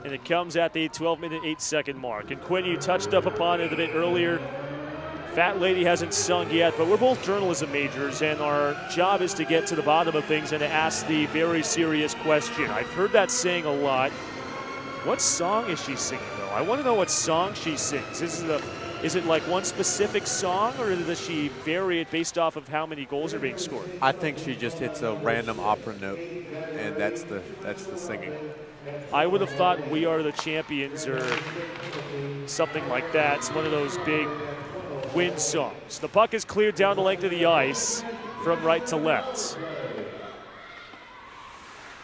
And it comes at the 12-minute, 8-second mark. And Quinn, you touched up upon it a bit earlier. Fat Lady hasn't sung yet, but we're both journalism majors, and our job is to get to the bottom of things and to ask the very serious question. I've heard that saying a lot. What song is she singing, though? I want to know what song she sings. Is it like one specific song, or does she vary it based off of how many goals are being scored? I think she just hits a random opera note, and that's the singing. I would have thought "We Are the Champions" or something like that. It's one of those big win songs. The puck is cleared down the length of the ice from right to left.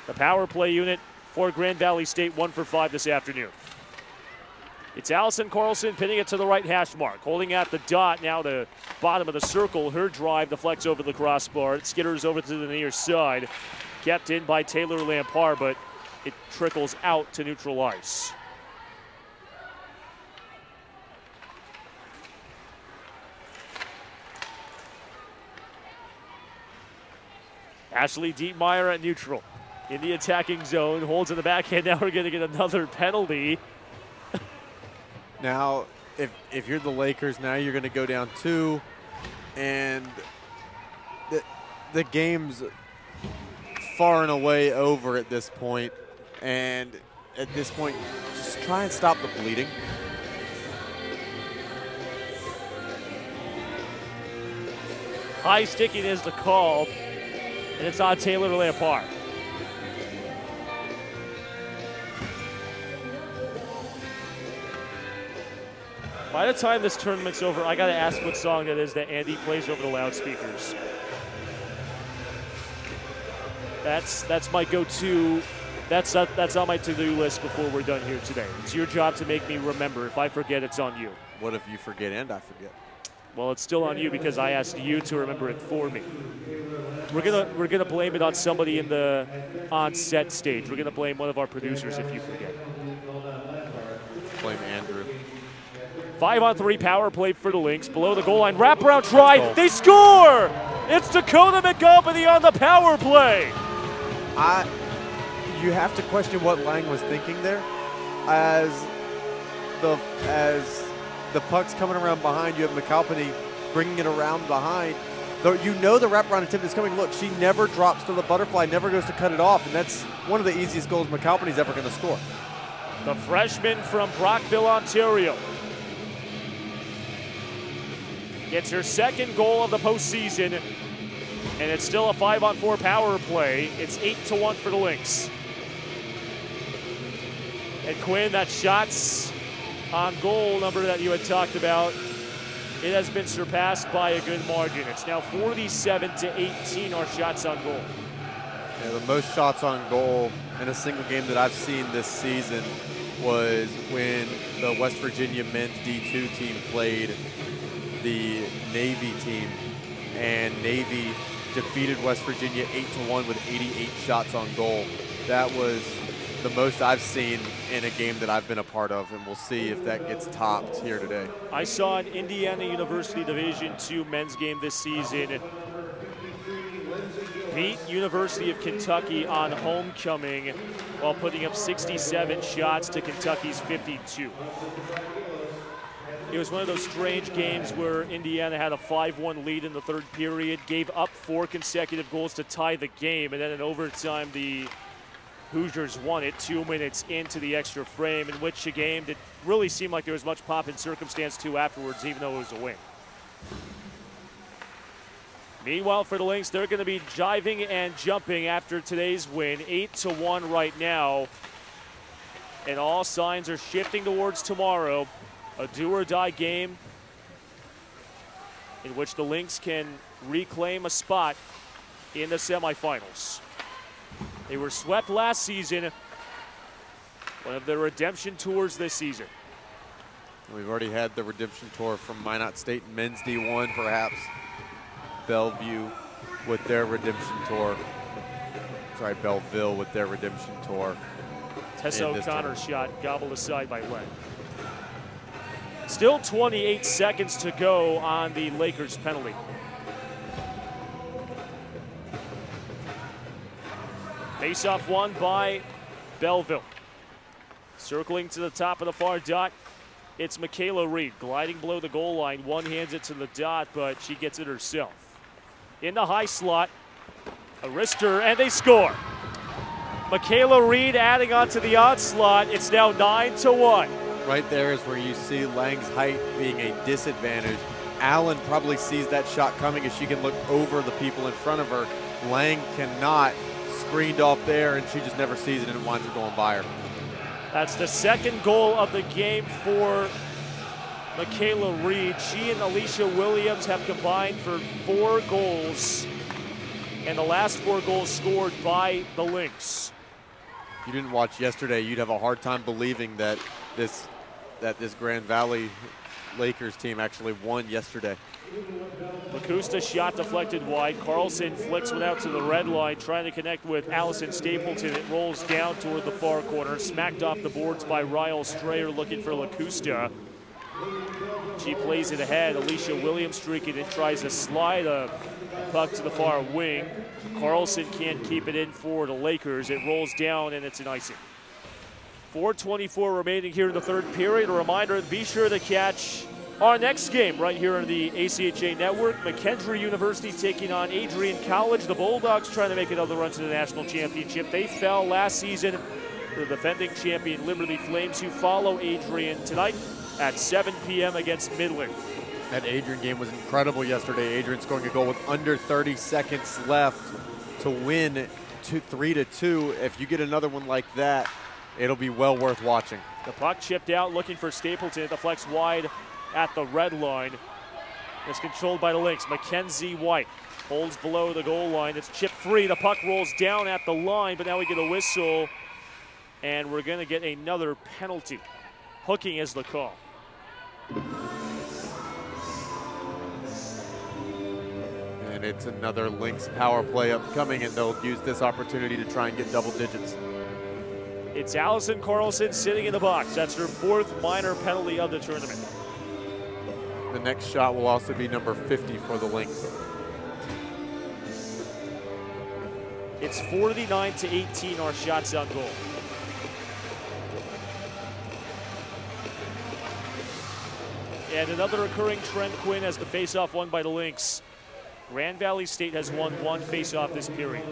The power play unit for Grand Valley State 1 for 5 this afternoon. It's Allison Carlson pinning it to the right hash mark, holding at the dot, now the bottom of the circle. Her drive deflects over the crossbar. It skitters over to the near side. Kept in by Taylor Lampard, but it trickles out to neutral ice. Ashley Dietmeyer at neutral in the attacking zone, holds in the backhand. Now we're going to get another penalty. Now, if you're the Lakers, now you're going to go down 2, and the game's far and away over at this point. And at this point, just try and stop the bleeding. High sticking is the call. And it's on Taylor to lay a par. By the time this tournament's over, I gotta ask what song that is that Andy plays over the loudspeakers. That's my go-to. That's on my to-do list before we're done here today. It's your job to make me remember. If I forget, it's on you. What if you forget and I forget? Well, it's still on you because I asked you to remember it for me. We're gonna blame it on somebody in the on-set stage. We're gonna blame one of our producers if you forget. Blame Andrew. 5-on-3 power play for the Lynx. Below the goal line, wraparound try. They score! It's Dakota McGompany on the power play. You have to question what Lang was thinking there, as the puck's coming around behind. You have McAlpany bringing it around behind. Though you know the wraparound attempt is coming. Look, she never drops to the butterfly, never goes to cut it off, and that's one of the easiest goals McAlpany's ever going to score. The freshman from Brockville, Ontario, gets her second goal of the postseason, and it's still a 5-on-4 power play. It's 8-1 for the Lynx. And Quinn, that shots on goal number that you had talked about, it has been surpassed by a good margin. It's now 47-18 our shots on goal. Yeah, the most shots on goal in a single game that I've seen this season was when the West Virginia men's D2 team played the Navy team, and Navy defeated West Virginia 8-1 with 88 shots on goal. That was the most I've seen in a game that I've been a part of, and we'll see if that gets topped here today. I saw an Indiana University Division II men's game this season beat University of Kentucky on homecoming while putting up 67 shots to Kentucky's 52. It was one of those strange games where Indiana had a 5-1 lead in the third period, gave up 4 consecutive goals to tie the game, and then in overtime the Hoosiers won it 2 minutes into the extra frame, in which a game that really seemed like there was much pomp and circumstance to afterwards, even though it was a win. Meanwhile, for the Lynx, they're going to be jiving and jumping after today's win, 8-1 right now, and all signs are shifting towards tomorrow. A do-or-die game in which the Lynx can reclaim a spot in the semifinals. They were swept last season, one of their redemption tours this season. We've already had the redemption tour from Minot State men's D1, perhaps Bellevue with their redemption tour. Sorry, Belleville with their redemption tour. Tessa O'Connor's shot gobbled aside by Len. Still 28 seconds to go on the Lakers penalty. Face-off won by Belleville. Circling to the top of the far dot, it's Michaela Reed gliding below the goal line. One hands it to the dot, but she gets it herself. In the high slot, a wrister, and they score. Michaela Reed adding on to the onslaught. It's now 9-1. Right there is where you see Lang's height being a disadvantage. Allen probably sees that shot coming as she can look over the people in front of her. Lang cannot, screened off there, and she just never sees it, and it winds up going by her. That's the second goal of the game for Michaela Reed. She and Alicia Williams have combined for 4 goals, and the last 4 goals scored by the Lynx. If you didn't watch yesterday, you'd have a hard time believing that this Grand Valley Lakers team actually won yesterday. Lacusta shot deflected wide. Carlson flicks one out to the red line, trying to connect with Allison Stapleton. It rolls down toward the far corner, smacked off the boards by Ryle Strayer looking for Lacusta. She plays it ahead. Alicia Williams streaking it, tries to slide a puck to the far wing. Carlson can't keep it in for the Lakers. It rolls down, and it's an icing. 4:24 remaining here in the third period. A reminder, be sure to catch our next game right here on the ACHA Network. McKendree University taking on Adrian College. The Bulldogs trying to make another run to the national championship. They fell last season to the defending champion Liberty Flames, who follow Adrian tonight at 7 p.m. against Midland. That Adrian game was incredible yesterday. Adrian scoring a goal with under 30 seconds left to win 3-2. If you get another one like that, it'll be well worth watching. The puck chipped out, looking for Stapleton. It deflects wide at the red line. It's controlled by the Lynx. Mackenzie White holds below the goal line. It's chipped free. The puck rolls down at the line, but now we get a whistle, and we're going to get another penalty. Hooking is the call. And it's another Lynx power play upcoming, and they'll use this opportunity to try and get double digits. It's Allison Carlson sitting in the box. That's her 4th minor penalty of the tournament. The next shot will also be number 50 for the Lynx. It's 49-18 our shots on goal. And another recurring trend, Quinn, as the faceoff won by the Lynx. Grand Valley State has won 1 faceoff this period.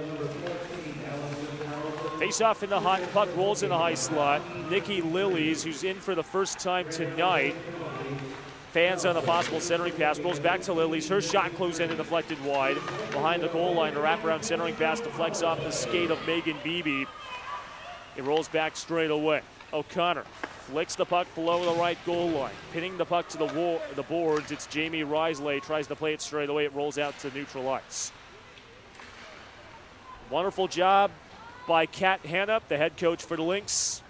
Faceoff in the hot, puck rolls in the high slot. Nikki Lillies, who's in for the first time tonight, fans on a possible centering pass, rolls back to Lillies. Her shot close in and deflected wide. Behind the goal line, a wraparound centering pass deflects off the skate of Megan Beebe. It rolls back straight away. O'Connor flicks the puck below the right goal line. Pinning the puck to the boards, it's Jamie Risley, tries to play it straight away. It rolls out to neutral ice. Wonderful job by Kat Hannup, the head coach for the Lynx.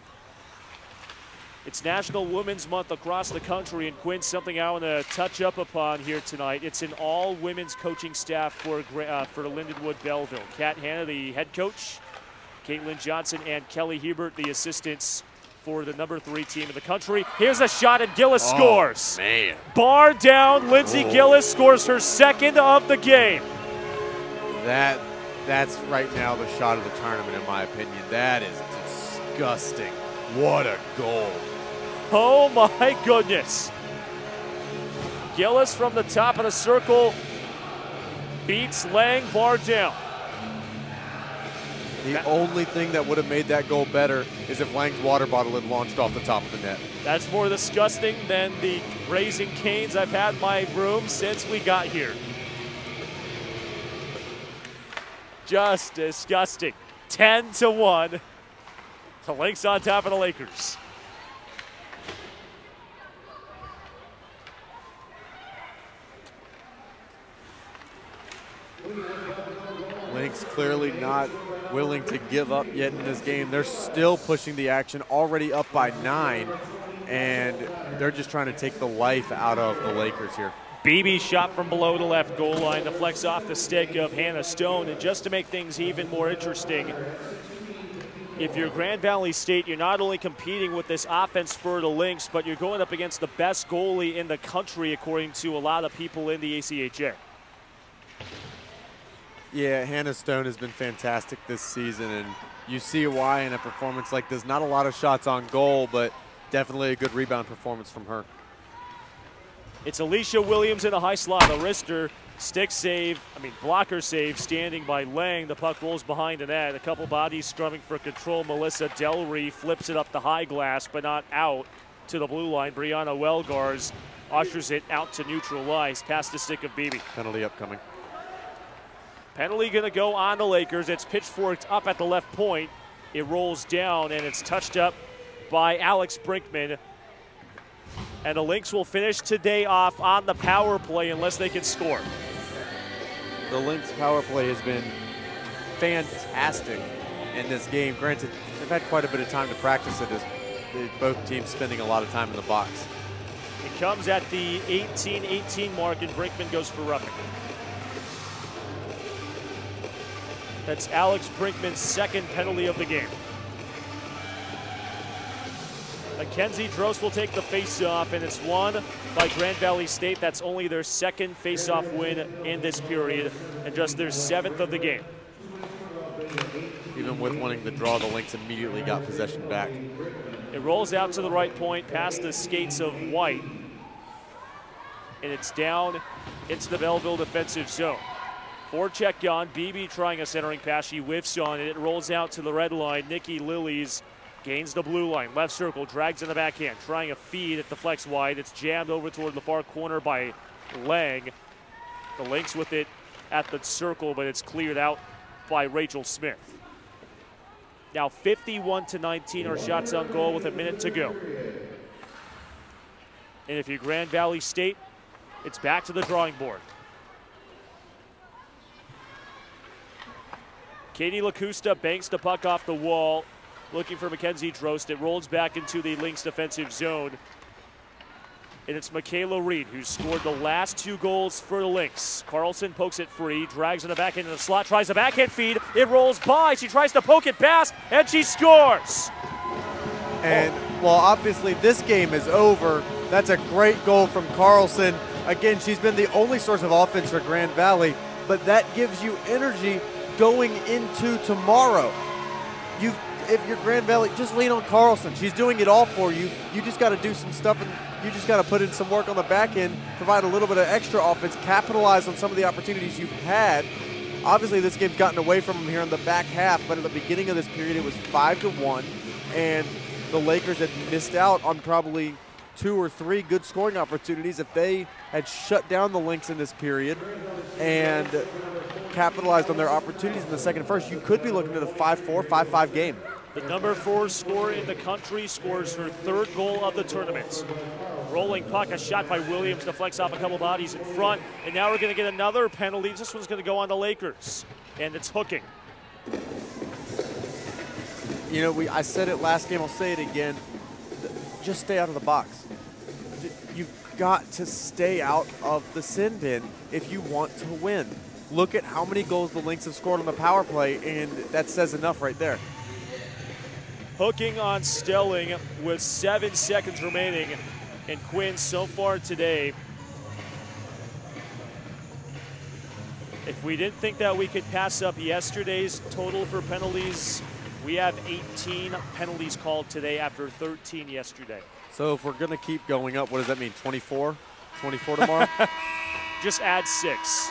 It's National Women's Month across the country, and Quinn, something I want to touch up upon here tonight. It's an all-women's coaching staff for the Lindenwood Belleville. Kat Hanna, the head coach, Caitlin Johnson and Kelly Hebert, the assistants for the number 3 team in the country. Here's a shot, and Gillis scores. Man. Bar down, Lindsay Gillis scores her 2nd of the game. That's right now the shot of the tournament, in my opinion. That is disgusting. What a goal. Oh my goodness. Gillis from the top of the circle beats Lang, bar down. The only thing that would have made that goal better is if Lang's water bottle had launched off the top of the net. That's more disgusting than the Raising Cane's I've had in my room since we got here. Just disgusting. 10-1. The Lynx on top of the Lakers. Lynx clearly not willing to give up yet in this game. They're still pushing the action, already up by 9, and they're just trying to take the life out of the Lakers here. Beebe shot from below the left goal line, deflects off the stick of Hannah Stone, and just to make things even more interesting, if you're Grand Valley State, you're not only competing with this offense for the Lynx, but you're going up against the best goalie in the country, according to a lot of people in the ACHA. Yeah, Hannah Stone has been fantastic this season, and you see why in a performance like this. Not a lot of shots on goal, but definitely a good rebound performance from her. It's Alicia Williams in the high slot. A wrister, blocker save, standing by Lang. The puck rolls behind the net. A couple bodies scrumming for control. Melissa Delry flips it up the high glass, but not out to the blue line. Brianna Welgars ushers it out to neutral ice, past the stick of Beebe. Penalty upcoming. Penalty going to go on the Lakers. It's pitchforked up at the left point. It rolls down, and it's touched up by Alex Brinkman. And the Lynx will finish today off on the power play unless they can score. The Lynx power play has been fantastic in this game. Granted, they've had quite a bit of time to practice it, as both teams spending a lot of time in the box. It comes at the 18-18 mark, and Brinkman goes for roughing. That's Alex Brinkman's 2nd penalty of the game. Mackenzie Drost will take the face-off, and it's won by Grand Valley State. That's only their 2nd face-off win in this period, and just their 7th of the game. Even with wanting to draw, the Lynx immediately got possession back. It rolls out to the right point, past the skates of White, and it's down into the Belleville defensive zone. Forecheck on, Beebe trying a centering pass. She whiffs on it. It rolls out to the red line. Nikki Lillies gains the blue line. Left circle, drags in the backhand. Trying a feed, it deflects wide. It's jammed over toward the far corner by Lang. The Lynx with it at the circle, but it's cleared out by Rachel Smith. Now 51-19 are shots on goal with a minute to go. And if you're Grand Valley State, it's back to the drawing board. Katie LaCusta banks the puck off the wall, looking for Mackenzie Drost. It rolls back into the Lynx defensive zone. And it's Michaela Reed who scored the last 2 goals for the Lynx. Carlson pokes it free, drags on the back end of the slot, tries a backhand feed. It rolls by. She tries to poke it past, and she scores. And while obviously this game is over, that's a great goal from Carlson. Again, she's been the only source of offense for Grand Valley, but that gives you energy going into tomorrow. If you're Grand Valley, just lean on Carlson. She's doing it all for you. You just got to do some stuff, and you just got to put in some work on the back end, provide a little bit of extra offense, capitalize on some of the opportunities you've had. Obviously, this game's gotten away from them here in the back half, but at the beginning of this period, it was 5-1, and the Lakers had missed out on probably 2 or 3 good scoring opportunities. If they had shut down the Lynx in this period and capitalized on their opportunities in the second and first, you could be looking at a 5-4, 5-5 game. The number 4 scorer in the country scores her 3rd goal of the tournament. Rolling puck, a shot by Williams, deflects off a couple bodies in front, and now we're going to get another penalty. This one's going to go on the Lakers, and it's hooking. You know, I said it last game, I'll say it again. Just stay out of the box. You've got to stay out of the sin bin if you want to win. Look at how many goals the Lynx have scored on the power play, and that says enough right there. Hooking on Stelling with 7 seconds remaining. And Quinn, so far today, if we didn't think that we could pass up yesterday's total for penalties, we have 18 penalties called today after 13 yesterday. So if we're going to keep going up, what does that mean, 24? 24 tomorrow? Just add 6.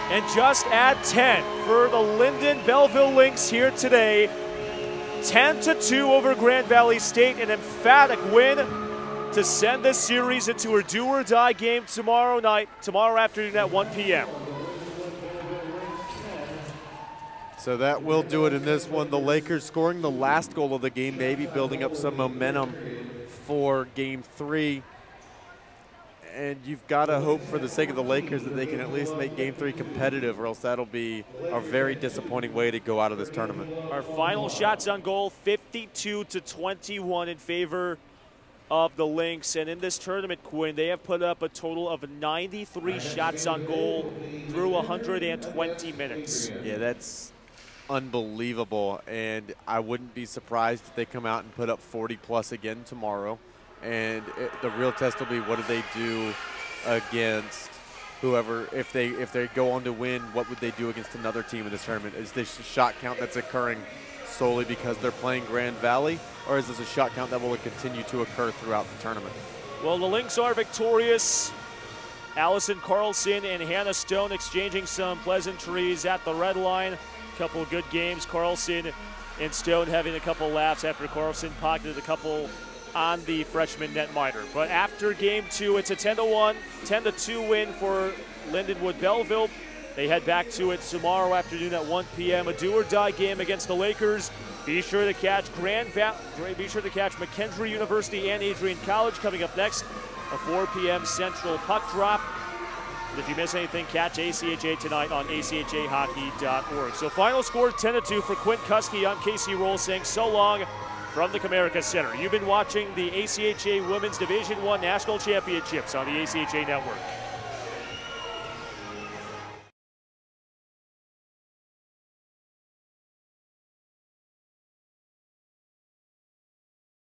And just add 10 for the Linden Belleville Lynx here today. 10-2 over Grand Valley State, an emphatic win to send this series into a do-or-die game tomorrow afternoon at 1 p.m. So that will do it in this one. The Lakers scoring the last goal of the game, maybe building up some momentum for Game 3. And you've got to hope for the sake of the Lakers that they can at least make Game 3 competitive, or else that'll be a very disappointing way to go out of this tournament. Our final shots on goal, 52-21 in favor of the Lynx. And in this tournament, Quinn, they have put up a total of 93 shots on goal through 120 minutes. Yeah, that's unbelievable. And I wouldn't be surprised if they come out and put up 40-plus again tomorrow. And the real test will be, what do they do against whoever? If they go on to win, what would they do against another team in this tournament? Is this a shot count that's occurring solely because they're playing Grand Valley, or is this a shot count that will continue to occur throughout the tournament? Well, the Lynx are victorious. Allison Carlson and Hannah Stone exchanging some pleasantries at the red line. A couple of good games. Carlson and Stone having a couple laughs after Carlson pocketed a couple on the freshman netminder. But after Game 2, it's a 10-1, 10-2 win for Lindenwood Belleville. They head back to it tomorrow afternoon at 1 p.m. A do-or-die game against the Lakers. Be sure to catch McKendree University and Adrian College coming up next. A 4 p.m. Central puck drop. And if you miss anything, catch ACHA tonight on achahockey.org. So final score 10-2 for Quinn Kuski. I'm Casey Roll saying so long from the Comerica Center. You've been watching the ACHA Women's Division I National Championships on the ACHA Network.